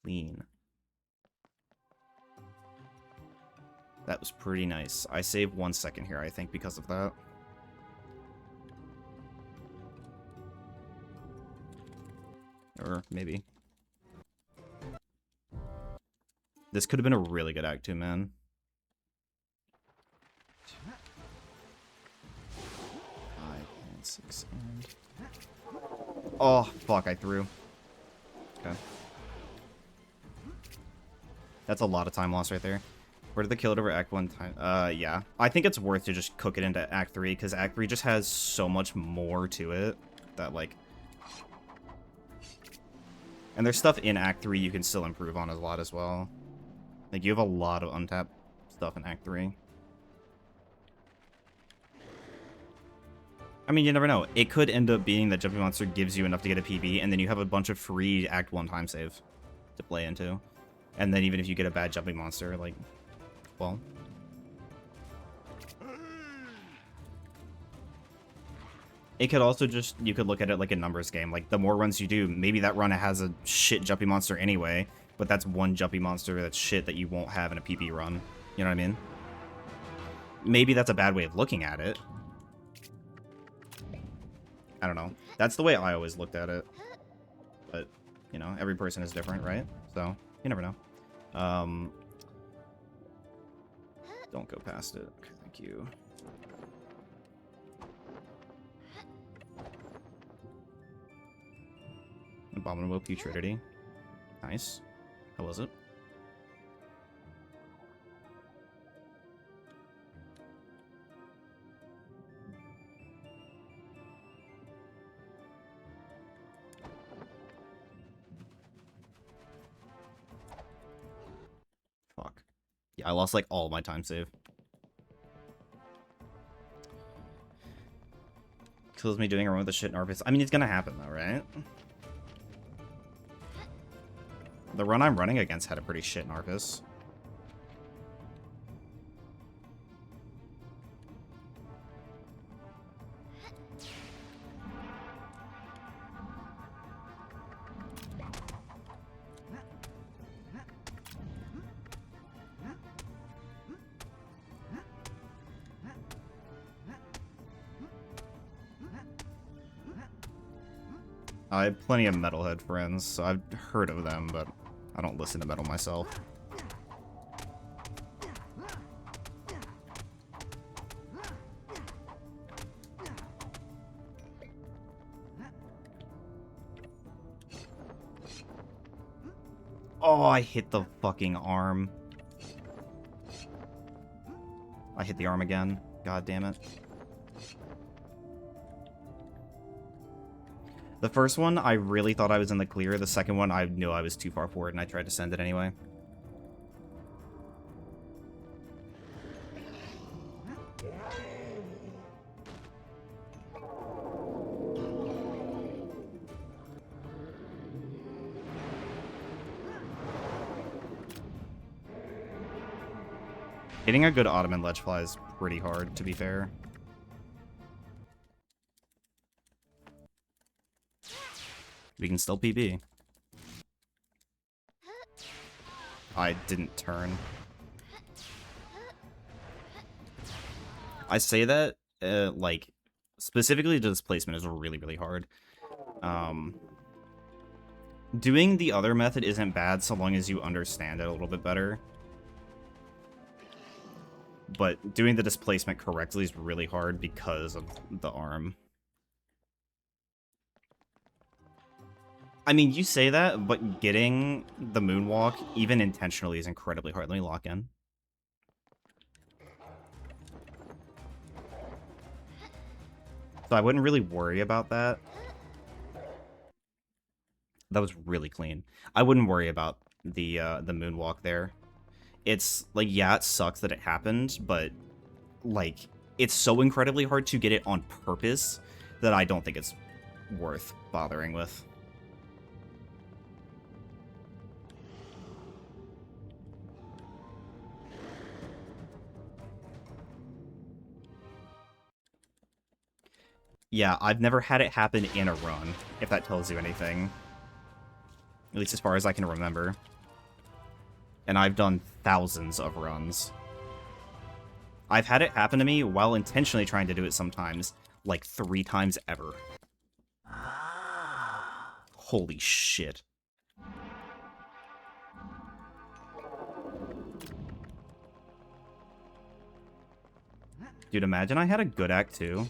Speaker 2: Clean. That was pretty nice. I saved 1 second here, I think, because of that. Or maybe. This could have been a really good Act 2, man. Five and 6 and... Oh, fuck, I threw. Okay. That's a lot of time loss right there. Where did the kill it over Act 1 time? Yeah. I think it's worth to just cook it into Act 3, because Act 3 just has so much more to it that, like... And there's stuff in Act 3 you can still improve on a lot as well. Like, you have a lot of untapped stuff in Act 3. I mean, you never know. It could end up being that Jumping Monster gives you enough to get a PB, and then you have a bunch of free Act 1 time save to play into. And then even if you get a bad Jumping Monster, like... Well... It could also just... You could look at it like a numbers game. Like, the more runs you do, maybe that run has a shit Jumping Monster anyway, but that's one Jumping Monster that's shit that you won't have in a PB run. You know what I mean? Maybe that's a bad way of looking at it. I don't know. That's the way I always looked at it. But, you know, every person is different, right? So, you never know. Don't go past it. Okay, thank you. Abominable Putridity. Nice. How was it? Fuck. Yeah, I lost like all my time save. Kills me doing a run with the shit in Arpus. I mean, it's gonna happen though, right? The run I'm running against had a pretty shit Narcus. I have plenty of metalhead friends, so I've heard of them, but I don't listen to metal myself. Oh, I hit the fucking arm. I hit the arm again. God damn it. The first one, I really thought I was in the clear. The second one, I knew I was too far forward, and I tried to send it anyway. Hitting a good Ottoman ledge fly is pretty hard, to be fair. We can still PB. I didn't turn. I say that, like, specifically the displacement is really, really hard. Doing the other method isn't bad so long as you understand it a little bit better. But doing the displacement correctly is really hard because of the arm. I mean, you say that, but getting the moonwalk, even intentionally, is incredibly hard. Let me lock in. So I wouldn't really worry about that. That was really clean. I wouldn't worry about the moonwalk there. It's, like, yeah, it sucks that it happened, but, like, it's so incredibly hard to get it on purpose that I don't think it's worth bothering with. Yeah, I've never had it happen in a run, if that tells you anything. At least as far as I can remember. And I've done thousands of runs. I've had it happen to me while intentionally trying to do it sometimes, like 3 times ever. Holy shit. Dude, imagine I had a good act too.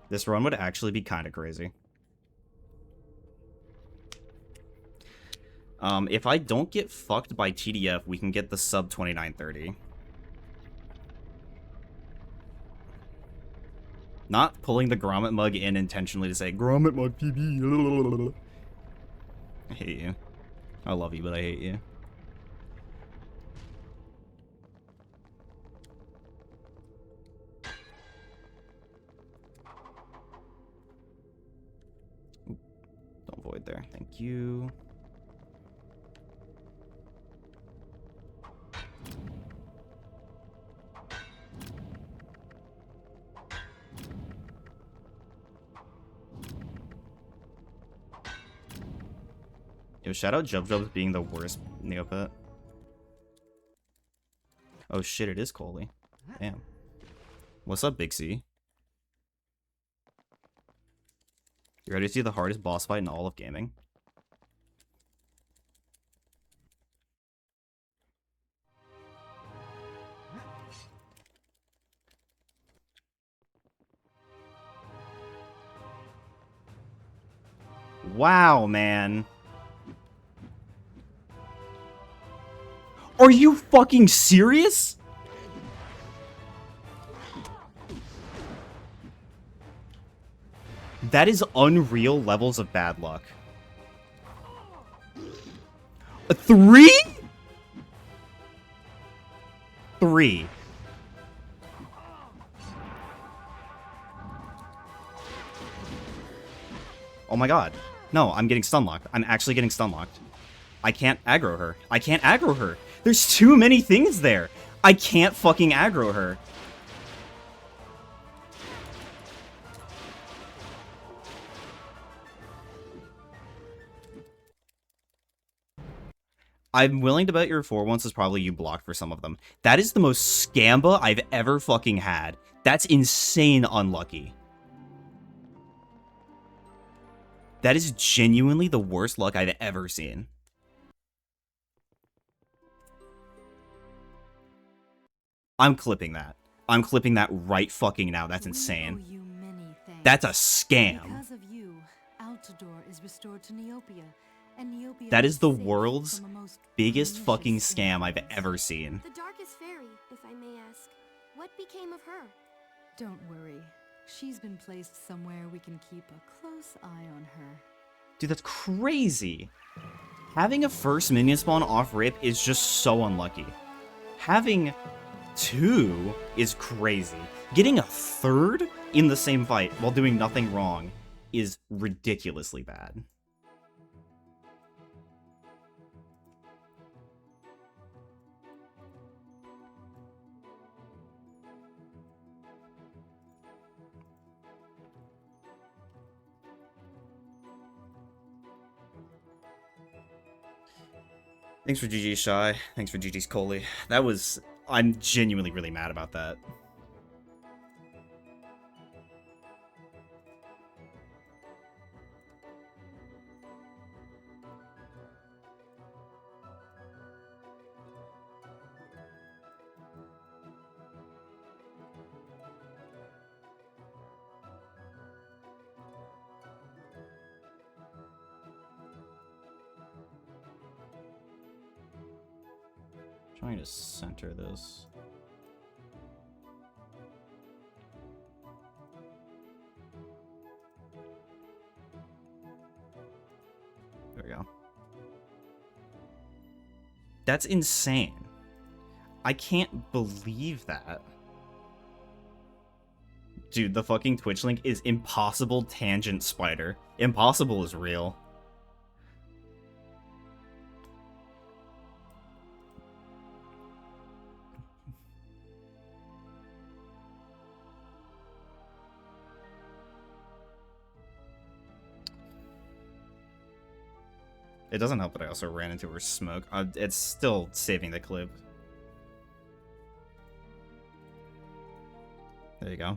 Speaker 2: This run would actually be kind of crazy. If I don't get fucked by TDF, we can get the sub 2930. Not pulling the Grommet mug in intentionally to say, Grommet mug PB. I hate you. I love you, but I hate you. Don't void there. Thank you. Yo, shout out Jub Jubs being the worst Neopet. Oh shit, it is Coley. Damn. What's up, Big C? You ready to see the hardest boss fight in all of gaming? Wow, man. Are you fucking serious? That is unreal levels of bad luck. 3? 3. Oh my god. No, I'm getting stun locked. I'm actually getting stun locked. I can't aggro her. I can't aggro her. There's too many things there. I can't fucking aggro her. I'm willing to bet your 4-1s is probably you blocked for some of them. That is the most scamba I've ever fucking had. That's insane unlucky. That is genuinely the worst luck I've ever seen. I'm clipping that. I'm clipping that right fucking now. That's insane. That's a scam.
Speaker 4: Because of you, Altador is restored to Neopia, and Neopia
Speaker 2: That is the
Speaker 4: saved
Speaker 2: world's
Speaker 4: from a most
Speaker 2: biggest
Speaker 4: malicious
Speaker 2: fucking scam I've
Speaker 4: influence.
Speaker 2: ever seen.
Speaker 3: The Darkest Fairy, if I may ask. What became of her?
Speaker 4: Don't worry. She's been placed somewhere we can keep a close eye on her.
Speaker 2: Dude, that's crazy. Having a first minion spawn off rip is just so unlucky. Having 2 is crazy. Getting a 3rd in the same fight while doing nothing wrong is ridiculously bad. Thanks for GG's Shy. Thanks for GG's Coley. That was... I'm genuinely really mad about that. Trying to center this. There we go. That's insane. I can't believe that. Dude, the fucking Twitch link is Impossible Tangent Spider. Impossible is real. It doesn't help that I also ran into her smoke. It's still saving the clip. There you go.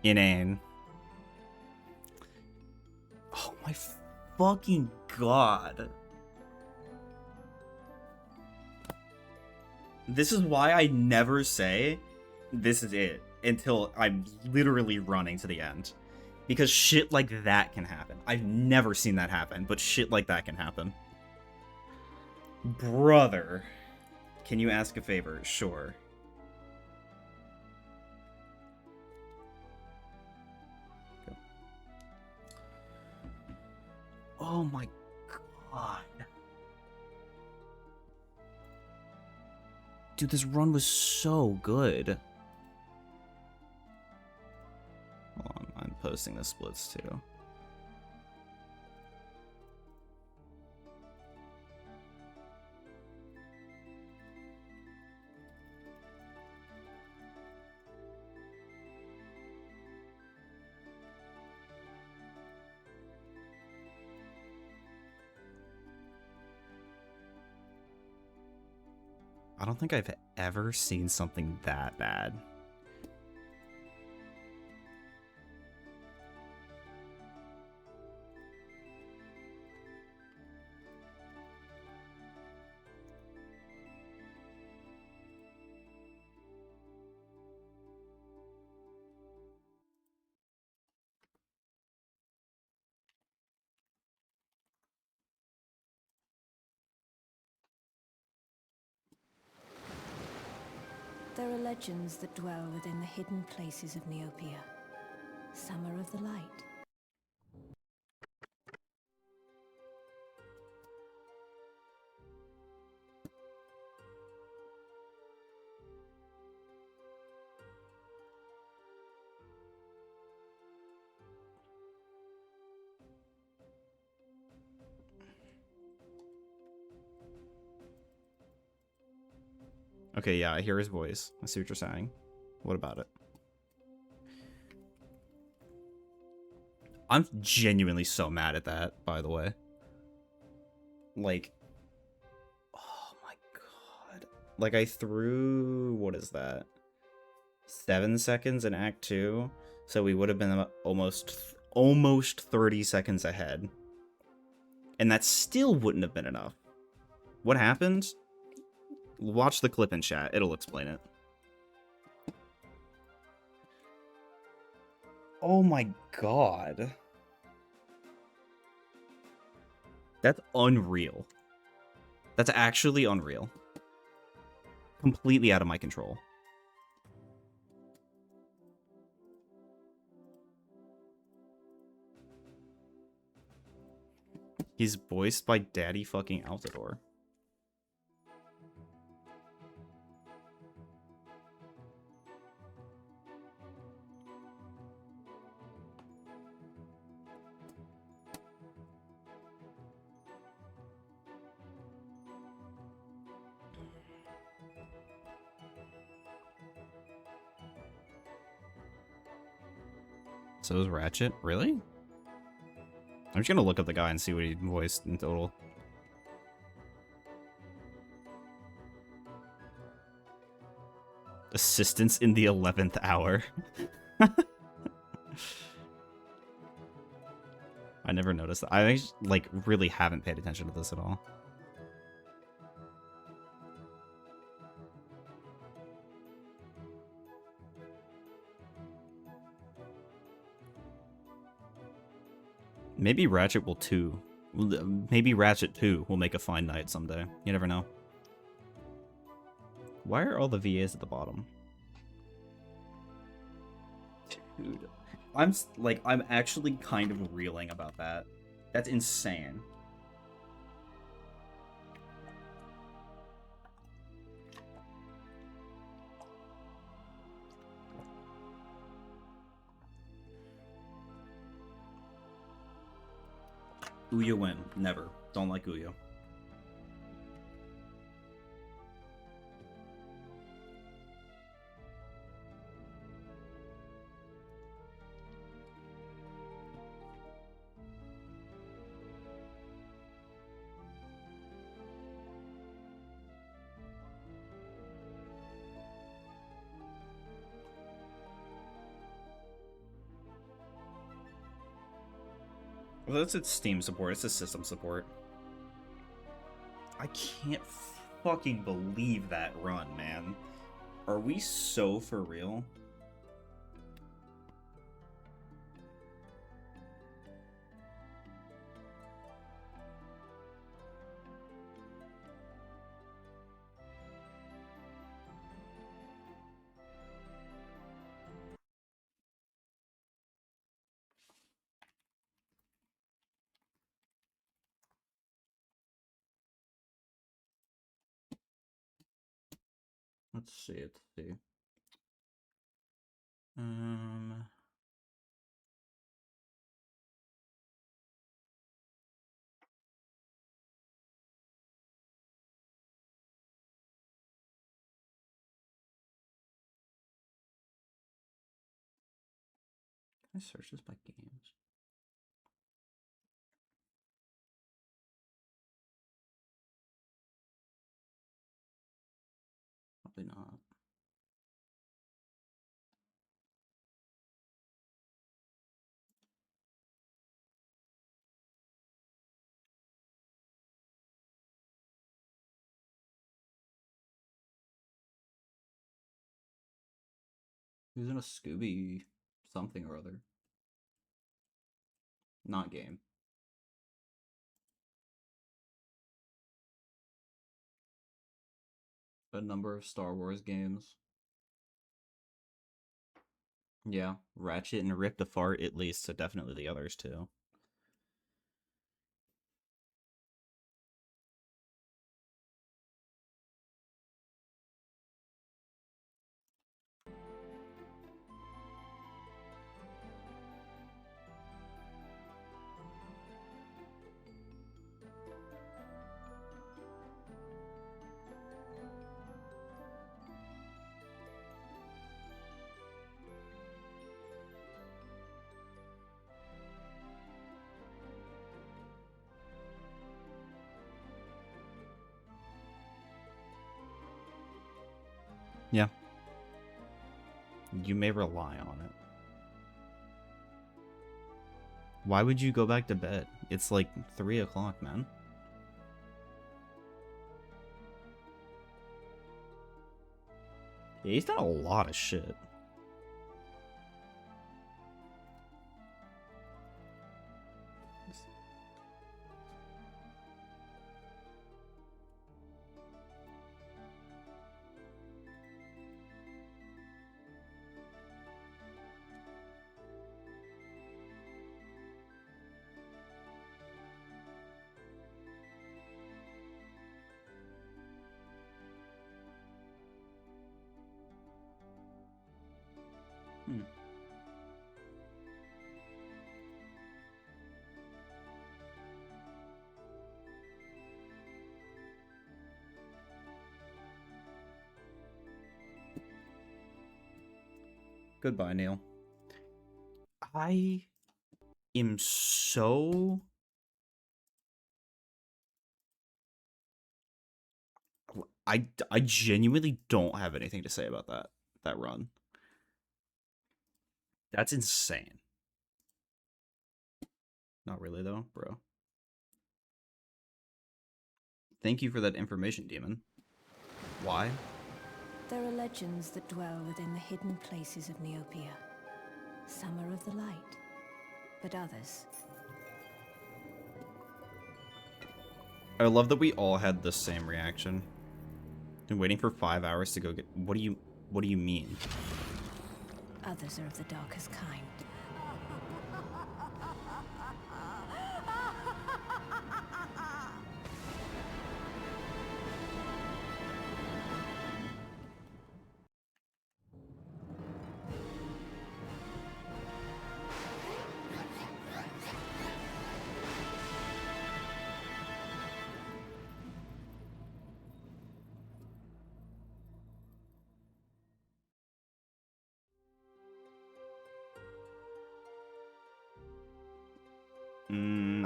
Speaker 2: Inane. Oh my fucking god. This is why I never say this is it until I'm literally running to the end. Because shit like that can happen. I've never seen that happen, but shit like that can happen. Brother. Can you ask a favor? Sure. Oh my god. Dude, this run was so good. Hold on, I'm posting the splits too. I don't think I've ever seen something that bad.
Speaker 1: There are legends that dwell within the hidden places of Neopia. Some are of the light.
Speaker 2: Okay, yeah, I hear his voice. I see what you're saying. What about it? I'm genuinely so mad at that, by the way. Like, oh my god. Like, I threw, what is that? 7 seconds in Act 2, so we would have been almost 30 seconds ahead. And that still wouldn't have been enough. What happened? Watch the clip in chat. It'll explain it. Oh my god. That's unreal. That's actually unreal. Completely out of my control. He's voiced by Daddy fucking Altador. So is Ratchet? Really? I'm just gonna look up the guy and see what he voiced in total. Assistance in the 11th hour. I never noticed that. I like really haven't paid attention to this at all. Maybe Ratchet will 2. Maybe Ratchet 2 will make a fine night someday. You never know. Why are all the VAs at the bottom? Dude, I'm actually kind of reeling about that. That's insane. Ouya win. Never. Don't like Ouya. Well, that's its Steam support. It's a system support. I can't fucking believe that run, man. Are we so for real? Let's see. Um, Can I search this by games? Probably not. Who's in a Scooby something or other? Not game. A number of Star Wars games. Yeah, Ratchet and Ripped Apart at least, so definitely the others too. Yeah. You may rely on it. Why would you go back to bed? It's like 3 o'clock, man. Yeah, he's done a lot of shit. Goodbye, Neil. I am so... I genuinely don't have anything to say about that run. That's insane. Not really, though, bro. Thank you for that information, Demon. Why?
Speaker 1: There are legends that dwell within the hidden places of Neopia. Some are of the light, but others...
Speaker 2: I love that we all had the same reaction. Been waiting for 5 hours to go get... What do you mean?
Speaker 1: Others are of the darkest kind.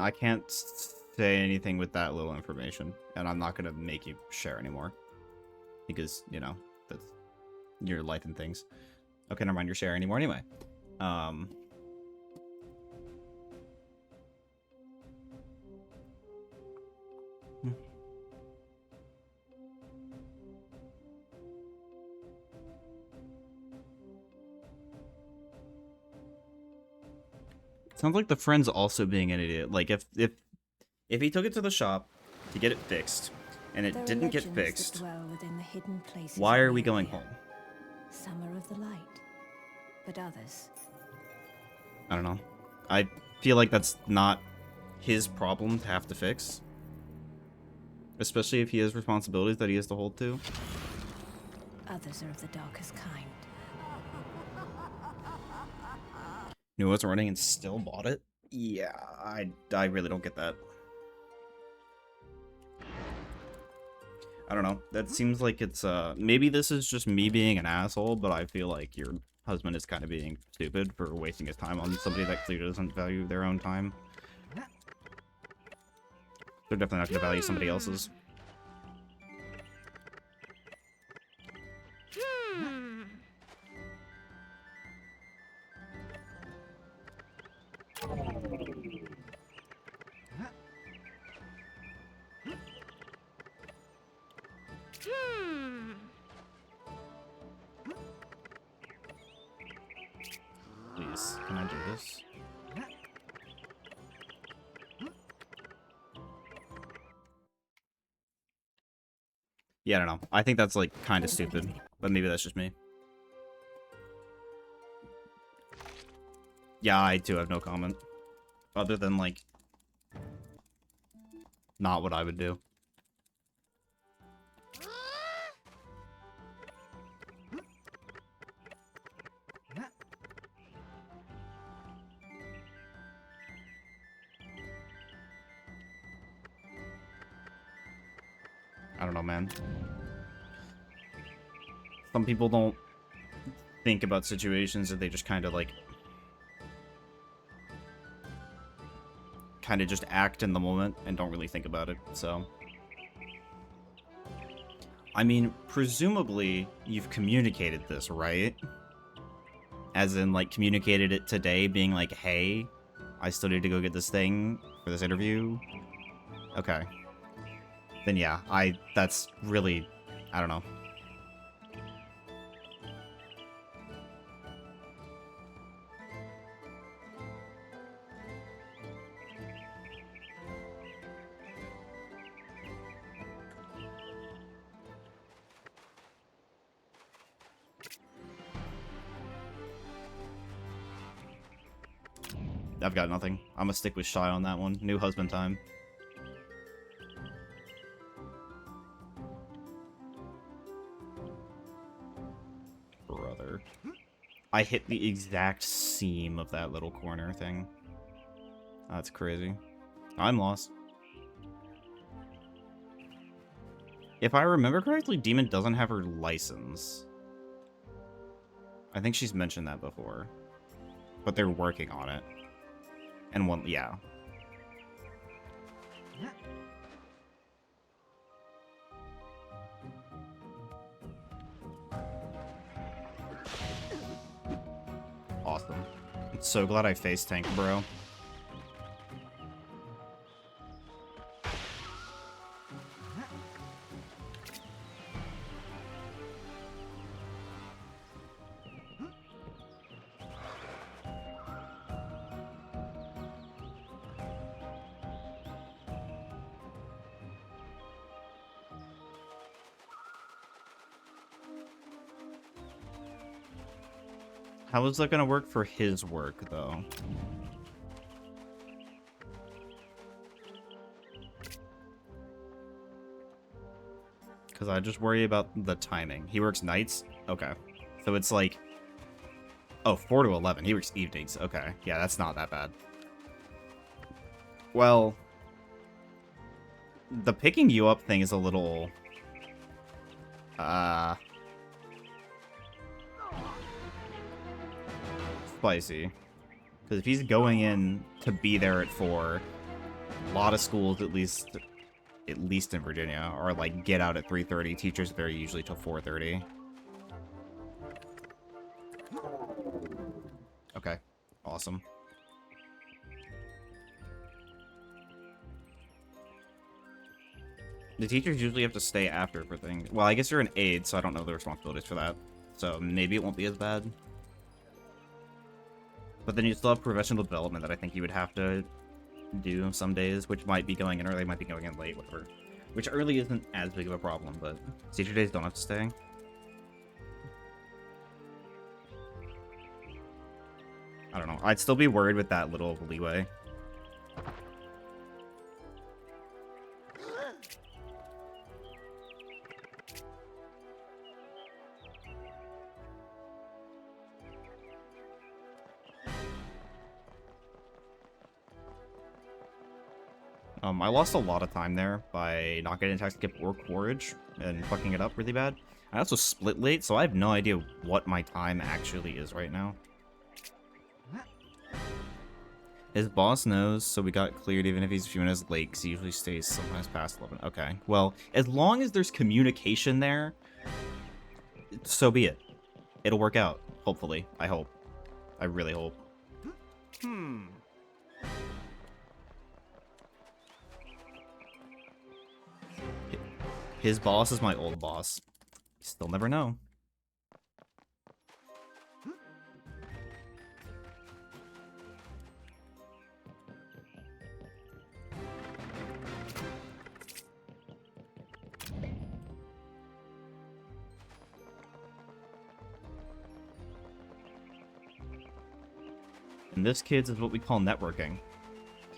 Speaker 2: I can't say anything with that little information, and I'm not gonna make you share anymore. Because, you know, that's your life and things. Okay, never mind your share anymore anyway. Sounds like the friend's also being an idiot. Like, if he took it to the shop to get it fixed, and it didn't get fixed, why are we going home?
Speaker 1: Some are of the light, but others...
Speaker 2: I don't know. I feel like that's not his problem to have to fix. Especially if he has responsibilities that he has to hold to.
Speaker 1: Others are of the darkest kind.
Speaker 2: Knew it was running and still bought it? Yeah, I really don't get that. I don't know. That seems like it's, maybe this is just me being an asshole, but I feel like your husband is kind of being stupid for wasting his time on somebody that clearly doesn't value their own time. They're definitely not going to value somebody else's. Please, can I do this? Yeah, I don't know. I think that's, like, kind of stupid, but maybe that's just me. Yeah, I do have no comment. Other than, like, not what I would do. I don't know, man. Some people don't think about situations that they just kind of, like... kind of just act in the moment and don't really think about it, so... I mean, presumably, you've communicated this, right? As in, like, communicated it today, being like, hey, I still need to go get this thing for this interview? Okay. Then yeah, that's really, I don't know. I've got nothing. I'm gonna stick with Shy on that one. New husband time. Brother. I hit the exact seam of that little corner thing. That's crazy. I'm lost. If I remember correctly, Demon doesn't have her license. I think she's mentioned that before. But they're working on it. And one, yeah. Awesome. I'm so glad I face tank, bro. How is that gonna work for his work, though? Because I just worry about the timing. He works nights? Okay. So it's like... Oh, 4 to 11. He works evenings. Okay. Yeah, that's not that bad. Well... The picking you up thing is a little... Spicy. Because if he's going in to be there at 4, a lot of schools, at least in Virginia, are like get out at 3:30. Teachers are there usually till 4:30. Okay, awesome. The teachers usually have to stay after for things. Well, I guess you're an aide, so I don't know the responsibilities for that. So maybe it won't be as bad. But then you still have professional development that I think you would have to do some days, which might be going in early, might be going in late, whatever. Which early isn't as big of a problem, but teacher days don't have to stay. I don't know. I'd still be worried with that little leeway. I lost a lot of time there by not getting attack skip or courage and fucking it up really bad. I also split late, so I have no idea what my time actually is right now. His boss knows, so we got cleared even if he's viewing as late, because he usually stays sometimes past 11. Okay, well, as long as there's communication there, so be it. It'll work out, hopefully. I hope. I really hope. His boss is my old boss. Still never know. And this, kids, is what we call networking.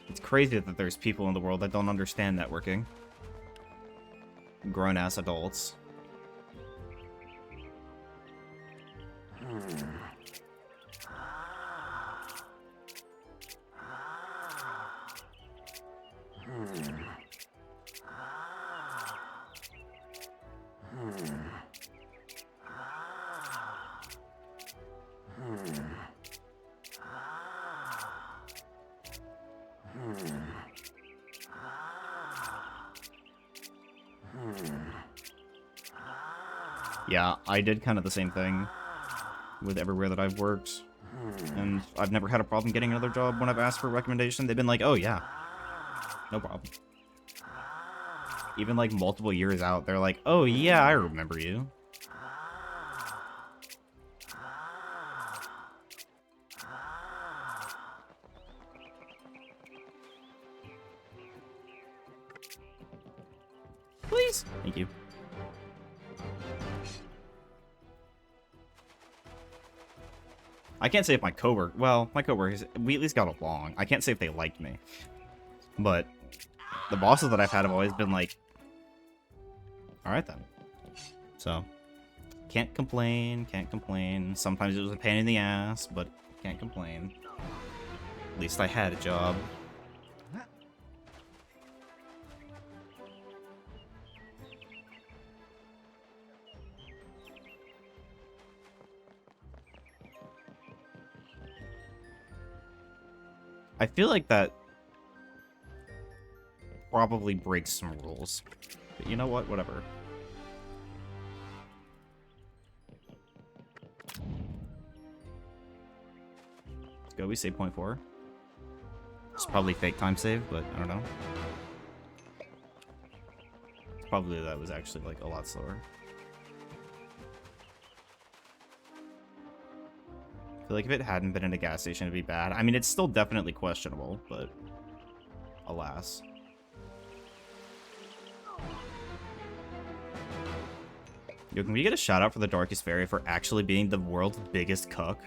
Speaker 2: It's crazy that there's people in the world that don't understand networking. Grown-ass adults. Yeah, I did kind of the same thing with everywhere that I've worked. And I've never had a problem getting another job when I've asked for a recommendation. They've been like, oh yeah, no problem. Even like multiple years out, they're like, oh yeah, I remember you. Please. Thank you. I can't say if my coworker, well, my coworkers, we at least got along. I can't say if they liked me. But the bosses that I've had have always been like, alright then. So, can't complain, can't complain. Sometimes it was a pain in the ass, but can't complain. At least I had a job. I feel like that probably breaks some rules. But you know what? Whatever. Let's go. We save 0.4. It's probably fake time save, but I don't know. Probably that was actually like a lot slower. I feel like if it hadn't been in a gas station, it'd be bad. I mean, it's still definitely questionable, but alas. Yo, can we get a shout out for the Darkest Fairy for actually being the world's biggest cuck?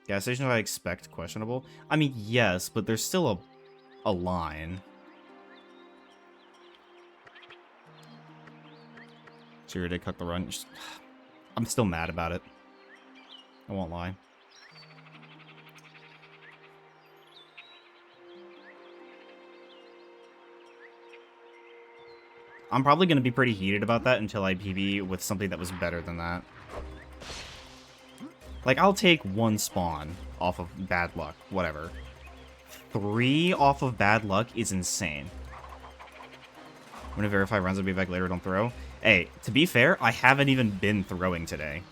Speaker 2: Gas stations I expect questionable. I mean, yes, but there's still a line. Sure did cut the run. I'm still mad about it. I won't lie. I'm probably going to be pretty heated about that until I PB with something that was better than that. Like, I'll take 1 spawn off of bad luck, whatever. 3 off of bad luck is insane. I'm gonna verify runs will be back later, don't throw. Hey, to be fair, I haven't even been throwing today.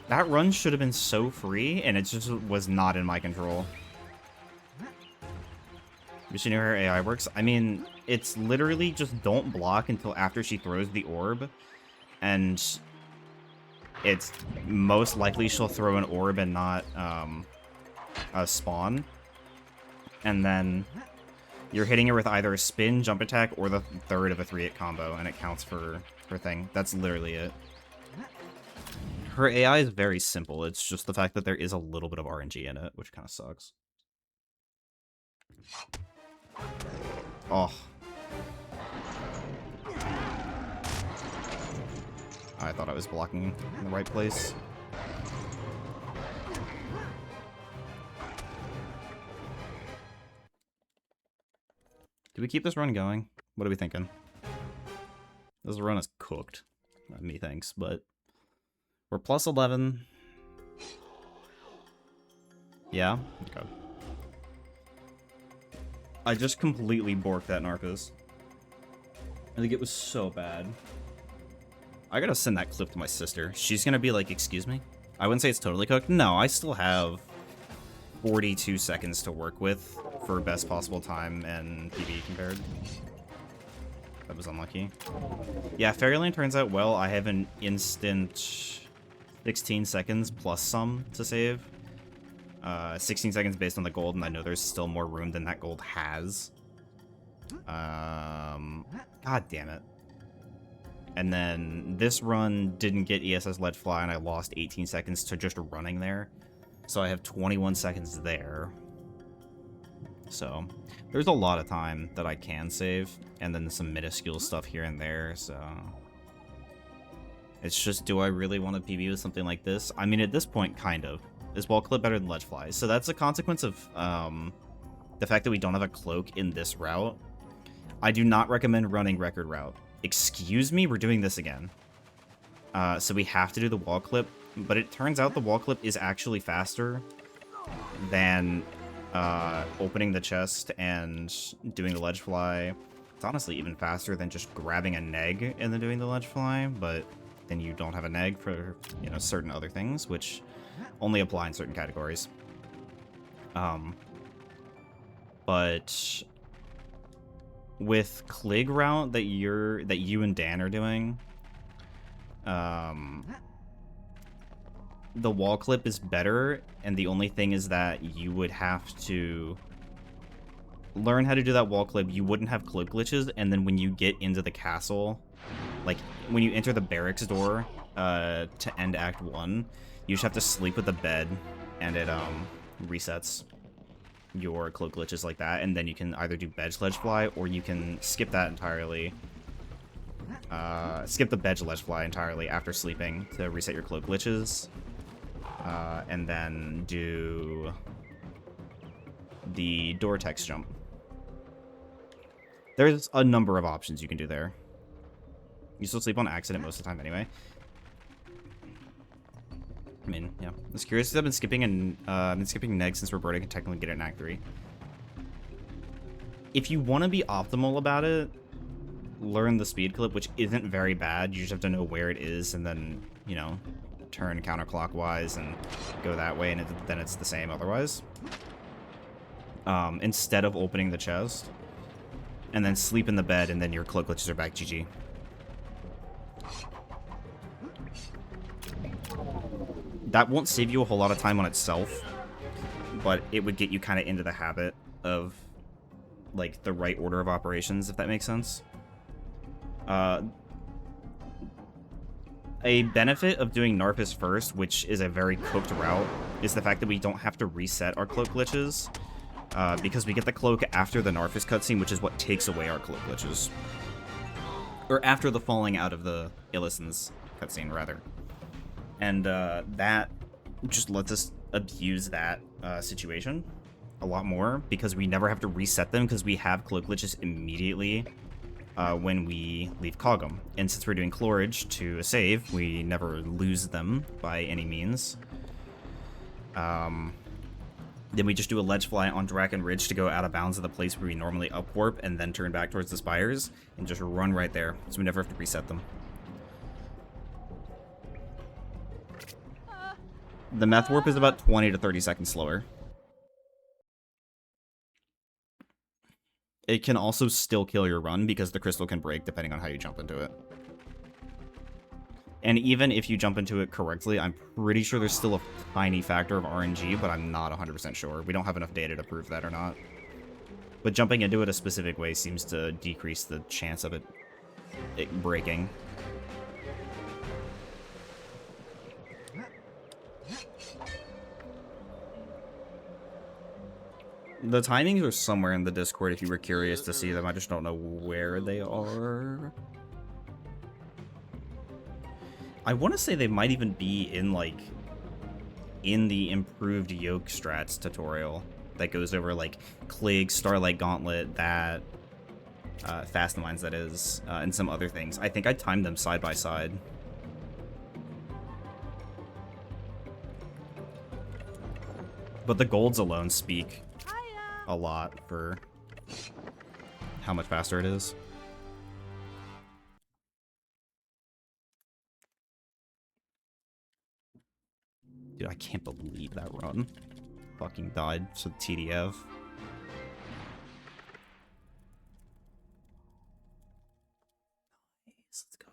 Speaker 2: That run should have been so free, and it just was not in my control. Does she know how her AI works? I mean, it's literally just don't block until after she throws the orb, and it's most likely she'll throw an orb and not a spawn. And then you're hitting her with either a spin, jump attack, or the third of a 3-hit combo, and it counts for her thing. That's literally it. Her AI is very simple. It's just the fact that there is a little bit of RNG in it, which kind of sucks. Oh. I thought I was blocking in the right place. Do we keep this run going? What are we thinking? This run is cooked. Methinks, but we're plus 11. Yeah? Okay. I just completely borked that Narcos. I think it was so bad. I gotta send that clip to my sister. She's gonna be like, excuse me? I wouldn't say it's totally cooked. No, I still have 42 seconds to work with for best possible time and PB compared. That was unlucky. Yeah, Fairyland turns out well. I have an instant 16 seconds plus some to save. 16 seconds based on the gold, and I know there's still more room than that gold has. God damn it. And then this run didn't get ESS Ledge Fly, and I lost 18 seconds to just running there. So I have 21 seconds there. So there's a lot of time that I can save, and then some minuscule stuff here and there, so it's just, do I really want to PB with something like this? I mean, at this point, kind of. Is Wall Clip better than Ledge Fly? So that's a consequence of the fact that we don't have a cloak in this route. I do not recommend running Record Route. Excuse me, we're doing this again. So we have to do the Wall Clip, but it turns out the Wall Clip is actually faster than opening the chest and doing the Ledge Fly. It's honestly even faster than just grabbing a neg and then doing the Ledge Fly, but then you don't have a neg for, you know, certain other things, which only apply in certain categories. But with Clig route that you and Dan are doing, the Wall Clip is better, and the only thing is that you would have to learn how to do that Wall Clip. You wouldn't have cloak glitches, and then when you get into the castle, like when you enter the barracks door to end Act 1, you just have to sleep with the bed, and it resets your cloak glitches like that, and then you can either do Bedge Ledge Fly, or you can skip that entirely. Skip the Bedge Ledge Fly entirely after sleeping to reset your cloak glitches, and then do the door text jump. There's a number of options you can do there. You still sleep on accident most of the time anyway. mean, yeah. I was curious because I've been skipping Neg since Roberta can technically get it in Act 3. If you want to be optimal about it, learn the speed clip, which isn't very bad. You just have to know where it is and then, you know, turn counterclockwise and go that way, and then it's the same otherwise. Instead of opening the chest. And then sleep in the bed, and then your cloak glitches are back. GG. That won't save you a whole lot of time on itself, but it would get you kind of into the habit of, like, the right order of operations, if that makes sense. A benefit of doing Narpus first, which is a very cooked route, is the fact that we don't have to reset our cloak glitches, because we get the cloak after the Narpus cutscene, which is what takes away our cloak glitches. Or after the falling out of the Illisen's cutscene, rather. And that just lets us abuse that situation a lot more, because we never have to reset them, because we have cloak glitches immediately when we leave Cogum. And since we're doing Chlorage to save, we never lose them by any means. Then we just do a ledge fly on Draken Ridge to go out of bounds of the place where we normally upwarp, and then turn back towards the spires, and just run right there, so we never have to reset them. The Meth Warp is about 20 to 30 seconds slower. It can also still kill your run, because the crystal can break depending on how you jump into it. And even if you jump into it correctly, I'm pretty sure there's still a tiny factor of RNG, but I'm not 100% sure. We don't have enough data to prove that or not. But jumping into it a specific way seems to decrease the chance of it breaking. The timings are somewhere in the Discord if you were curious to see them. I just don't know where they are. I want to say they might even be in, like, in the improved Yoke Strats tutorial that goes over, like, Klig, Starlight Gauntlet, that, Fast Mines, that is, and some other things. I think I timed them side by side. But the golds alone speak a lot for how much faster it is. Dude, I can't believe that run fucking died to TDF. Nice, let's go.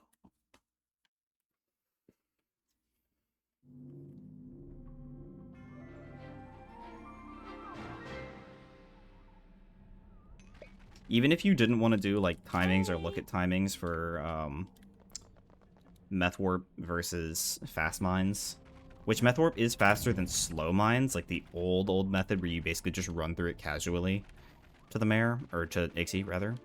Speaker 2: Even if you didn't want to do, like, timings or look at timings for Meth Warp versus Fast Mines, which Meth Warp is faster than Slow Mines, like the old method where you basically just run through it casually to the mare, or to Ixie, rather.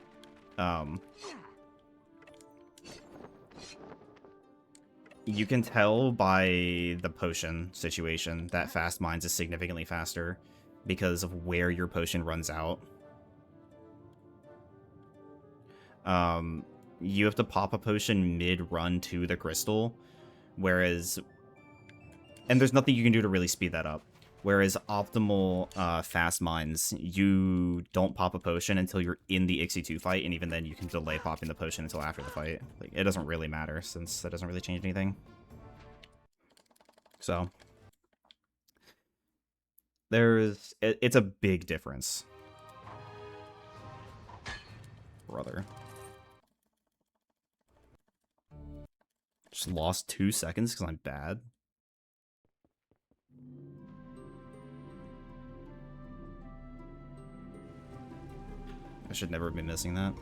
Speaker 2: You can tell by the potion situation that Fast Mines is significantly faster because of where your potion runs out. You have to pop a potion mid-run to the crystal, whereas... And there's nothing you can do to really speed that up. Whereas optimal Fast Mines, you don't pop a potion until you're in the Ixie 2 fight, and even then you can delay popping the potion until after the fight. Like, it doesn't really matter, since that doesn't really change anything. So... It's a big difference. Brother. Just lost 2 seconds because I'm bad. I should never be missing that.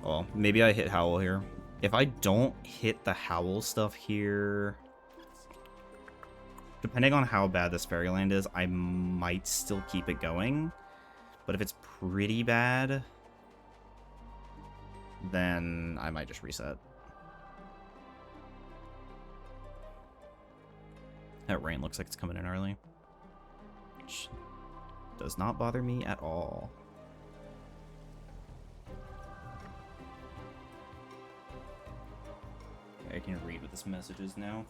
Speaker 2: Well, maybe I hit Howl here. If I don't hit the Howl stuff here... Depending on how bad this Fairyland is, I might still keep it going. But if it's pretty bad... then I might just reset. That rain looks like it's coming in early. Which does not bother me at all. I can read what this message is now.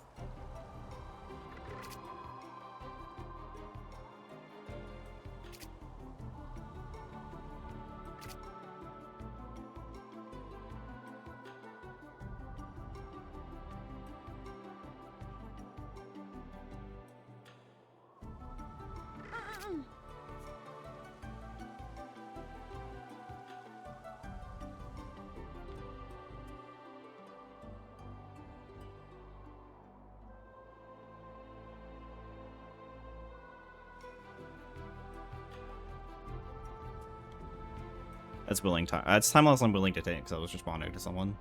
Speaker 2: That's willing time. That's time loss I'm willing to take because I was responding to someone.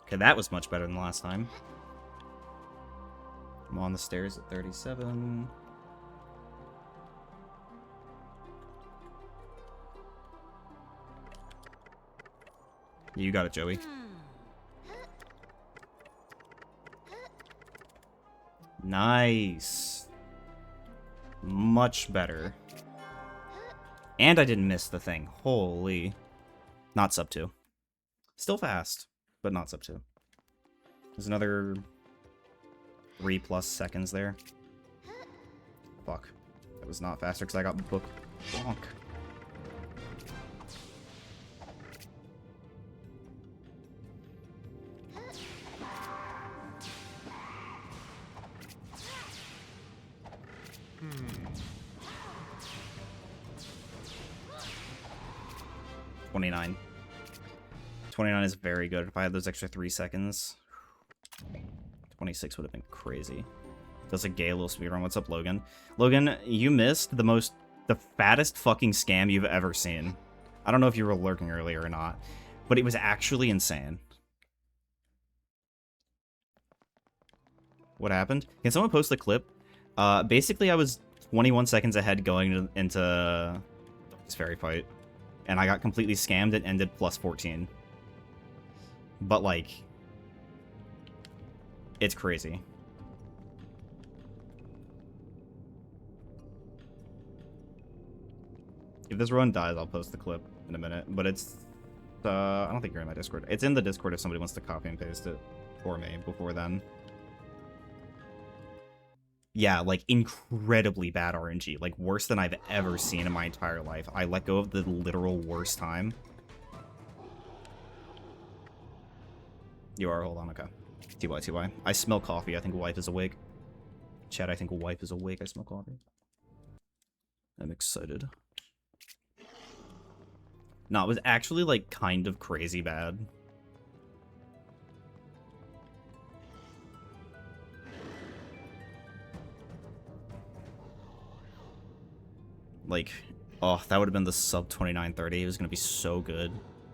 Speaker 2: Okay, that was much better than the last time. I'm on the stairs at 37. You got it, Joey. Nice. Much better. And I didn't miss the thing. Holy. Not sub 2. Still fast, but not sub 2. There's another 3+ seconds there. Fuck. That was not faster because I got book bonk. $29 is very good. If I had those extra 3 seconds, 26 would have been crazy. Does a gay little speedrun. What's up, Logan? Logan, you missed the fattest fucking scam you've ever seen. I don't know if you were lurking earlier or not, but it was actually insane. What happened? Can someone post the clip? Basically, I was 21 seconds ahead going into this fairy fight, and I got completely scammed and ended plus 14. But, like, it's crazy. If this run dies, I'll post the clip in a minute. But it's, I don't think you're in my Discord. It's in the Discord if somebody wants to copy and paste it for me before then. Yeah, like, incredibly bad RNG. Like, worse than I've ever seen in my entire life. I let go of the literal worst time. You are? Hold on, okay. TY. I smell coffee. I think wife is awake. Chat, I think wife is awake. I smell coffee. I'm excited. No, it was actually, like, kind of crazy bad. Like, oh, that would have been the sub 2930. It was going to be so good.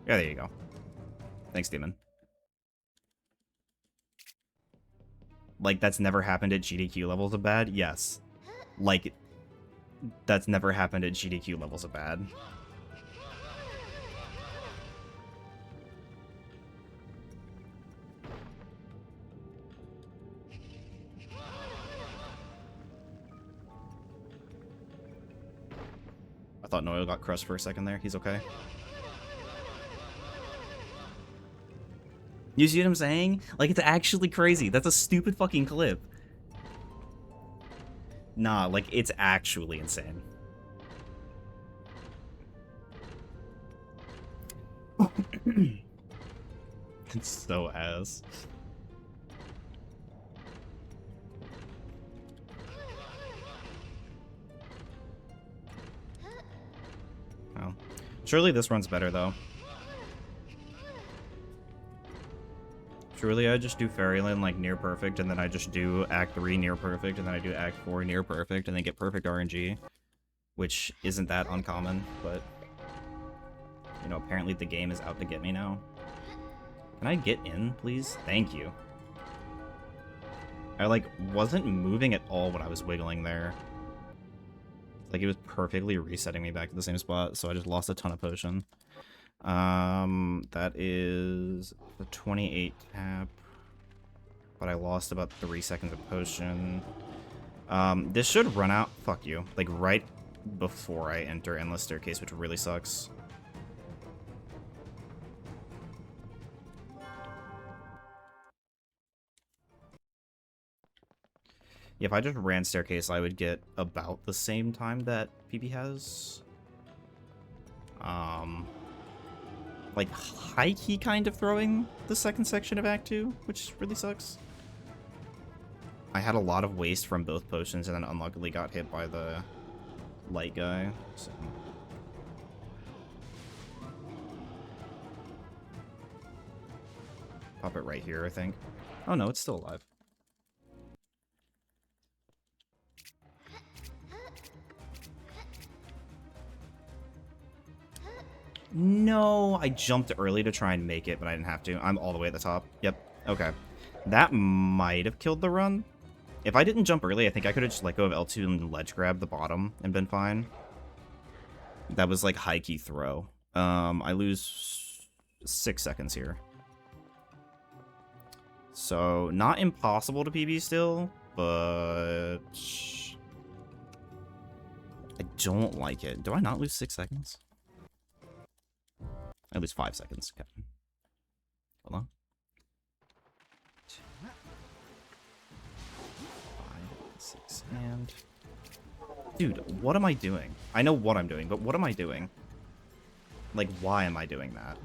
Speaker 2: Yeah, there you go. Thanks, Demon. Like, that's never happened at GDQ levels of bad? Yes. Like, that's never happened at GDQ levels of bad. I thought Noel got crushed for a second there. He's okay. You see what I'm saying? Like, it's actually crazy. That's a stupid fucking clip. Nah, like, it's actually insane. It's so ass. Oh. Surely this runs better, though. Surely I just do Fairyland, like, near perfect, and then I just do Act 3 near perfect, and then I do Act 4 near perfect, and then get perfect RNG. Which isn't that uncommon, but... You know, apparently the game is out to get me now. Can I get in, please? Thank you. I, like, wasn't moving at all when I was wiggling there. Like, it was perfectly resetting me back to the same spot, so I just lost a ton of potion. That is the 28 tap. But I lost about 3 seconds of potion. This should run out, fuck you, like, right before I enter Endless Staircase, which really sucks. Yeah, if I just ran Staircase, I would get about the same time that PB has. Like, high-key kind of throwing the second section of Act 2, which really sucks. I had a lot of waste from both potions, and then unluckily got hit by the light guy, so... Pop it right here, I think. Oh no, it's still alive. No, I jumped early to try and make it, but I didn't have to. I'm all the way at the top. Yep. Okay. That might have killed the run. If I didn't jump early, I think I could have just let go of L2 and ledge grab the bottom and been fine. That was like high key throw. I lose 6 seconds here. So, not impossible to PB still, but I don't like it. Do I not lose 6 seconds? I lose 5 seconds. Okay. Hold on. 5, 6, and... Dude, what am I doing? I know what I'm doing, but what am I doing? Like, why am I doing that?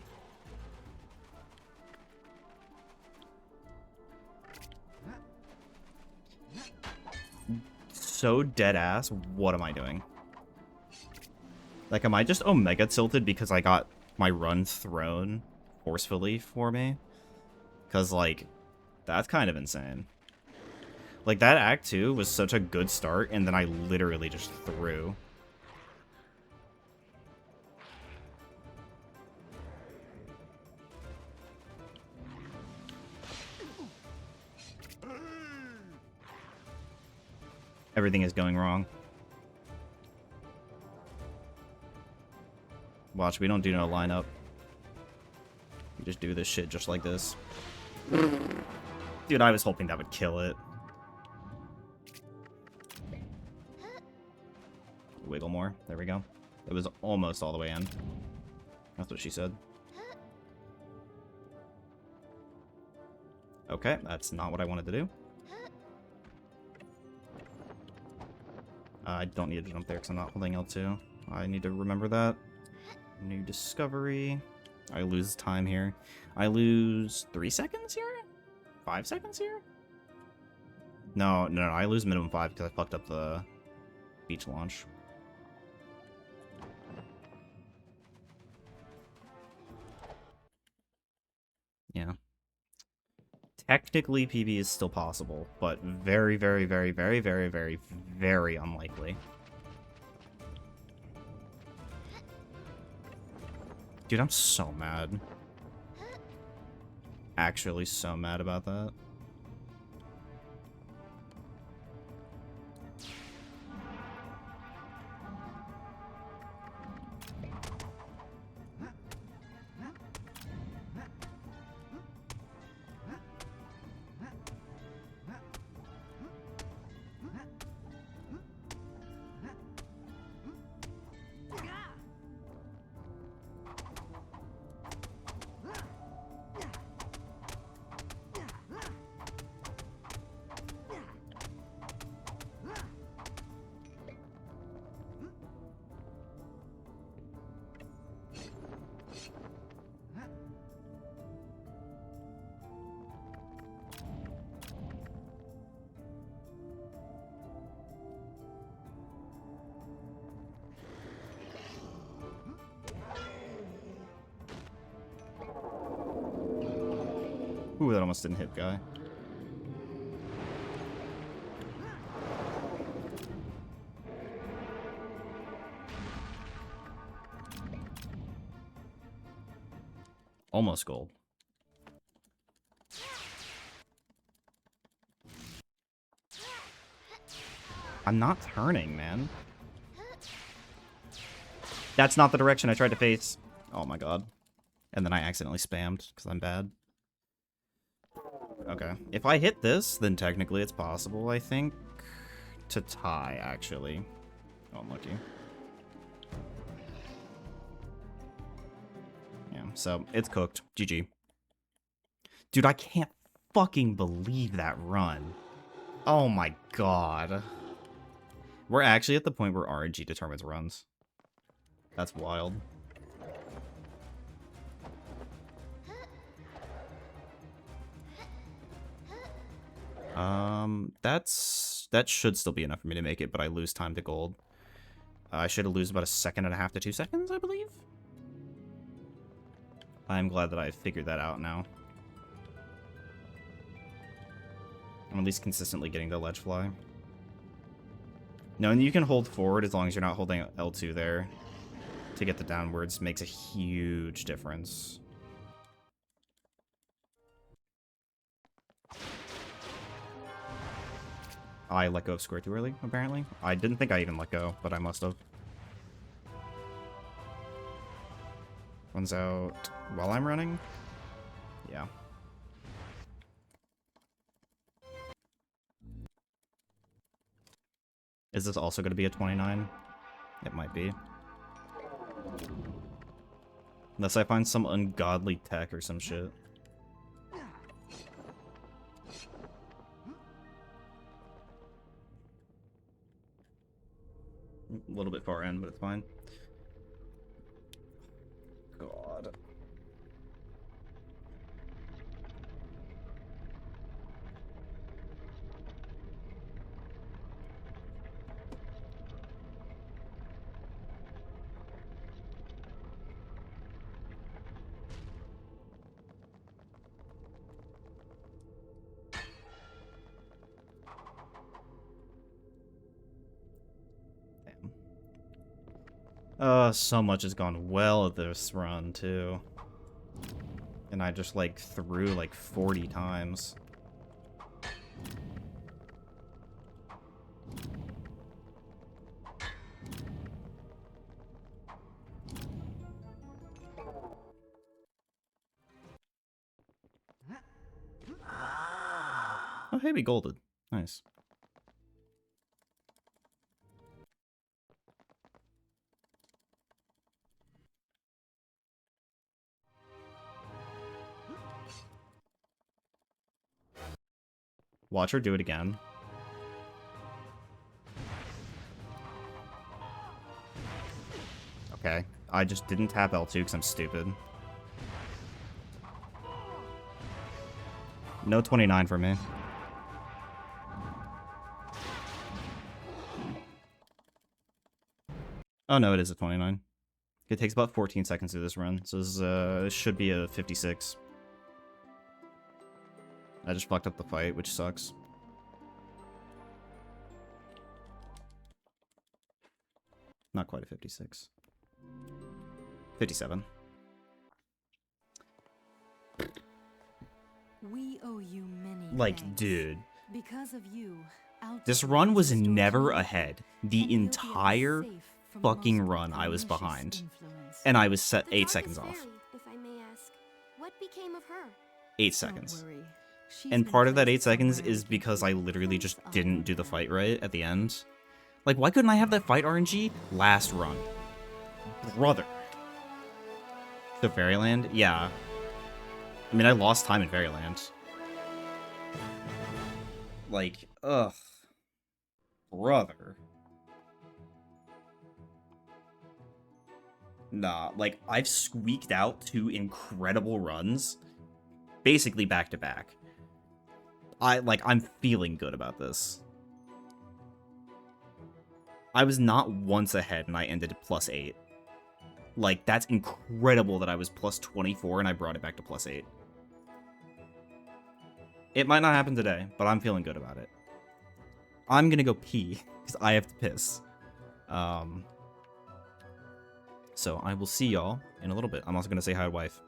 Speaker 2: So dead ass, what am I doing? Like, am I just Omega tilted because I got my run thrown forcefully for me? Because, like, that's kind of insane. Like, that Act 2 was such a good start, and then I literally just threw. Everything is going wrong. Watch, we don't do no lineup. We just do this shit just like this. Dude, I was hoping that would kill it. Wiggle more. There we go. It was almost all the way in. That's what she said. Okay, that's not what I wanted to do. I don't need to jump there because I'm not holding L2. I need to remember that. New discovery. I lose time here. I lose 3 seconds here? 5 seconds here? No, I lose minimum 5 because I fucked up the beach launch. Yeah. Technically, PB is still possible, but very, very, very, very, very, very, very unlikely. Dude, I'm so mad. Actually so mad about that. Ooh, that almost didn't hit guy. Almost gold. I'm not turning, man. That's not the direction I tried to face. Oh my god. And then I accidentally spammed because I'm bad. Okay. If I hit this, then technically it's possible, I think, to tie, actually. Oh, I'm lucky. Yeah, so it's cooked. GG. Dude, I can't fucking believe that run. Oh my god. We're actually at the point where RNG determines runs. That's wild. That should still be enough for me to make it, but I lose time to gold. I should have lose about 1.5 seconds to 2 seconds, I believe. I'm glad that I figured that out now. I'm at least consistently getting the ledge fly. No, and you can hold forward as long as you're not holding L2 there. to get the downwards makes a huge difference. I let go of square too early, apparently. I didn't think I even let go, but I must have. Runs out while I'm running? Yeah. Is this also going to be a 29? It might be. Unless I find some ungodly tech or some shit. A little bit far in, but it's fine. God. So much has gone well at this run, too. And I just, like, threw, like, 40 times. Oh, hey, we golded. Nice. Watch her do it again. Okay. I just didn't tap L2 because I'm stupid. No 29 for me. Oh no, it is a 29. It takes about 14 seconds to do this run, so this should be a 56. I just fucked up the fight, which sucks. Not quite a 56. 57.
Speaker 4: We owe you many
Speaker 2: Like,
Speaker 4: thanks.
Speaker 2: dude.
Speaker 4: Because of you,
Speaker 2: This run was
Speaker 4: Altitude
Speaker 2: never
Speaker 4: restored
Speaker 2: ahead.
Speaker 4: and
Speaker 2: The
Speaker 4: Ethiopia was
Speaker 2: entire
Speaker 4: safe from
Speaker 2: fucking
Speaker 4: most
Speaker 2: run I was
Speaker 4: pernicious
Speaker 2: behind.
Speaker 4: influence.
Speaker 2: And I was set
Speaker 3: The
Speaker 2: 8
Speaker 3: Darkest
Speaker 2: seconds off.
Speaker 3: Fairy, if I may ask, what became of her?
Speaker 2: 8
Speaker 4: Don't
Speaker 2: seconds.
Speaker 4: worry. She's
Speaker 2: And
Speaker 4: been
Speaker 2: part of that 8
Speaker 4: placed
Speaker 2: seconds
Speaker 4: somewhere we
Speaker 2: is
Speaker 4: can
Speaker 2: because
Speaker 4: keep
Speaker 2: I
Speaker 4: a
Speaker 2: literally
Speaker 4: close
Speaker 2: just
Speaker 4: eye
Speaker 2: didn't
Speaker 4: on
Speaker 2: do the
Speaker 4: her.
Speaker 2: fight right at the end. Like, why couldn't I have that fight RNG last run? Brother. So Fairyland? Yeah. I mean, I lost time in Fairyland. Like, ugh. Brother. Nah, like, I've squeaked out 2 incredible runs, basically back to back. I'm feeling good about this. I was not once ahead and I ended at +8. Like, that's incredible that I was +24 and I brought it back to +8. It might not happen today, but I'm feeling good about it. I'm gonna go pee, because I have to piss. So I will see y'all in a little bit. I'm also gonna say hi to wife.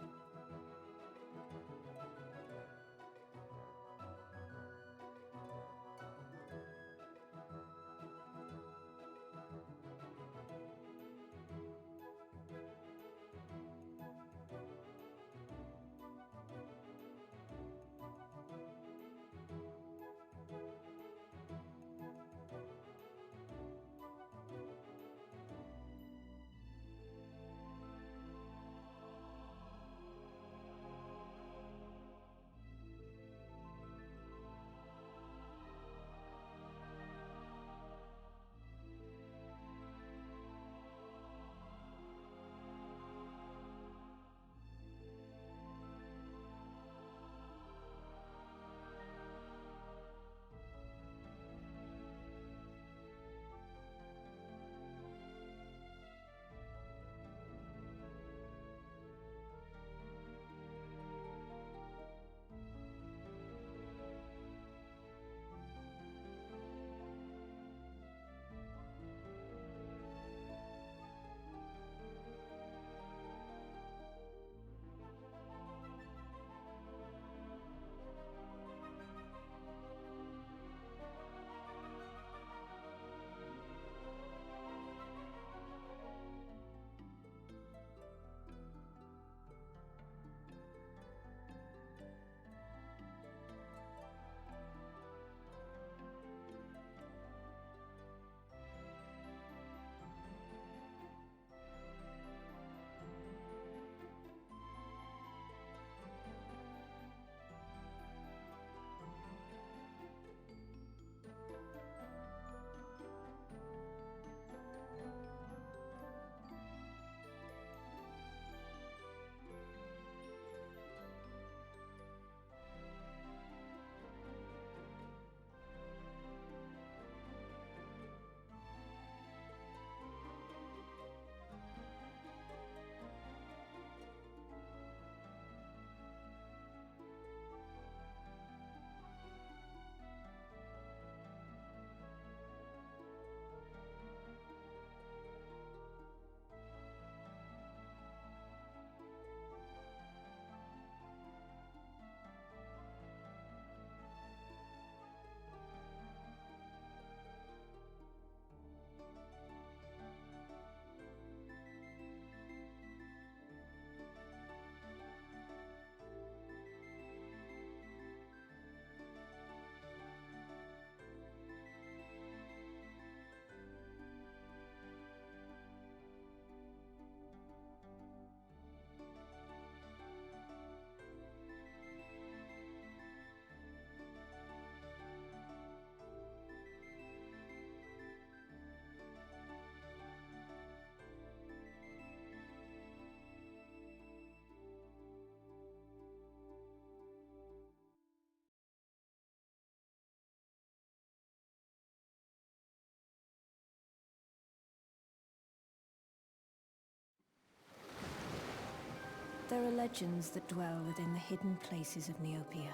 Speaker 1: There are legends that dwell within the hidden places of Neopia.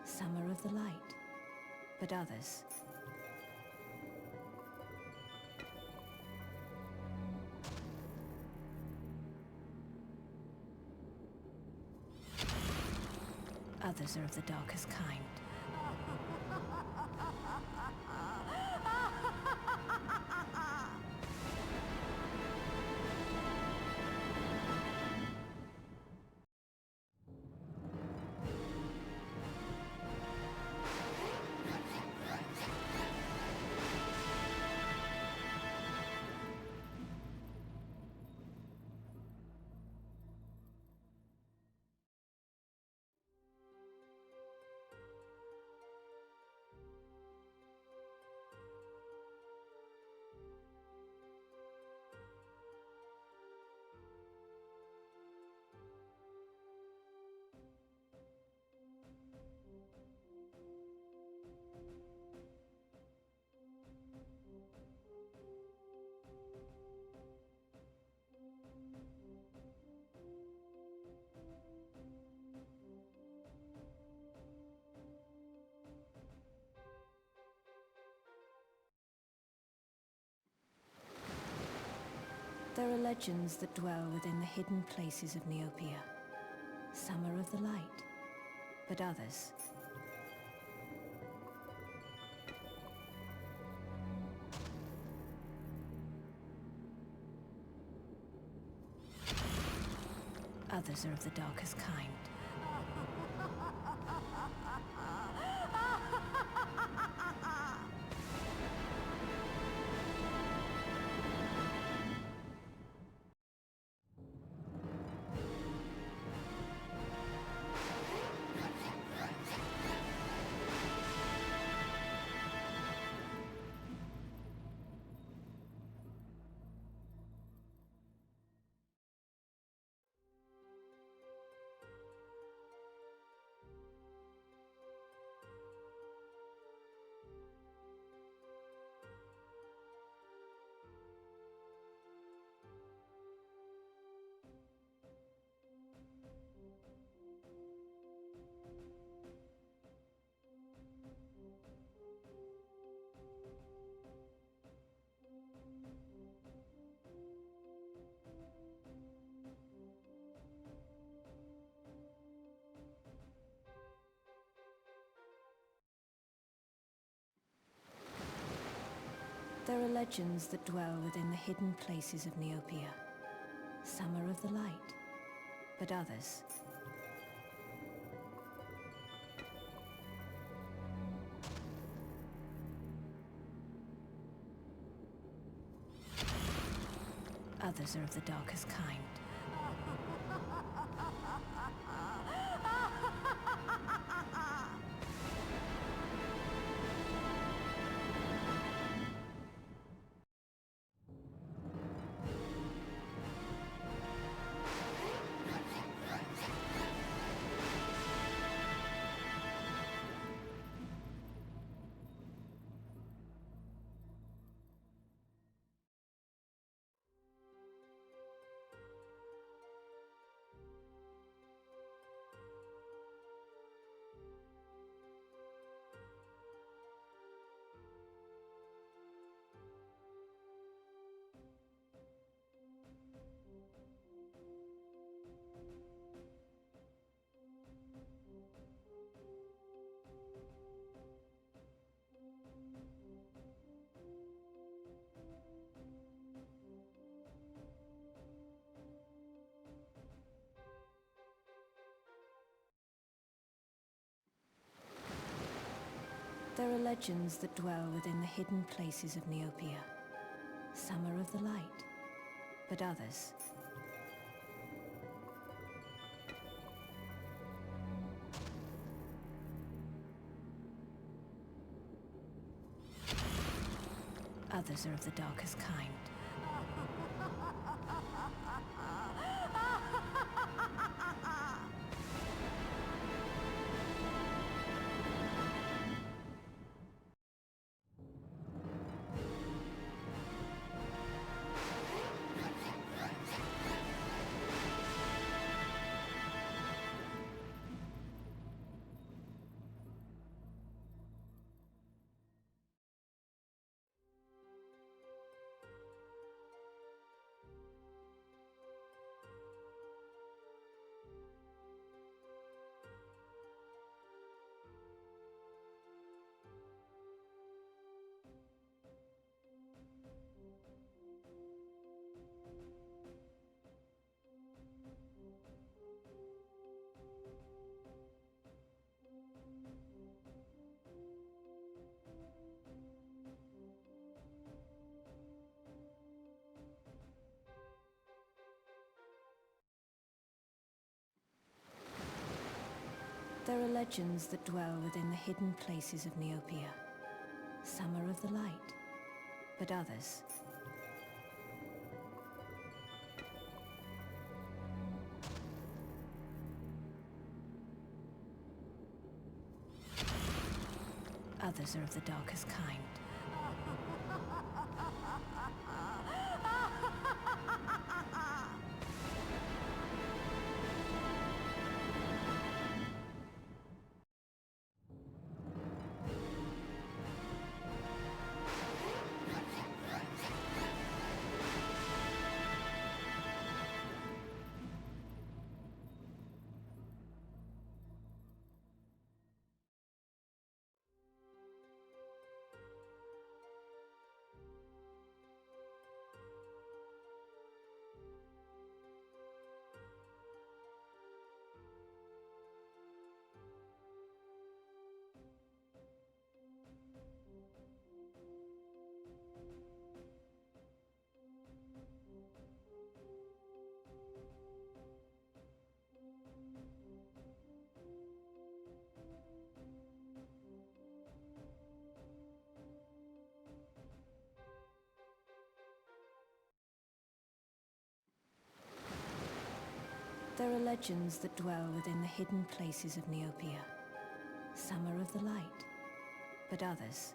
Speaker 1: Some are of the light, but others... Others are of the darkest kind. There are legends that dwell within the hidden places of Neopia. Some are of the light, but others... Others are of the darkest kind. There are legends that dwell within the hidden places of Neopia. Some are of the light, but others... Others are of the darkest kind. There are legends that dwell within the hidden places of Neopia. Some are of the light, but others... Others are of the darkest kind. There are legends that dwell within the hidden places of Neopia. Some are of the light, but others... Others are of the darkest kind. There are legends that dwell within the hidden places of Neopia. Some are of the light, but others...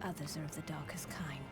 Speaker 1: Others are of the darkest kind.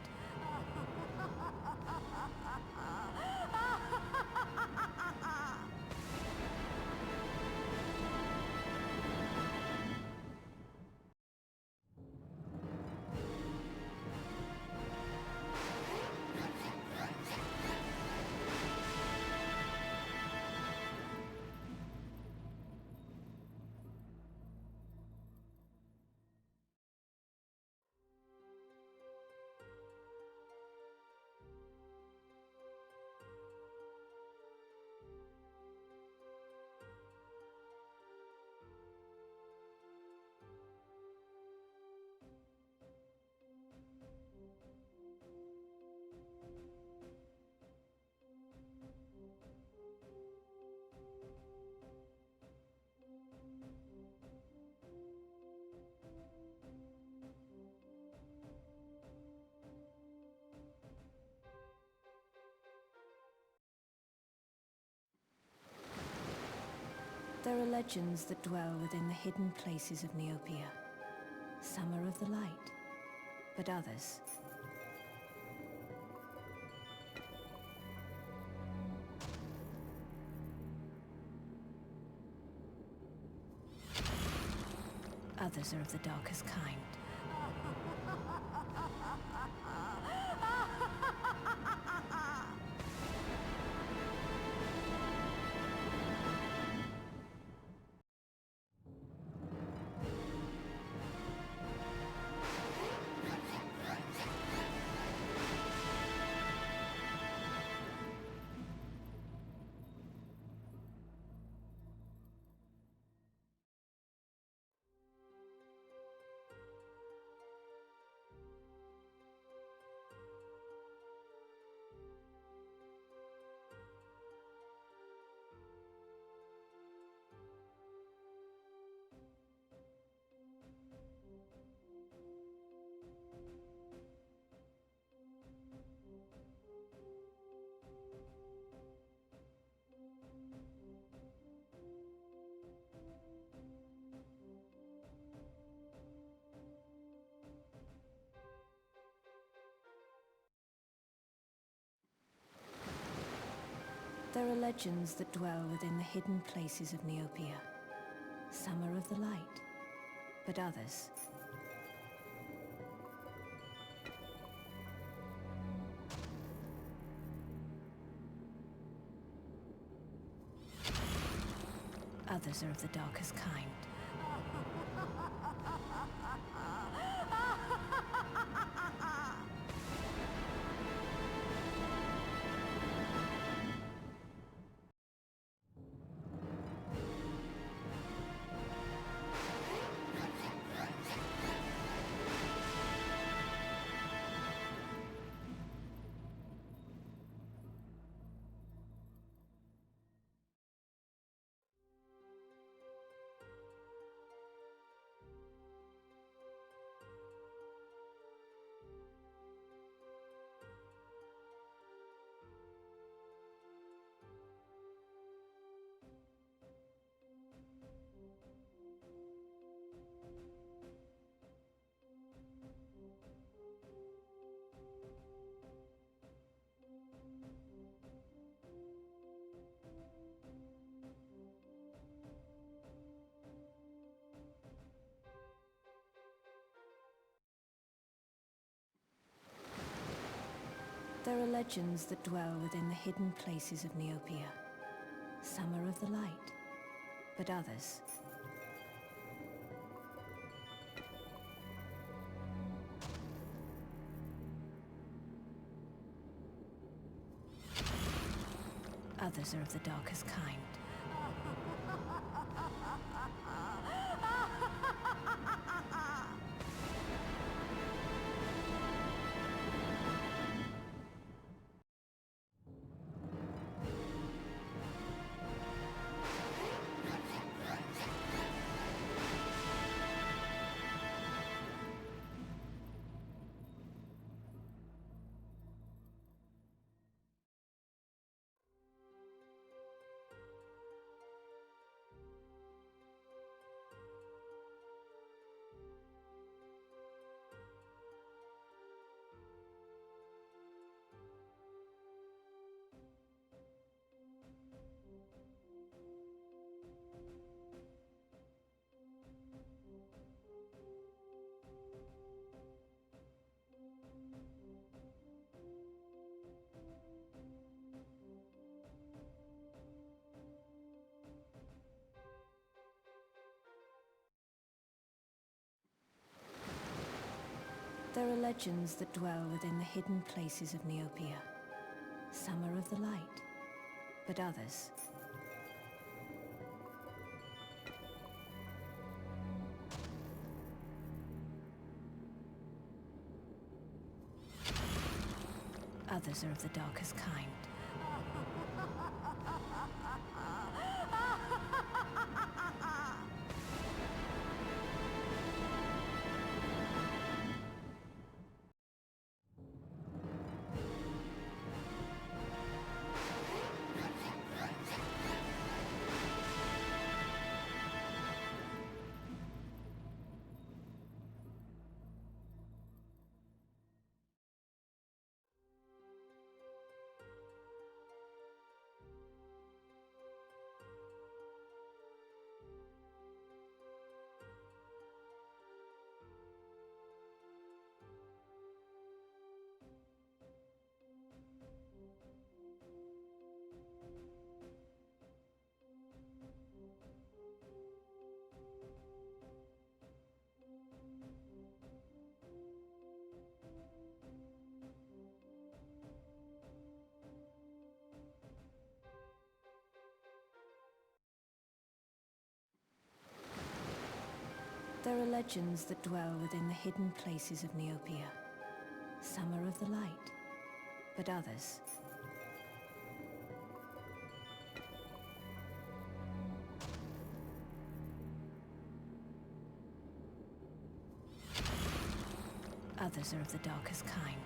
Speaker 1: There are legends that dwell within the hidden places of Neopia. Some are of the light, but others... Others are of the darkest kind. There are legends that dwell within the hidden places of Neopia. Some are of the light, but others... Others are of the darkest kind. There are legends that dwell within the hidden places of Neopia. Some are of the light, but others... Others are of the darkest kind. There are legends that dwell within the hidden places of Neopia. Some are of the light, but others... Others are of the darkest kind. There are legends that dwell within the hidden places of Neopia. Some are of the light, but others... Others are of the darkest kind.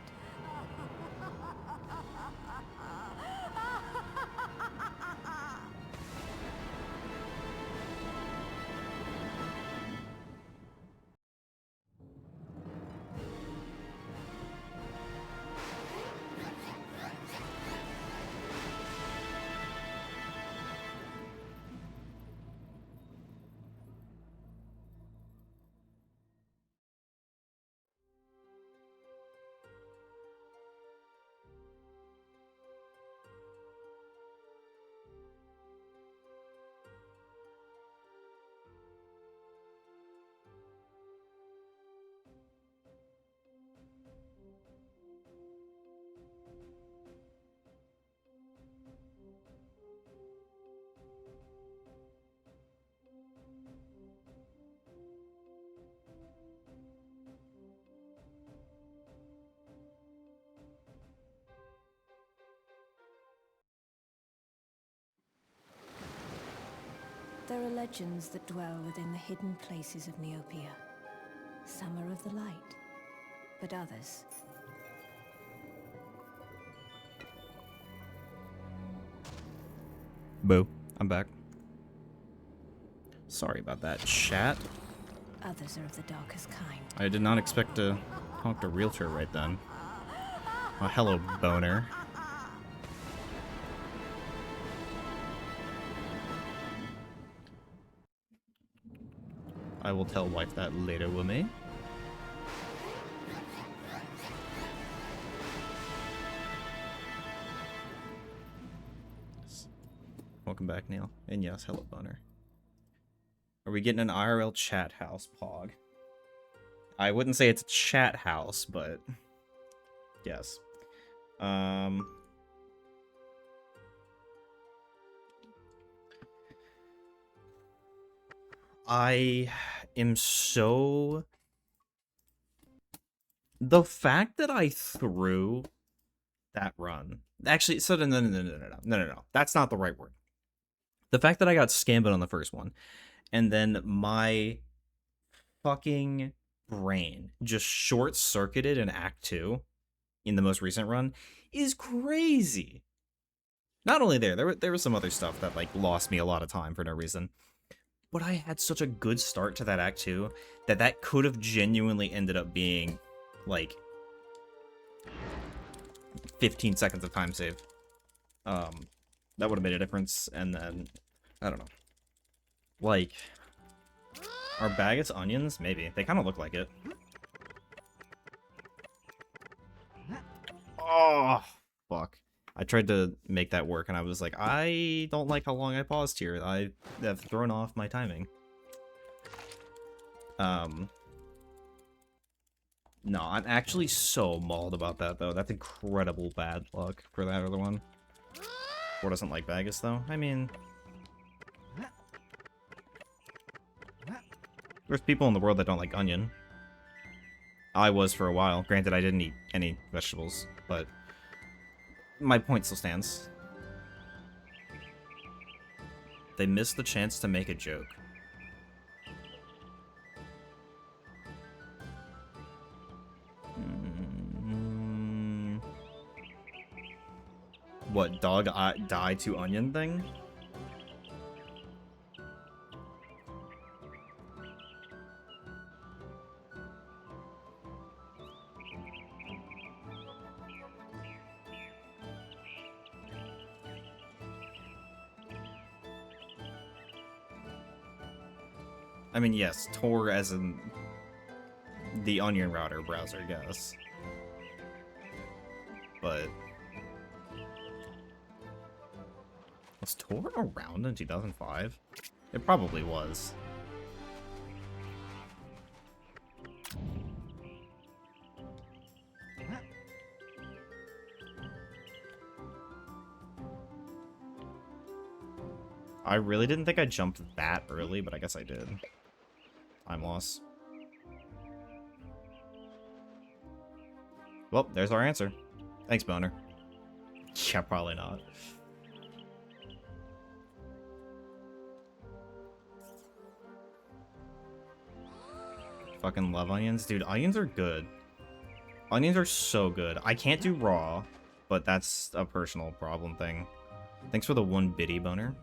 Speaker 1: There are legends that dwell within the hidden places of Neopia. Some are of the light, but others...
Speaker 2: Boo. I'm back. Sorry about that, chat.
Speaker 1: Others are of the darkest kind.
Speaker 2: I did not expect to talk to Realtor right then. Oh, hello, boner. I will tell wife that later with me. Welcome back, Neil. And yes, hello, Boner. Are we getting an IRL chat house, Pog? I wouldn't say it's a chat house, but yes. I am so... The fact that I threw that run... Actually, so no. That's not the right word. The fact that I got scammed on the first one, and then my fucking brain just short-circuited in Act 2 in the most recent run is crazy. Not only there was some other stuff that, like, lost me a lot of time for no reason. But I had such a good start to that Act 2 that could have genuinely ended up being, like, 15 seconds of time save. That would have made a difference, and then, I don't know. Like, are Baguettes onions? Maybe. They kind of look like it. Oh, fuck. I tried to make that work, and I was like, I don't like how long I paused here. I have thrown off my timing. No, I'm actually so mauled about that, though. That's incredible bad luck for that other one. Or doesn't like Baguettes, though. I mean... There's people in the world that don't like onion. I was for a while. Granted, I didn't eat any vegetables, but... My point still stands. They missed the chance to make a joke. What, dog die to onion thing? I mean, yes, Tor as in the onion router browser, yes. But... Was Tor around in 2005? It probably was. I really didn't think I jumped that early, but I guess I did. Time loss. Well, there's our answer. Thanks, Boner. Yeah, probably not. Fucking love onions. Dude, onions are good. Onions are so good. I can't do raw, but that's a personal problem thing. Thanks for the 1 biddy, Boner.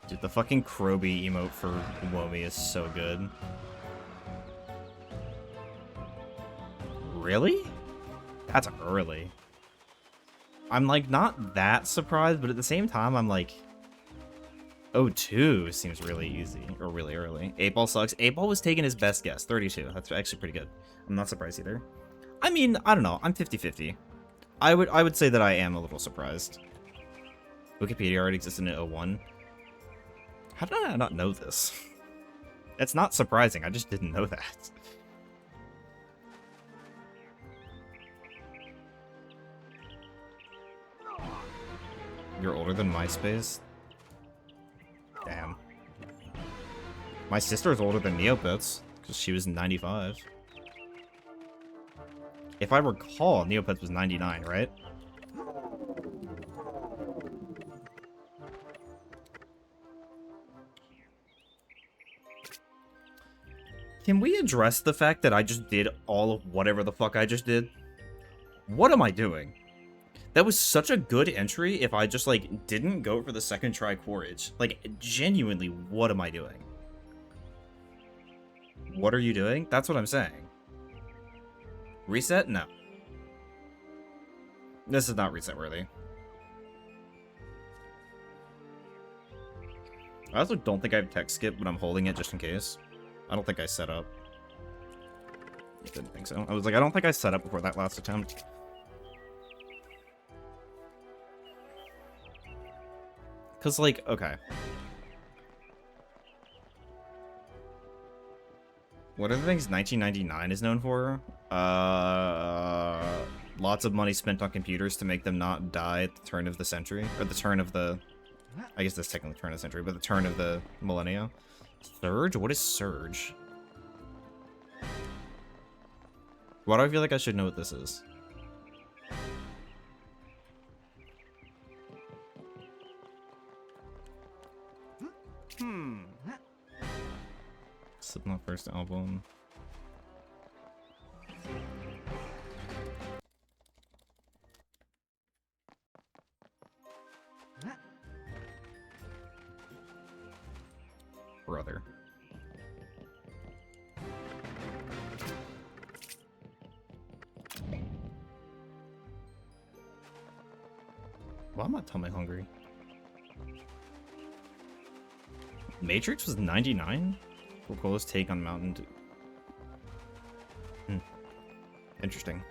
Speaker 2: Dude, the fucking Kroby emote for Womi is so good. Really? That's early. I'm, like, not that surprised, but at the same time, I'm like... 02 seems really easy, or really early. 8-Ball sucks. 8-Ball was taking his best guess, 32. That's actually pretty good. I'm not surprised either. I mean, I don't know. I'm 50-50. I would say that I am a little surprised. Wikipedia already existed in 01. How did I not know this? It's not surprising, I just didn't know that. You're older than MySpace? Damn. My sister's older than Neopets, because she was 95. If I recall, Neopets was 99, right? Can we address the fact that I just did all of whatever the fuck I just did? What am I doing? That was such a good entry if I just, like, didn't go for the second try Quaritch. Like, genuinely, what am I doing? What are you doing? That's what I'm saying. Reset? No. This is not reset worthy. I also don't think I have tech skip, but I'm holding it just in case. I don't think I set up. Didn't think so. I was like, I don't think I set up before that last attempt. Because, like, okay. What are the things 1999 is known for? Lots of money spent on computers to make them not die at the turn of the century. Or the turn of the... I guess that's technically the turn of the century, but the turn of the millennia. Surge? What is Surge? Why do I feel like I should know what this is? Slipknot first album. Brother. Why am I tummy hungry? Matrix was 99? Coca's take on Mountain Dew. Interesting.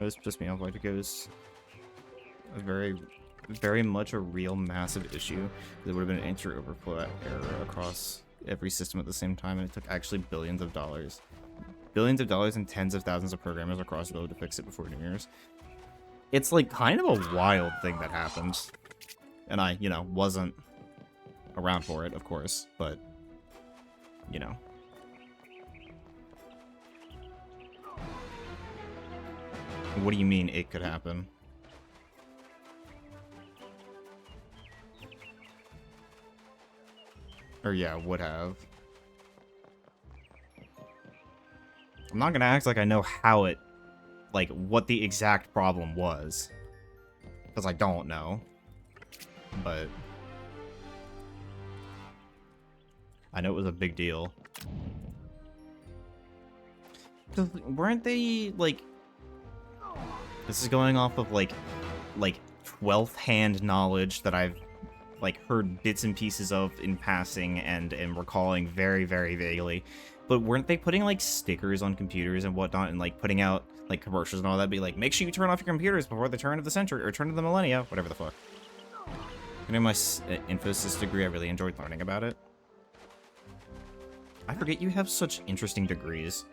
Speaker 2: This pissed me off. Like, it was a very much a real massive issue. There would have been an entry overflow error across every system at the same time, and it took actually billions of dollars and tens of thousands of programmers across the globe to fix it before New Year's. It's like kind of a wild thing that happened, and I, you know, wasn't around for it, of course, but you know. What do you mean it could happen? Or yeah, would have. I'm not gonna act like I know how it, like, what the exact problem was. Because I don't know. But I know it was a big deal. 'Cause weren't they, like... This is going off of, like 12th hand knowledge that I've, like, heard bits and pieces of in passing and am recalling very, very vaguely. But weren't they putting, like, stickers on computers and whatnot and, like, putting out, like, commercials and all that? Be like, make sure you turn off your computers before the turn of the century or turn of the millennia, whatever the fuck. You know, my Infosys degree, I really enjoyed learning about it. I forget you have such interesting degrees.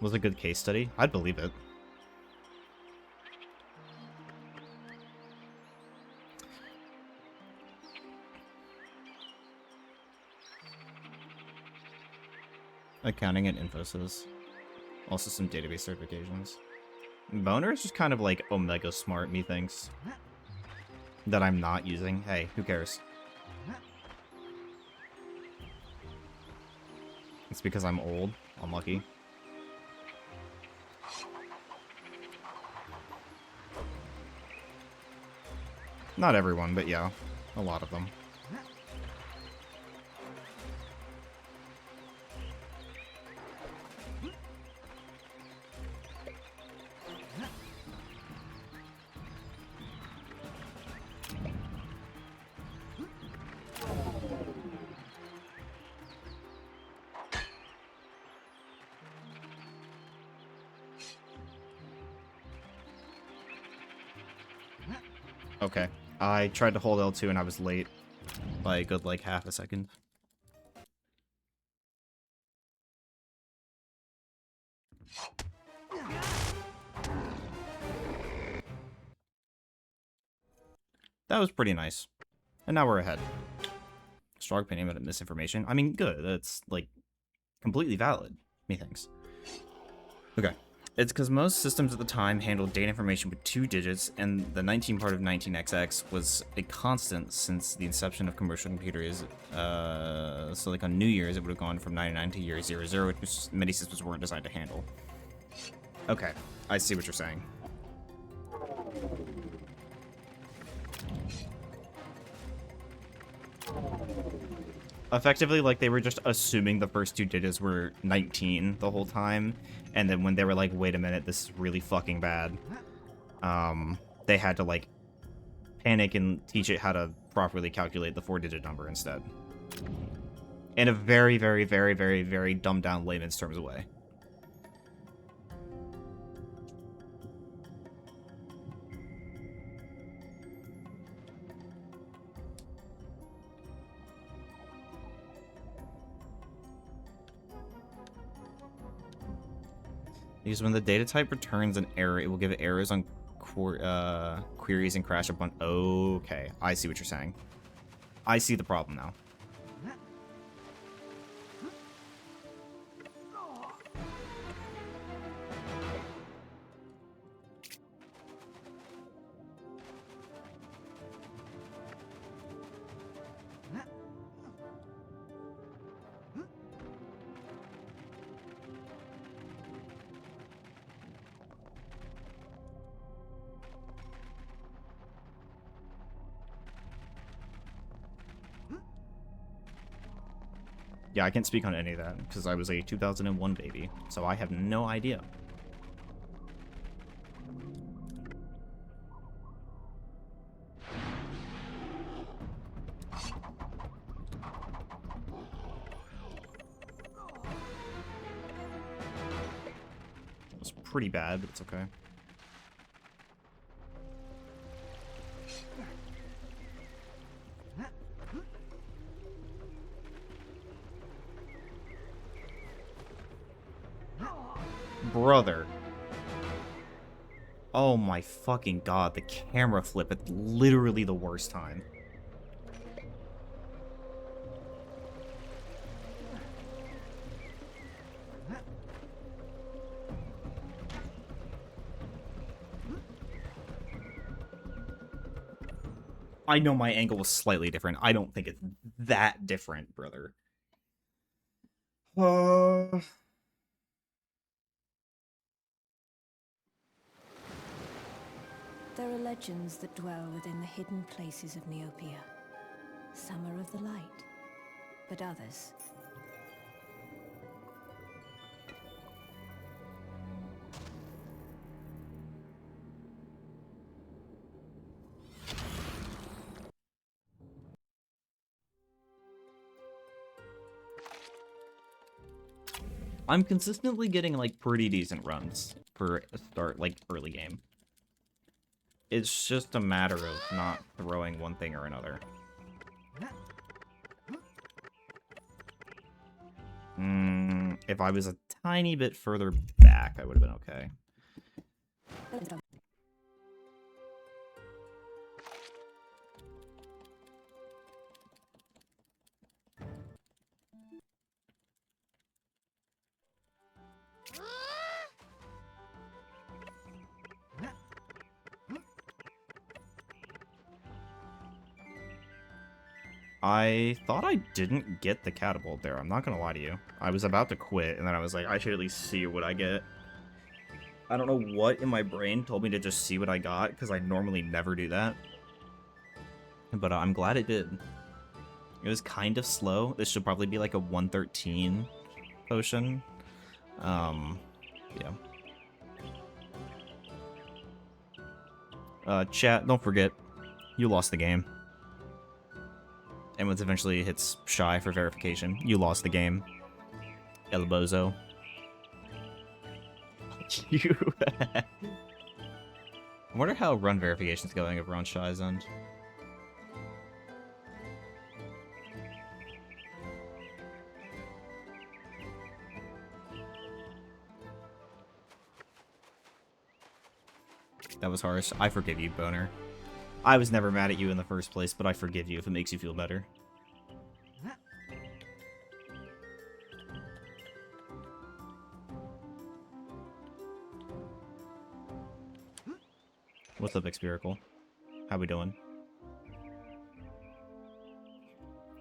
Speaker 2: Was it a good case study? I'd believe it. Accounting at Infosys. Also some database certifications. Boner is just kind of like Omega Smart, methinks. That I'm not using. Hey, who cares? It's because I'm old. Unlucky. Not everyone, but yeah, a lot of them. Okay. I tried to hold L2 and I was late by a good, like, half a second. That was pretty nice. And now we're ahead. Strong opinion about misinformation. I mean, good. That's, like, completely valid. Methinks. Okay. It's because most systems at the time handled data information with 2 digits, and the 19 part of 19XX was a constant since the inception of commercial computers. So, like, on New Year's, it would have gone from 99 to year 00, which many systems weren't designed to handle. Okay. I see what you're saying. Effectively, like, they were just assuming the first 2 digits were 19 the whole time, and then when they were like, wait a minute, this is really fucking bad, they had to, like, panic and teach it how to properly calculate the 4-digit number instead. In a very, very, very, very, very dumbed-down layman's terms way. Because when the data type returns an error, it will give errors on queries and crash up on... Okay, I see what you're saying. I see the problem now. Yeah, I can't speak on any of that, because I was a 2001 baby, so I have no idea. It was pretty bad, but it's okay. Brother. Oh my fucking god, the camera flip at literally the worst time. I know my angle was slightly different. I don't think it's that different, brother.
Speaker 1: There are legends that dwell within the hidden places of Neopia. Some are of the light, but others...
Speaker 2: I'm consistently getting, like, pretty decent runs for a start, like, early game. It's just a matter of not throwing one thing or another. If I was a tiny bit further back, I would have been okay. I thought I didn't get the catapult there. I'm not gonna lie to you. I was about to quit, and then I was like, I should at least see what I get. I don't know what in my brain told me to just see what I got, because I normally never do that. But I'm glad it did. It was kind of slow. This should probably be like a 113 potion. Yeah. Chat, don't forget, you lost the game. And once eventually hits shy for verification, you lost the game. El Bozo. You. I wonder how run verification's going over on Shy's end. That was harsh. I forgive you, Boner. I was never mad at you in the first place, but I forgive you if it makes you feel better. What's up, Expiracle? How we doing?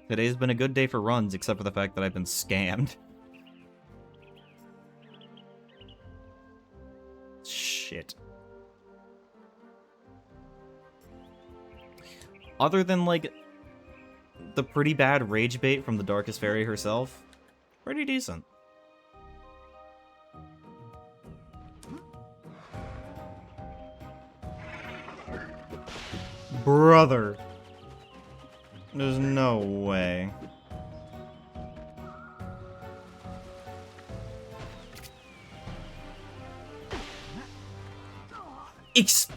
Speaker 2: Today's been a good day for runs, except for the fact that I've been scammed. Shit. Other than, like, the pretty bad rage bait from the Darkest Fairy herself, pretty decent. Brother. There's no way.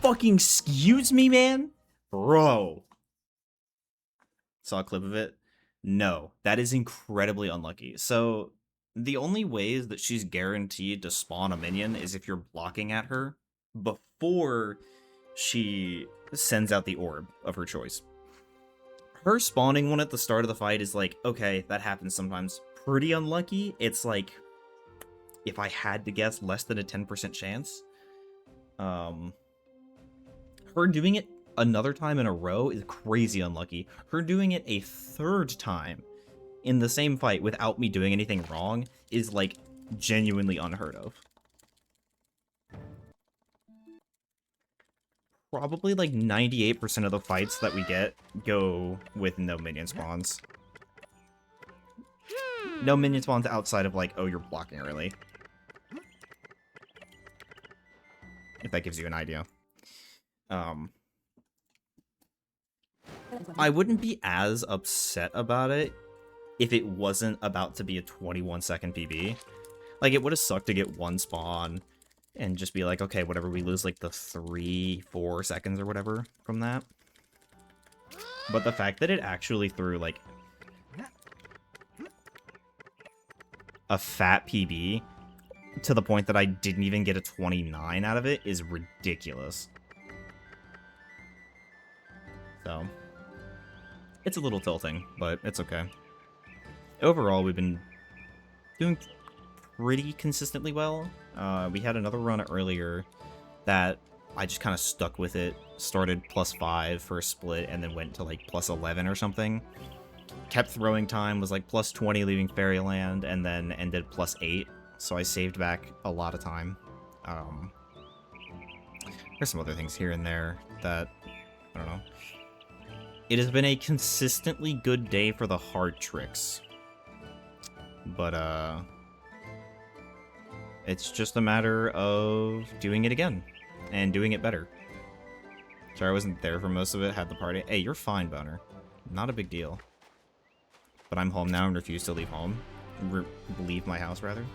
Speaker 2: Fucking excuse me, man? Bro. Saw a clip of it? No. That is incredibly unlucky. So, the only ways that she's guaranteed to spawn a minion is if you're blocking at her before she sends out the orb of her choice. Her spawning one at the start of the fight is like, okay, that happens sometimes. Pretty unlucky. It's like, if I had to guess, less than a 10% chance. Her doing it another time in a row is crazy unlucky. Her doing it a third time in the same fight without me doing anything wrong is, like, genuinely unheard of. Probably, like, 98% of the fights that we get go with no minion spawns. No minion spawns outside of, like, oh, you're blocking early. If that gives you an idea. I wouldn't be as upset about it if it wasn't about to be a 21-second PB. Like, it would have sucked to get one spawn and just be like, okay, whatever, we lose, like, the 3-4 seconds or whatever from that. But the fact that it actually threw, like, a fat PB to the point that I didn't even get a 29 out of it is ridiculous. So, it's a little tilting, but it's okay. Overall, we've been doing pretty consistently well. We had another run earlier that I just kind of stuck with it. Started +5 for a split and then went to like +11 or something. Kept throwing time, was like +20 leaving Fairyland, and then ended +8. So I saved back a lot of time. There's some other things here and there that, I don't know. It has been a consistently good day for the hard tricks. But, it's just a matter of doing it again. And doing it better. Sorry I wasn't there for most of it, had the party. Hey, you're fine, Boner. Not a big deal. But I'm home now and refuse to leave home. Leave my house, rather.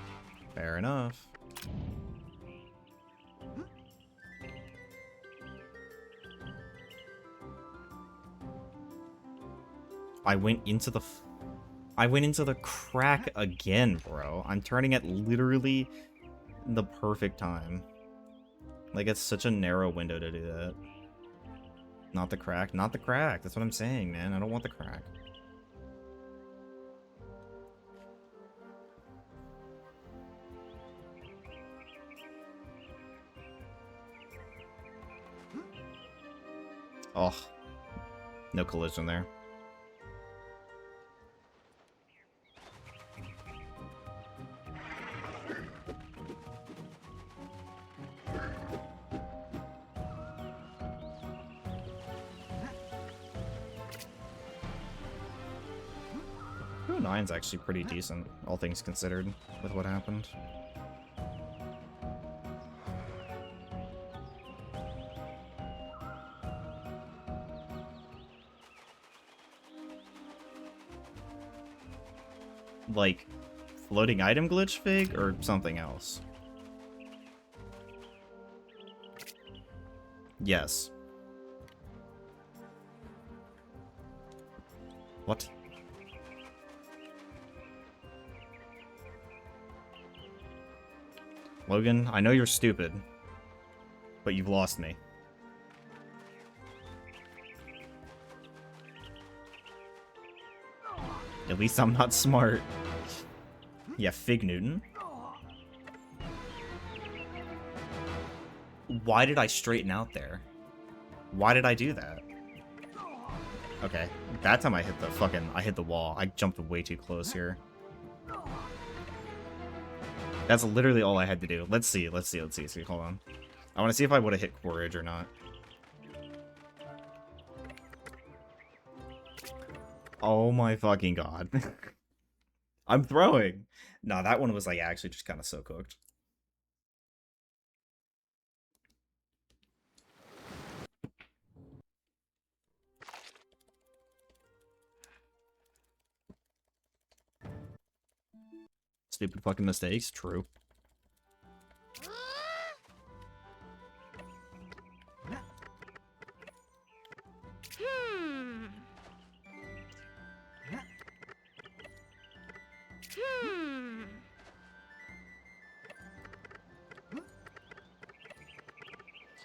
Speaker 2: Fair enough. I went into the crack again, bro. I'm turning at literally the perfect time. Like, it's such a narrow window to do that. Not the crack. Not the crack. That's what I'm saying, man. I don't want the crack. Oh. No collision there. Nine's actually pretty decent, all things considered, with what happened. Like, floating item glitch fig, or something else? Yes. What? Logan, I know you're stupid, but you've lost me. At least I'm not smart. Yeah, Fig Newton. Why did I straighten out there? Why did I do that? Okay, that time I hit the wall. I jumped way too close here. That's literally all I had to do. Let's see. Hold on. I want to see if I would have hit Quaritch or not. Oh my fucking god. I'm throwing. No, that one was like actually just kind of so cooked. Stupid fucking mistakes, true.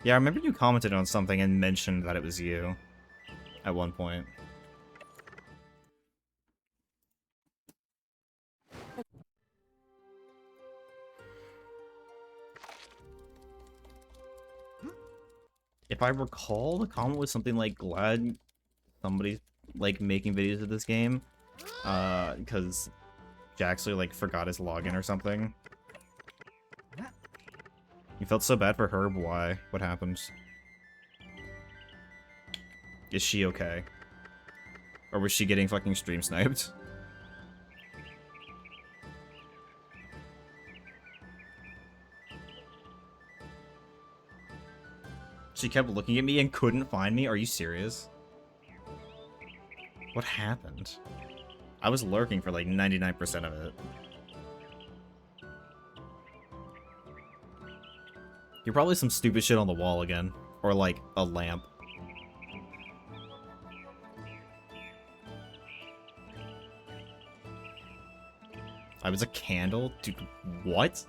Speaker 2: Yeah, I remember you commented on something and mentioned that it was you at one point. If I recall, the comment was something like, glad somebody's like making videos of this game, because Jaxley like forgot his login or something. You felt so bad for Herb, why? What happened? Is she okay? Or was she getting fucking stream sniped? She kept looking at me and couldn't find me? Are you serious? What happened? I was lurking for like 99% of it. You're probably some stupid shit on the wall again. Or like a lamp. I was a candle? Dude, what?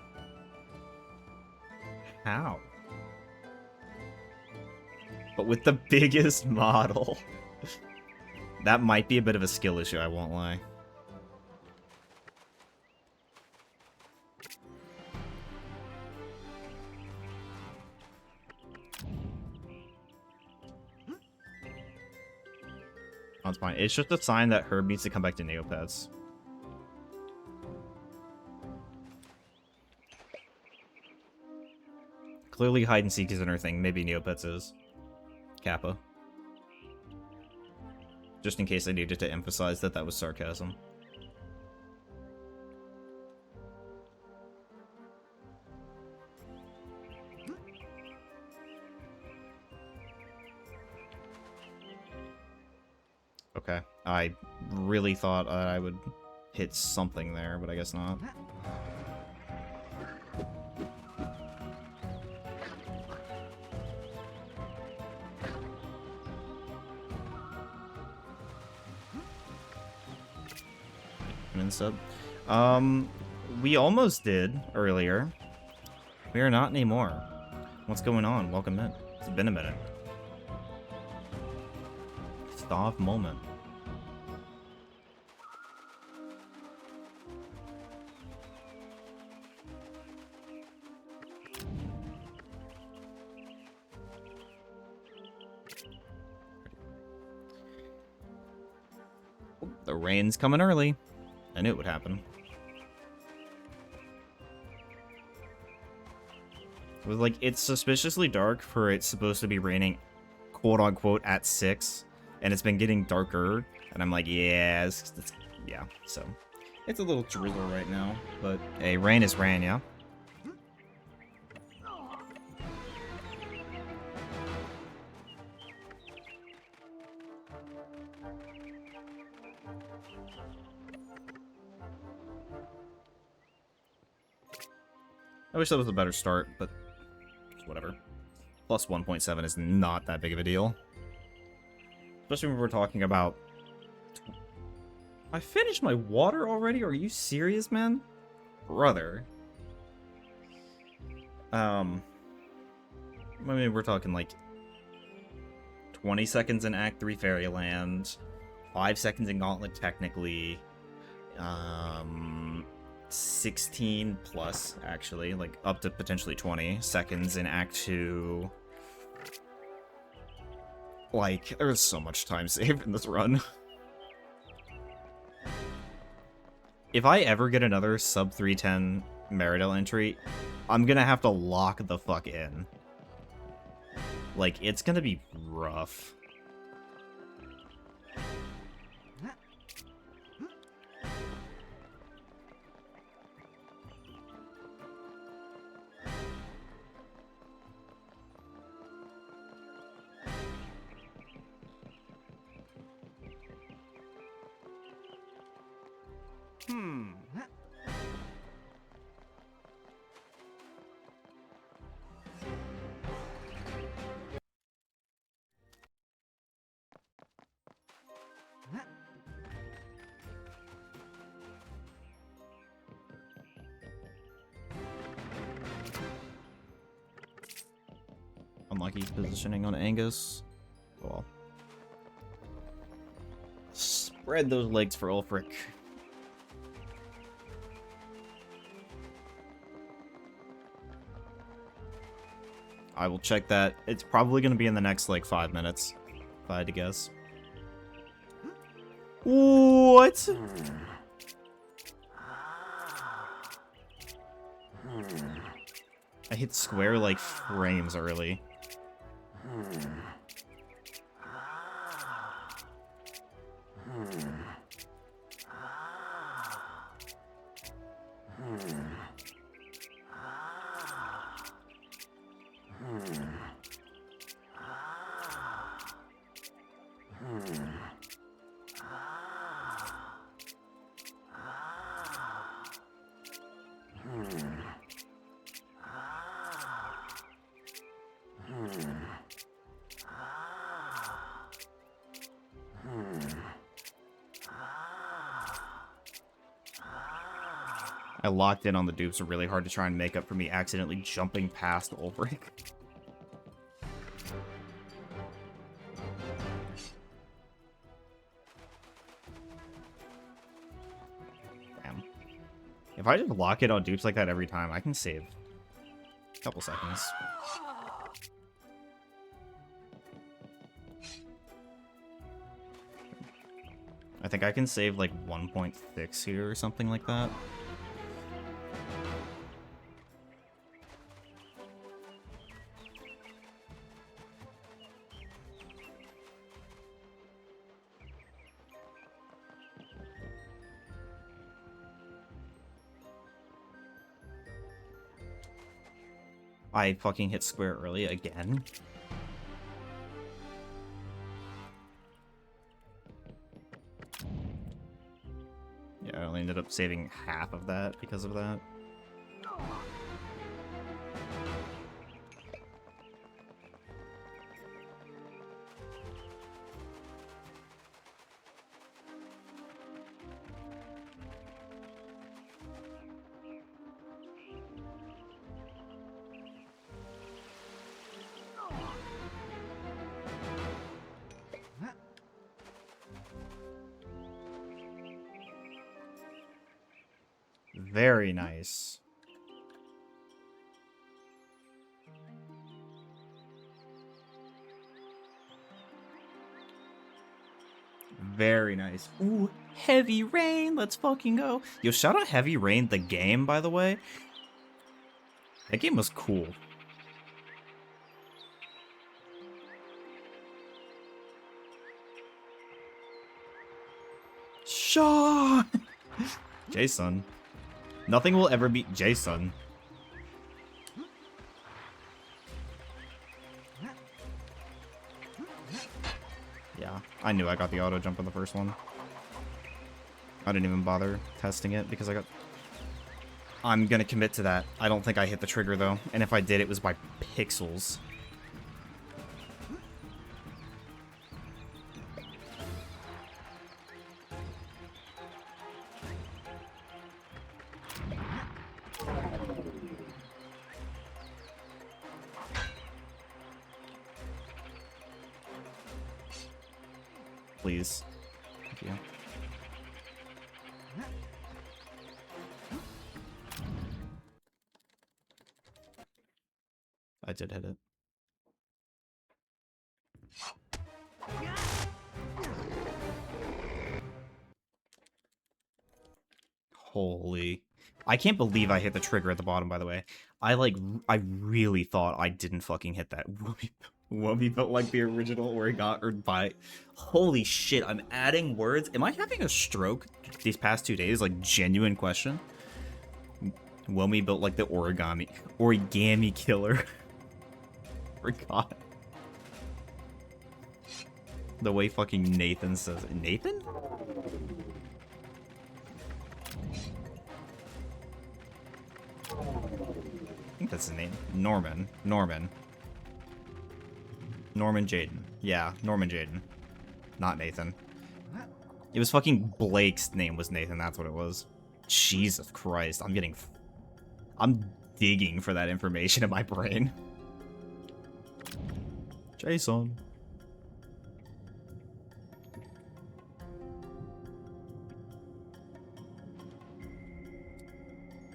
Speaker 2: How? But with the biggest model. That might be a bit of a skill issue, I won't lie. That's fine. It's just a sign that Herb needs to come back to Neopets. Clearly hide and seek isn't her thing. Maybe Neopets is. Kappa. Just in case I needed to emphasize that that was sarcasm. Okay. I really thought I would hit something there, but I guess not. Sub. We almost did earlier. We are not anymore. What's going on? Welcome in. It's been a minute. Stop moment. The rain's coming early. I knew it would happen. With like, it's suspiciously dark for it's supposed to be raining, quote unquote, at 6, and it's been getting darker, and I'm like, yeah, yeah. So it's a little drizzle right now, but hey, rain is rain, yeah. I wish that was a better start, but whatever. Plus 1.7 is not that big of a deal. Especially when we're talking about... I finished my water already? Are you serious, man? Brother. I mean, we're talking like 20 seconds in Act 3 Fairyland, 5 seconds in Gauntlet technically, 16 plus, actually, like up to potentially 20 seconds in Act 2. Like, there's so much time saved in this run. If I ever get another sub 310 Meridell entry, I'm gonna have to lock the fuck in. Like, it's gonna be rough. Unlucky positioning on Angus. Well, spread those legs for Ulfric. I will check that. It's probably going to be in the next, like, 5 minutes, if I had to guess. What? I hit square, like, frames early. I locked in on the dupes really hard to try and make up for me accidentally jumping past Ulfric. Damn. If I just lock it on dupes like that every time, I can save a couple seconds. I think I can save like 1.6 here or something like that. I fucking hit square early again. Yeah, I only ended up saving half of that because of that. Very nice. Very nice. Ooh, Heavy Rain, let's fucking go. Yo, shout out Heavy Rain, the game, by the way. That game was cool. Shaw! Jason. Nothing will ever beat Jason. Yeah, I knew I got the auto jump on the first one. I didn't even bother testing it because I got... I'm gonna commit to that. I don't think I hit the trigger though, and if I did, it was by pixels. Please. Thank you. I did hit it. Holy. I can't believe I hit the trigger at the bottom, by the way. I really thought I didn't fucking hit that. Wummy felt like the original origami or by. Holy shit, I'm adding words. Am I having a stroke these past 2 days? Like, genuine question. Wummy built like the origami killer. Forgot. The way fucking Nathan says it. Nathan? I think that's his name. Norman Jaden. Yeah, Norman Jaden. Not Nathan. It was fucking Blake's name was Nathan. That's what it was. Jesus Christ. I'm digging for that information in my brain. Jason.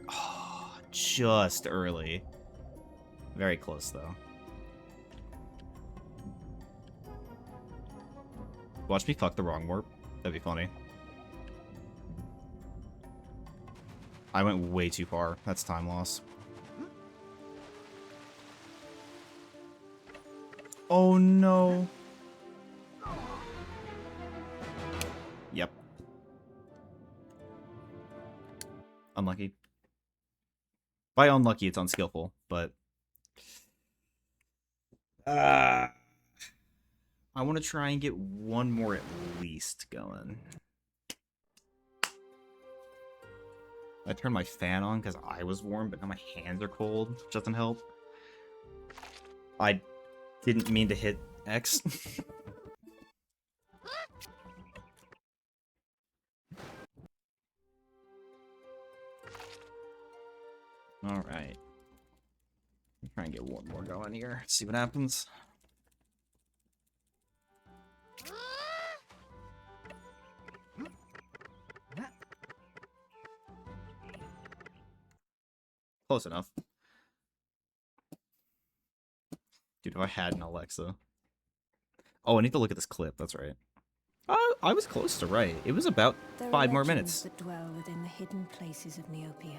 Speaker 2: Oh, just early. Very close, though. Watch me fuck the wrong warp. That'd be funny. I went way too far. That's time loss. Oh no. Yep. Unlucky. By unlucky, it's unskillful, but... I want to try and get one more at least going. I turned my fan on because I was warm, but now my hands are cold, which doesn't help. I didn't mean to hit X. Alright. Try and get one more going here. See what happens. Close enough. Dude, if I had an Alexa. Oh, I need to look at this clip. That's right. I was close to right. It was about
Speaker 1: There
Speaker 2: 5
Speaker 1: are
Speaker 2: more
Speaker 1: legends
Speaker 2: minutes.
Speaker 1: that dwell within the hidden places of Neopia.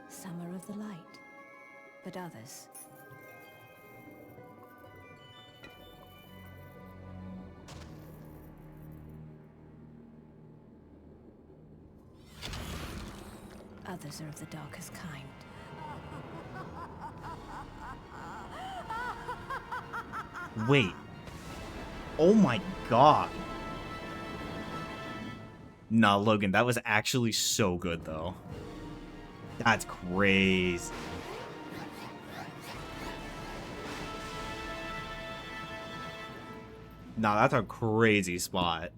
Speaker 1: Some are of the light, but others. Others are of the darkest kind.
Speaker 2: Wait. Oh my god. Nah, Logan, that was actually so good, though. That's crazy. Nah, that's a crazy spot.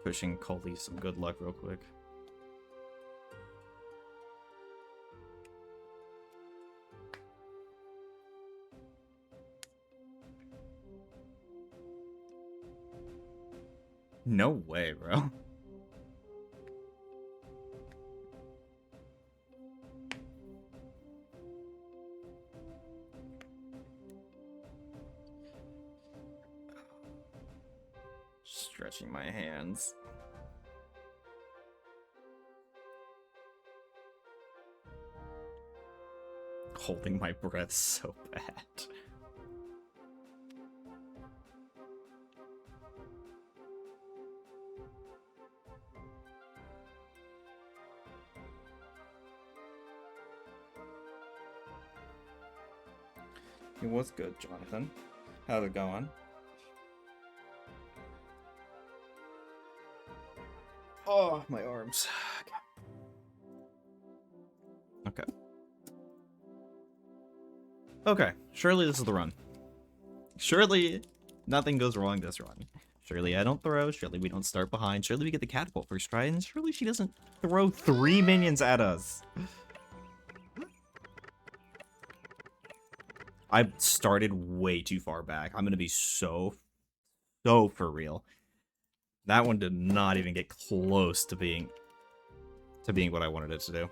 Speaker 2: Pushing Coley some good luck real quick. No way, bro. Stretching my hands. Holding my breath so bad. It was good, Jonathan. How's it going? Oh, my arms. Okay. Okay, surely this is the run. Surely nothing goes wrong this run. Surely I don't throw, surely we don't start behind, surely we get the catapult first try, and surely she doesn't throw 3 minions at us. I started way too far back. I'm gonna be so for real. That one did not even get close to being what I wanted it to do.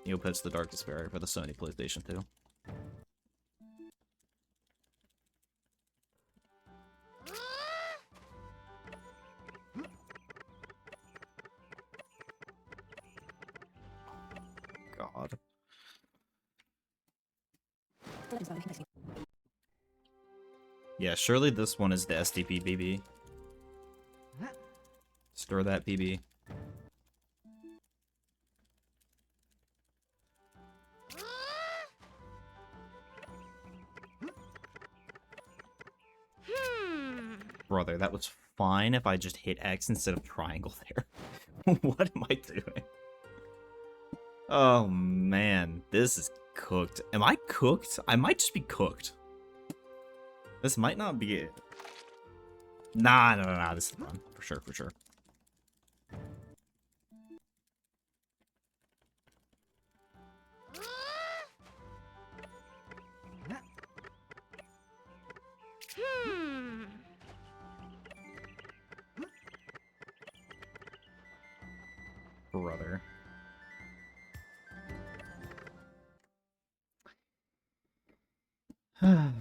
Speaker 2: Neopets: The Dark Despair for the Sony PlayStation 2. God. Yeah, surely this one is the SDP BB. Store that BB. Brother, that was fine if I just hit X instead of triangle there. What am I doing? Oh man, this is cooked. Am I cooked? I might just be cooked. This might not be it. Nah, this is fun. For sure, for sure. Brother. I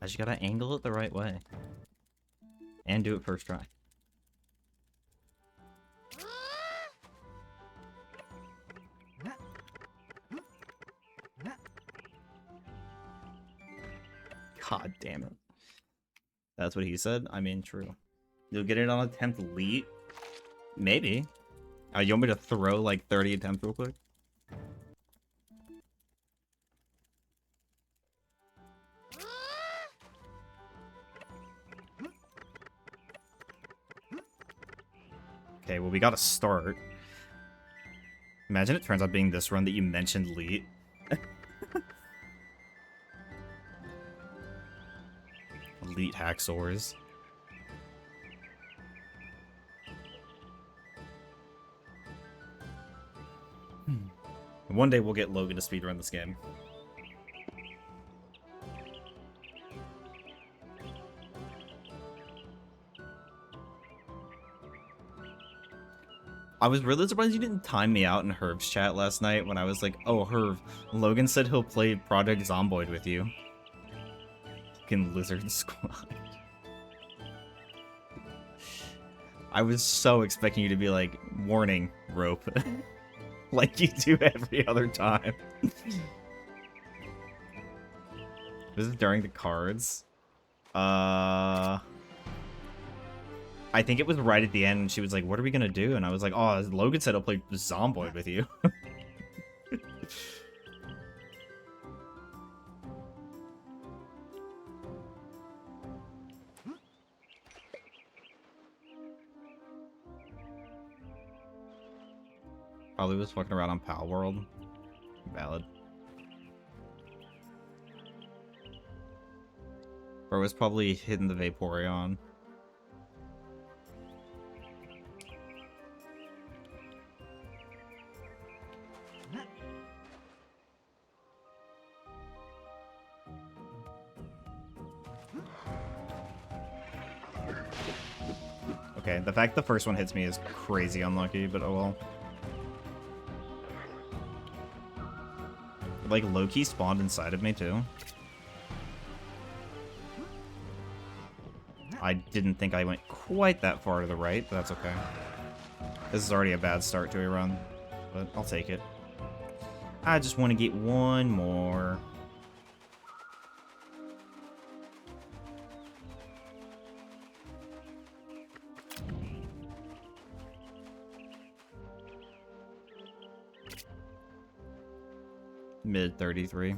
Speaker 2: just gotta angle it the right way. And do it first try. God damn it. That's what he said? I mean, true. You'll get it on attempt elite? Maybe. You want me to throw like 30 attempts real quick? Okay, well, we gotta start. Imagine it turns out being this run that you mentioned elite. Elite hacksaws. One day we'll get Logan to speedrun this game. I was really surprised you didn't time me out in Herb's chat last night when I was like, oh, Herb, Logan said he'll play Project Zomboid with you. Fucking lizard squad. I was so expecting you to be like, warning, rope. Like you do every other time. This is during the cards. I think it was right at the end, and she was like, what are we gonna do? And I was like, oh, Logan said he'll play Zomboid with you. Probably was fucking around on Pal World. Valid. Or was probably hitting the Vaporeon. Okay, the fact the first one hits me is crazy unlucky, but oh well. Like, Loki spawned inside of me, too. I didn't think I went quite that far to the right, but that's okay. This is already a bad start to a run, but I'll take it. I just want to get one more. Mid 33.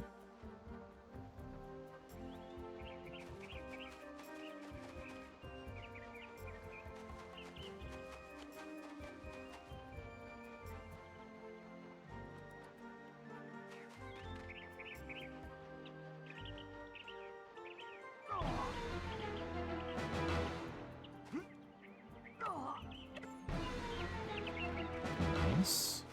Speaker 2: Nice.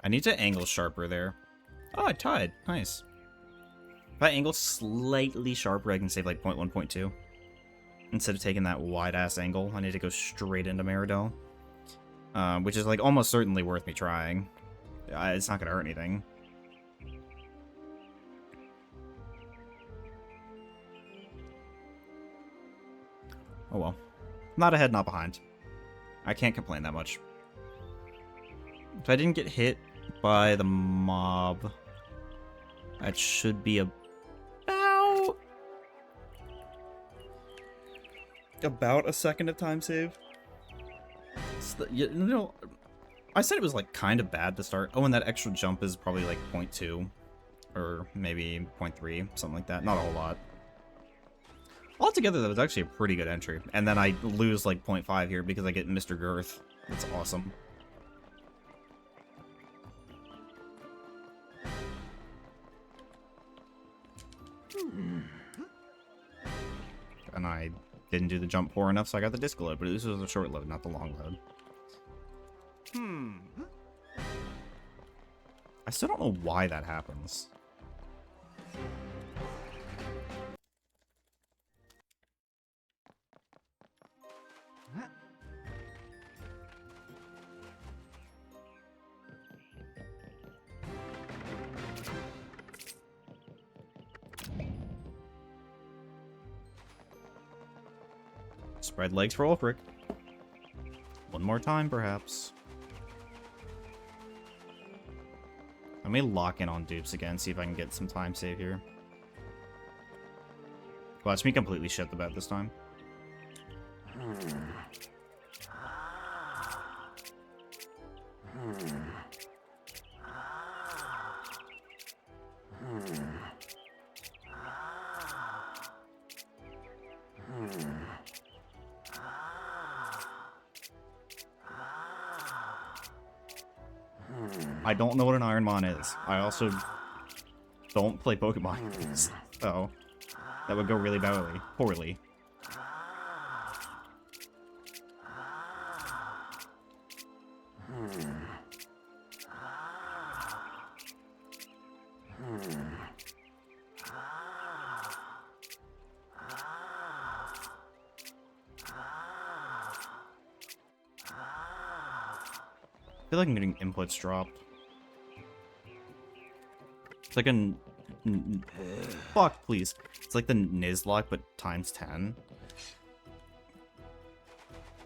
Speaker 2: I need to angle sharper there. Oh, I tied. Nice. If I angle slightly sharper, I can save like 0.1, 0.2. Instead of taking that wide-ass angle, I need to go straight into Meridel. Which is like almost certainly worth me trying. It's not going to hurt anything. Oh well. Not ahead, not behind. I can't complain that much. If I didn't get hit by the mob, that should be about a second of time save. You know, I said it was like kind of bad to start. Oh, and that extra jump is probably like 0.2 or maybe 0.3, something like that. Not a whole lot. Altogether, that was actually a pretty good entry. And then I lose like 0.5 here because I get Mr. Girth. That's awesome. And I didn't do the jump poor enough, so I got the disc load, but this was a short load, not the long load. I still don't know why that happens. Spread legs for Ulfric. One more time, perhaps. I may lock in on dupes again, see if I can get some time save here. Watch me completely shit the bed this time. I don't know what an Ironmon is. I also don't play Pokemon, so that would go really badly, poorly. I feel like I'm getting inputs dropped. It's like a... fuck, please. It's like the Nizlocke, but times 10.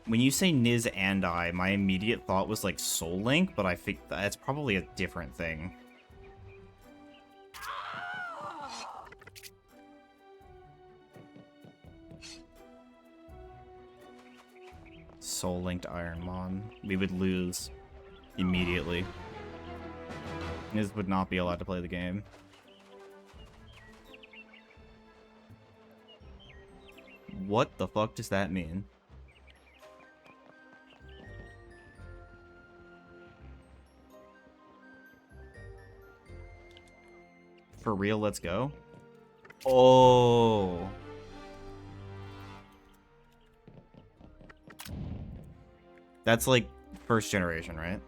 Speaker 2: When you say Niz and I, my immediate thought was like Soul Link, but I think that's probably a different thing. Soul Linked Ironmon. We would lose immediately. Niz would not be allowed to play the game. What the fuck does that mean? For real, let's go? Oh. That's like first generation, right?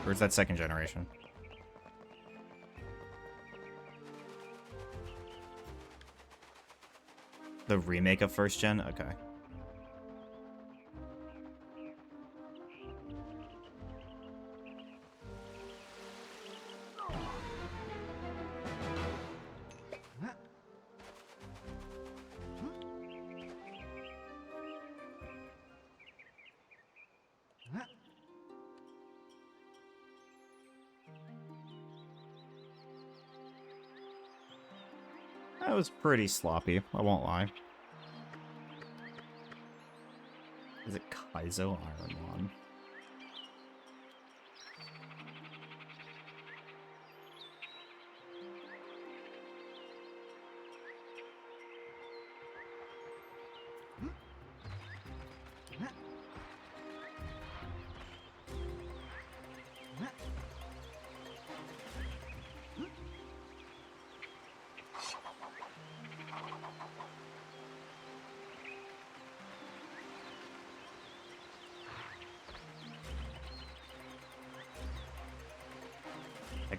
Speaker 2: Or is that second generation? The remake of first gen? Okay. That was pretty sloppy, I won't lie. Is it Kaizo Ironmon?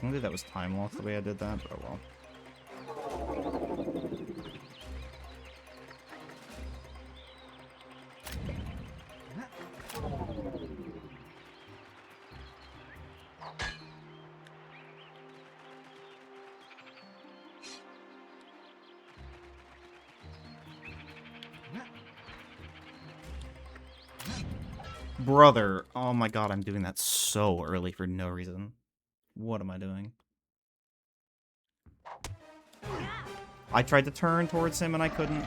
Speaker 2: technically that was time loss the way I did that, but oh well. Brother, oh my god, I'm doing that so early for no reason. What am I doing? I tried to turn towards him and I couldn't.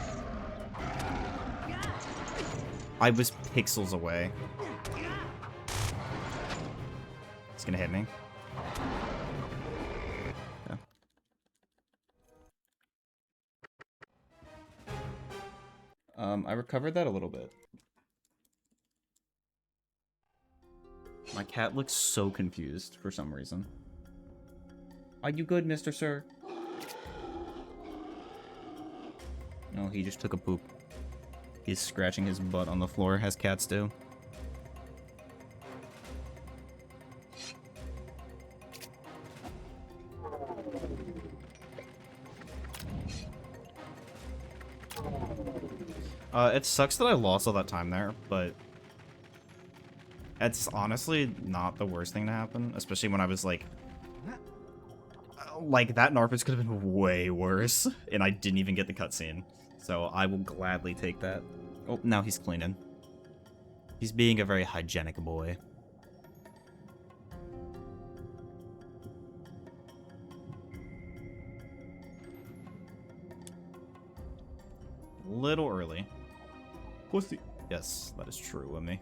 Speaker 2: I was pixels away. It's gonna hit me. Yeah. I recovered that a little bit. My cat looks so confused for some reason. Are you good, Mr. Sir? No, he just took a poop. He's scratching his butt on the floor, as cats do. It sucks that I lost all that time there, but it's honestly not the worst thing to happen, especially when I was like that Narpus could have been way worse, and I didn't even get the cutscene. So I will gladly take that. Oh, now he's cleaning. He's being a very hygienic boy. Little early. Pussy. Yes, that is true of me.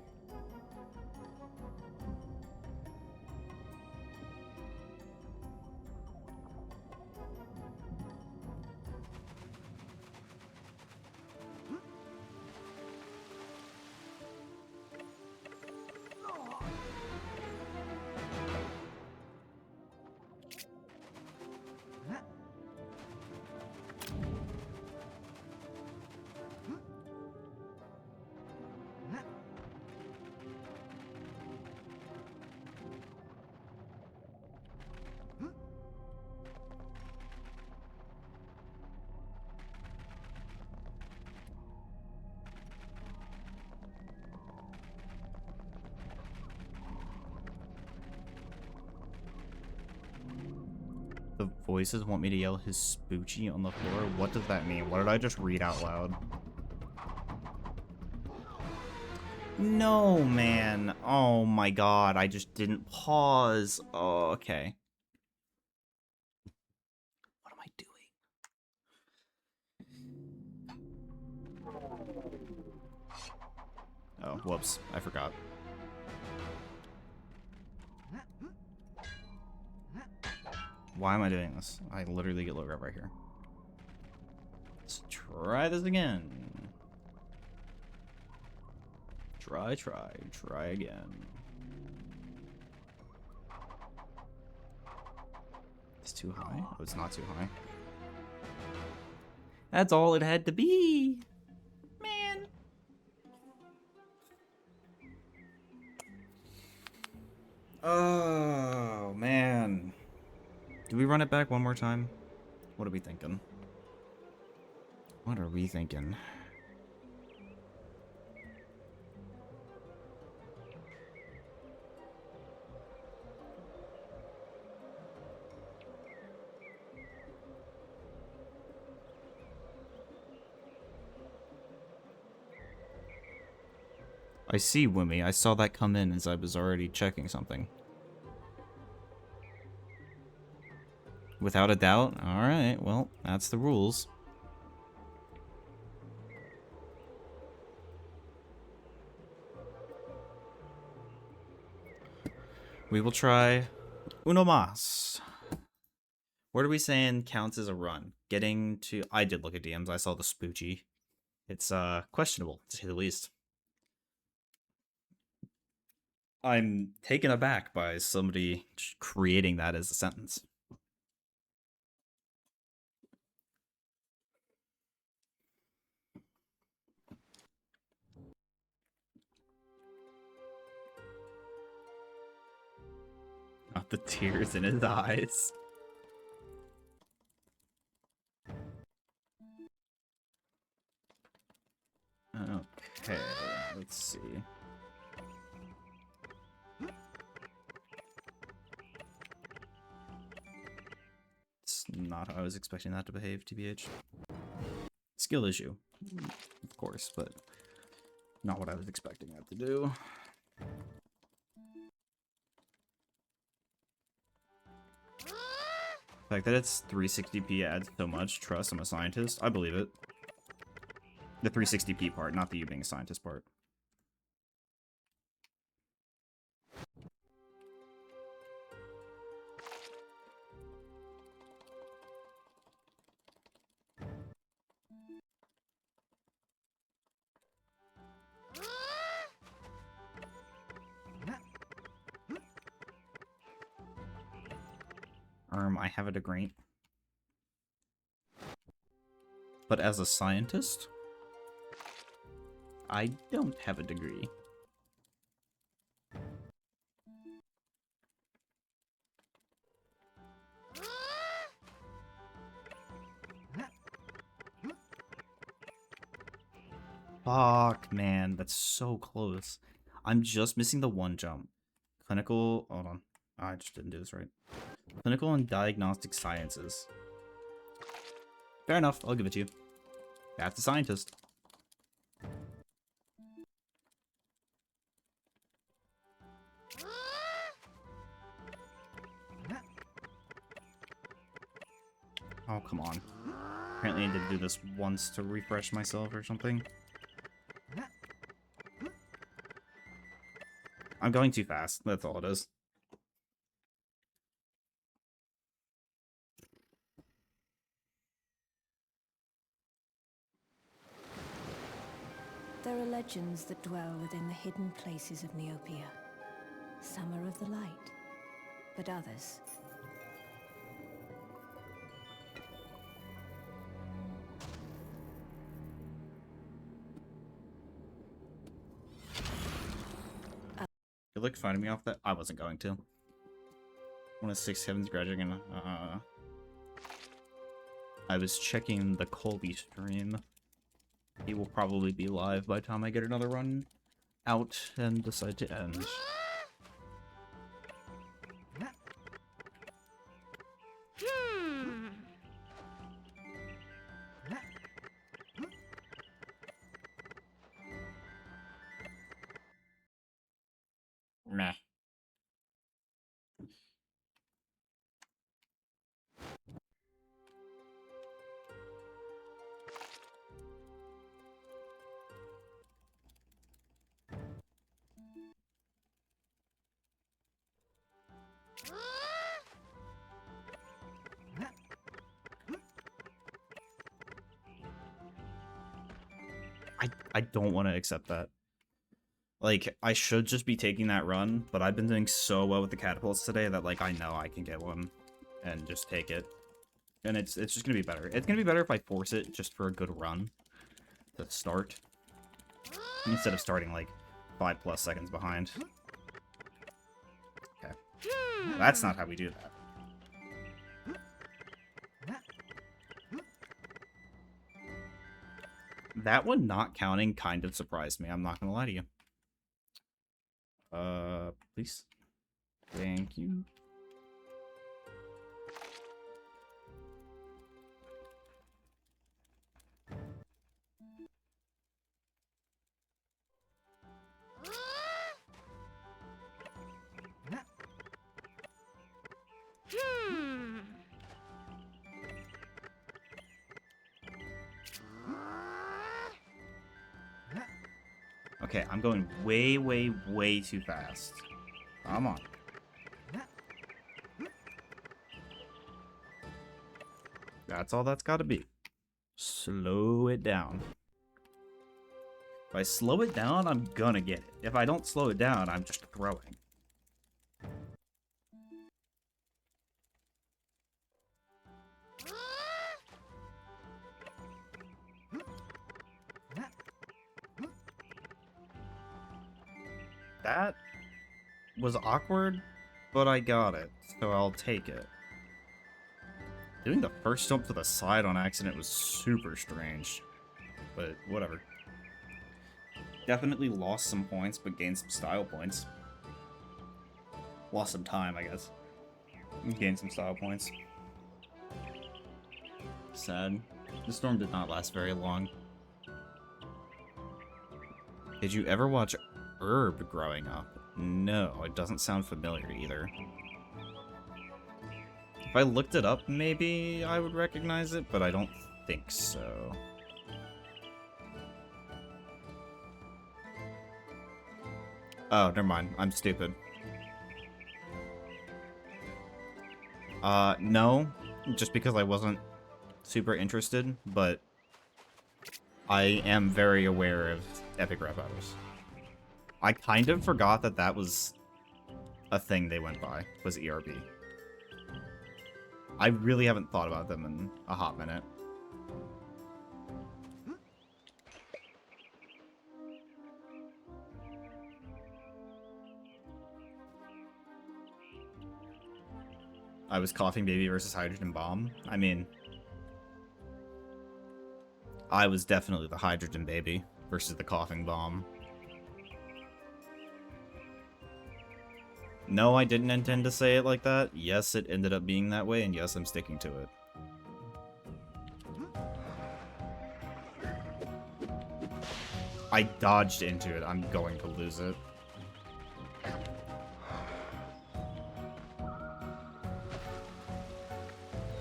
Speaker 2: The voices want me to yell his spoochie on the floor. What does that mean? What did I just read out loud? No, man. Oh my god, I just didn't pause. Oh, okay. What am I doing? Oh, whoops. I forgot. Why am I doing this? I literally get low grab right here. Let's try this again. Try again. It's too high? Oh, it's not too high. That's all it had to be. Man. Oh, man. Do we run it back one more time? What are we thinking? What are we thinking? I see, Wimmy. I saw that come in as I was already checking something. Without a doubt? Alright, well, that's the rules. We will try uno más. What are we saying counts as a run? Getting to... I did look at DMs. I saw the spoochie. It's, questionable, to say the least. I'm taken aback by somebody creating that as a sentence. The tears in his eyes. Okay, let's see. It's not how I was expecting that to behave, TBH. Skill issue, of course, but not what I was expecting that to do. The fact that it's 360p adds so much trust. I'm a scientist. I believe it. The 360p part, not the you being a scientist part. I have a degree. But as a scientist, I don't have a degree. Fuck, man, that's so close. I'm just missing the one jump. Clinical, hold on. I just didn't do this right. Clinical and diagnostic sciences. Fair enough, I'll give it to you. That's a scientist. Oh, come on. Apparently I need to do this once to refresh myself or something. I'm going too fast, that's all it is.
Speaker 1: There are legends that dwell within the hidden places of Neopia. Some are of the light, but others...
Speaker 2: You look finding me off that? I wasn't going to. One of 6-7's graduating. I was checking the Colby stream. He will probably be live by the time I get another run out and decide to end. Meh. I don't want to accept that. Like, I should just be taking that run, but I've been doing so well with the catapults today that, like, I know I can get one and just take it. And it's just gonna be better. It's gonna be better if I force it just for a good run to start, instead of starting, like, 5+ seconds behind. Okay. That's not how we do that. That one not counting kind of surprised me, I'm not gonna lie to you. Please. Thank you. Okay, I'm going way, way, way too fast. Come on. That's all that's gotta be. Slow it down. If I slow it down, I'm gonna get it. If I don't slow it down, I'm just throwing. That was awkward, but I got it, so I'll take it. Doing the first jump to the side on accident was super strange, but whatever. Definitely lost some points, but gained some style points. Lost some time, I guess. Gained some style points. Sad. The storm did not last very long. Did you ever watch Herb growing up? No, it doesn't sound familiar either. If I looked it up, maybe I would recognize it, but I don't think so. Oh, never mind. I'm stupid. No. Just because I wasn't super interested, but I am very aware of Epic Rap Battles. I kind of forgot that that was a thing they went by, was ERB. I really haven't thought about them in a hot minute. I was Coughing Baby versus Hydrogen Bomb. I mean, I was definitely the Hydrogen Baby versus the Coughing Bomb. No, I didn't intend to say it like that. Yes, it ended up being that way, and yes, I'm sticking to it. I dodged into it. I'm going to lose it.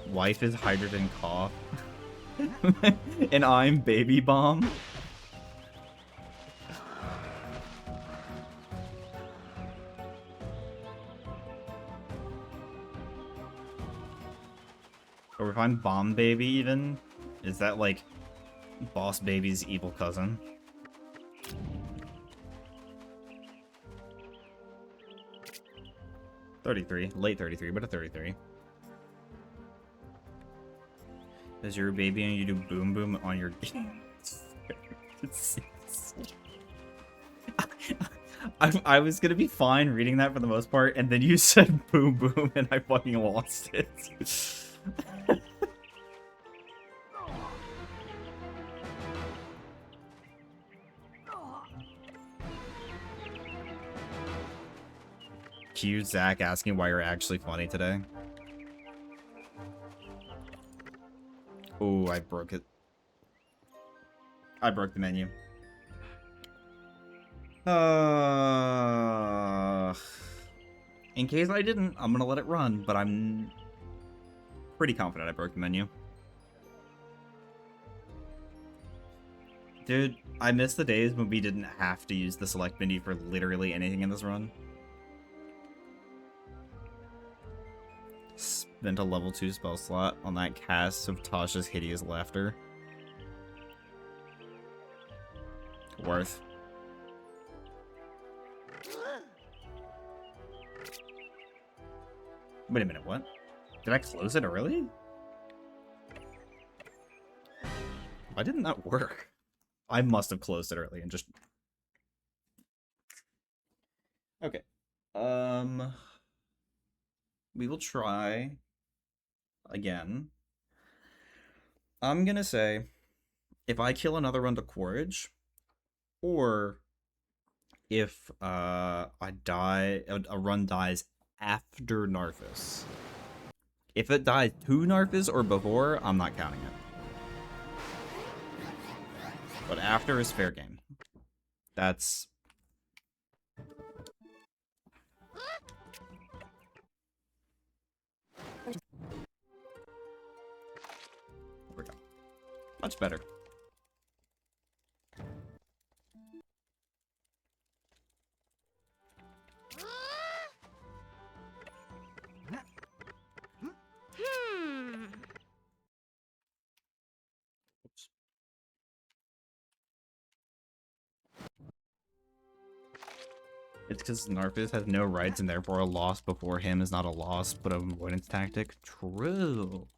Speaker 2: Wife is Hydrogen Cough. And I'm Baby Bomb. Or if I'm Bomb Baby even, is that like Boss Baby's evil cousin? Late 33, but a 33. As you're a baby and you do boom boom on your I was gonna be fine reading that for the most part, and then you said boom boom and I fucking lost it. Cue Zach asking why you're actually funny today. Oh, I broke it. I broke the menu. In case I didn't, I'm gonna let it run, but I'm pretty confident I broke the menu. Dude, I miss the days when we didn't have to use the select menu for literally anything in this run. Spent a level 2 spell slot on that cast of Tasha's hideous laughter. Worth. Wait a minute, what? Did I close it early? Why didn't that work? I must have closed it early and just... Okay. We will try again. I'm gonna say, if I kill another run to Quaritch, or if I die, a run dies after Narthis. If it dies to Narthis or before, I'm not counting it. But after is fair game. That's... There we go. Much better. Oops. It's because Narthis has no rights and therefore a loss before him is not a loss, but an avoidance tactic. True.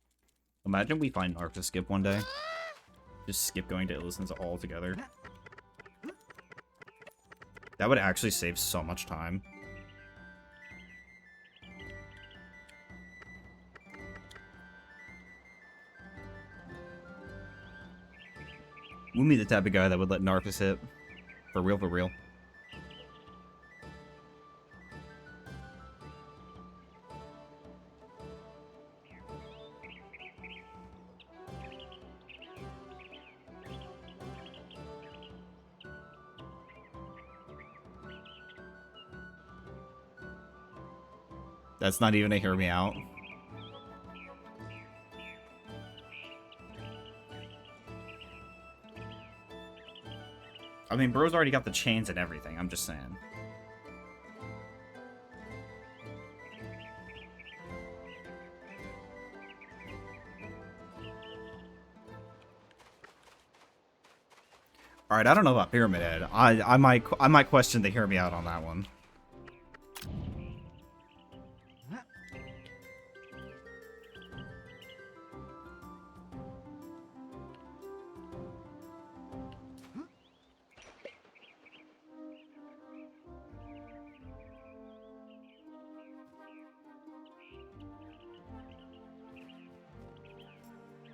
Speaker 2: Imagine we find Narthis skip one day. Just skip going to Illusions altogether. That would actually save so much time. Woomy the type of guy that would let Narcus hit. For real, for real. That's not even a hear me out. I mean, bro's already got the chains and everything, I'm just saying. Alright, I don't know about Pyramid Head. I might question the hear me out on that one.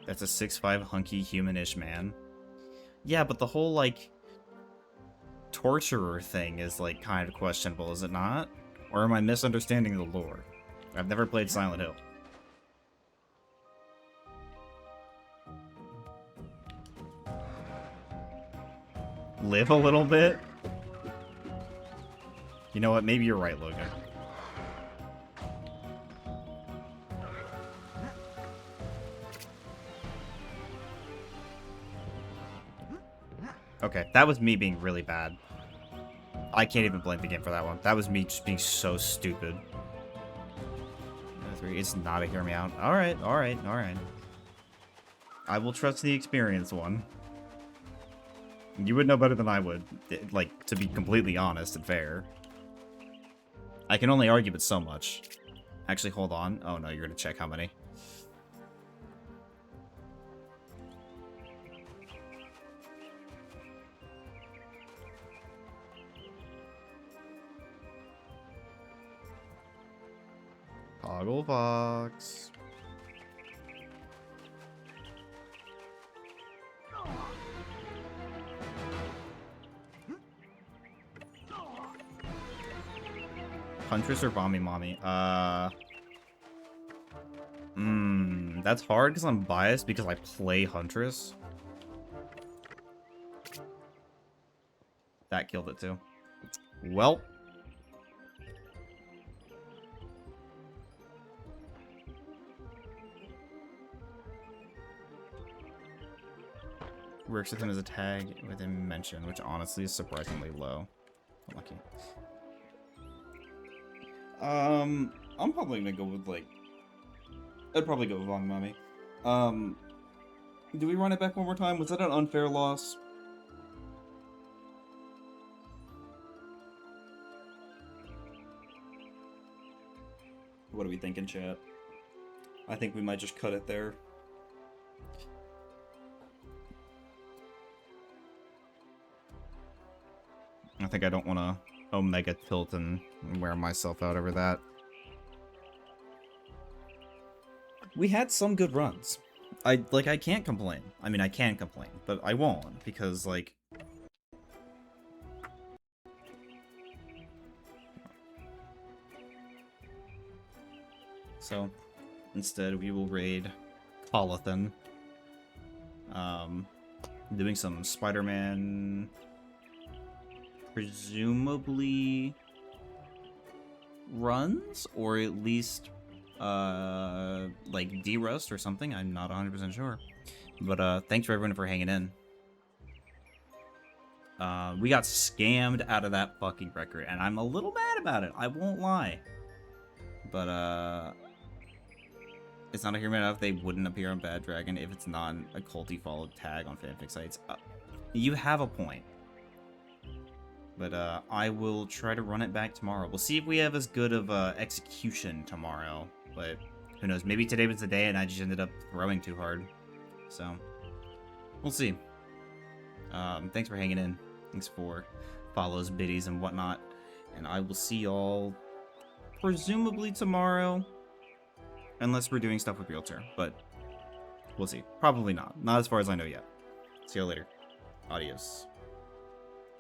Speaker 2: That's a 6'5" hunky humanish man. Yeah, but the whole, like, torturer thing is, like, kind of questionable, is it not? Or am I misunderstanding the lore? I've never played Silent Hill. Live a little bit? You know what? Maybe you're right, Logan. Okay, that was me being really bad. I can't even blame the game for that one. That was me just being so stupid. 3, it's not a hear me out. Alright, alright, alright. I will trust the experienced one. You would know better than I would, like, to be completely honest and fair. I can only argue but so much. Actually, hold on. Oh no, you're gonna check how many. Toggle box. Huntress or Bomby Mommy? That's hard because I'm biased because I play Huntress. That killed it too. Well. Works with him as a tag within mention, which honestly is surprisingly low. Lucky. I'm probably gonna go with, like, I'd probably go with Bomby Mommy. Do we run it back one more time? Was that an unfair loss? What are we thinking, chat? I think we might just cut it there. I think I don't want to Omega tilt and wear myself out over that. We had some good runs. I can't complain. I mean, I can complain, but I won't because, like... So, instead we will raid Colothan. Doing some Spider-Man... presumably runs, or at least like D-Rust or something. I'm not 100% sure, but thanks for everyone for hanging in. We got scammed out of that fucking record, and I'm a little mad about it, I won't lie, but it's not a hear me out if they wouldn't appear on Bad Dragon if it's not a culty followed tag on fanfic sites. You have a point. But I will try to run it back tomorrow. We'll see if we have as good of execution tomorrow. But who knows? Maybe today was the day and I just ended up throwing too hard. So, we'll see. Thanks for hanging in. Thanks for follows, biddies, and whatnot. And I will see y'all presumably tomorrow. Unless we're doing stuff with Realtor. But we'll see. Probably not. Not as far as I know yet. See y'all later. Adios.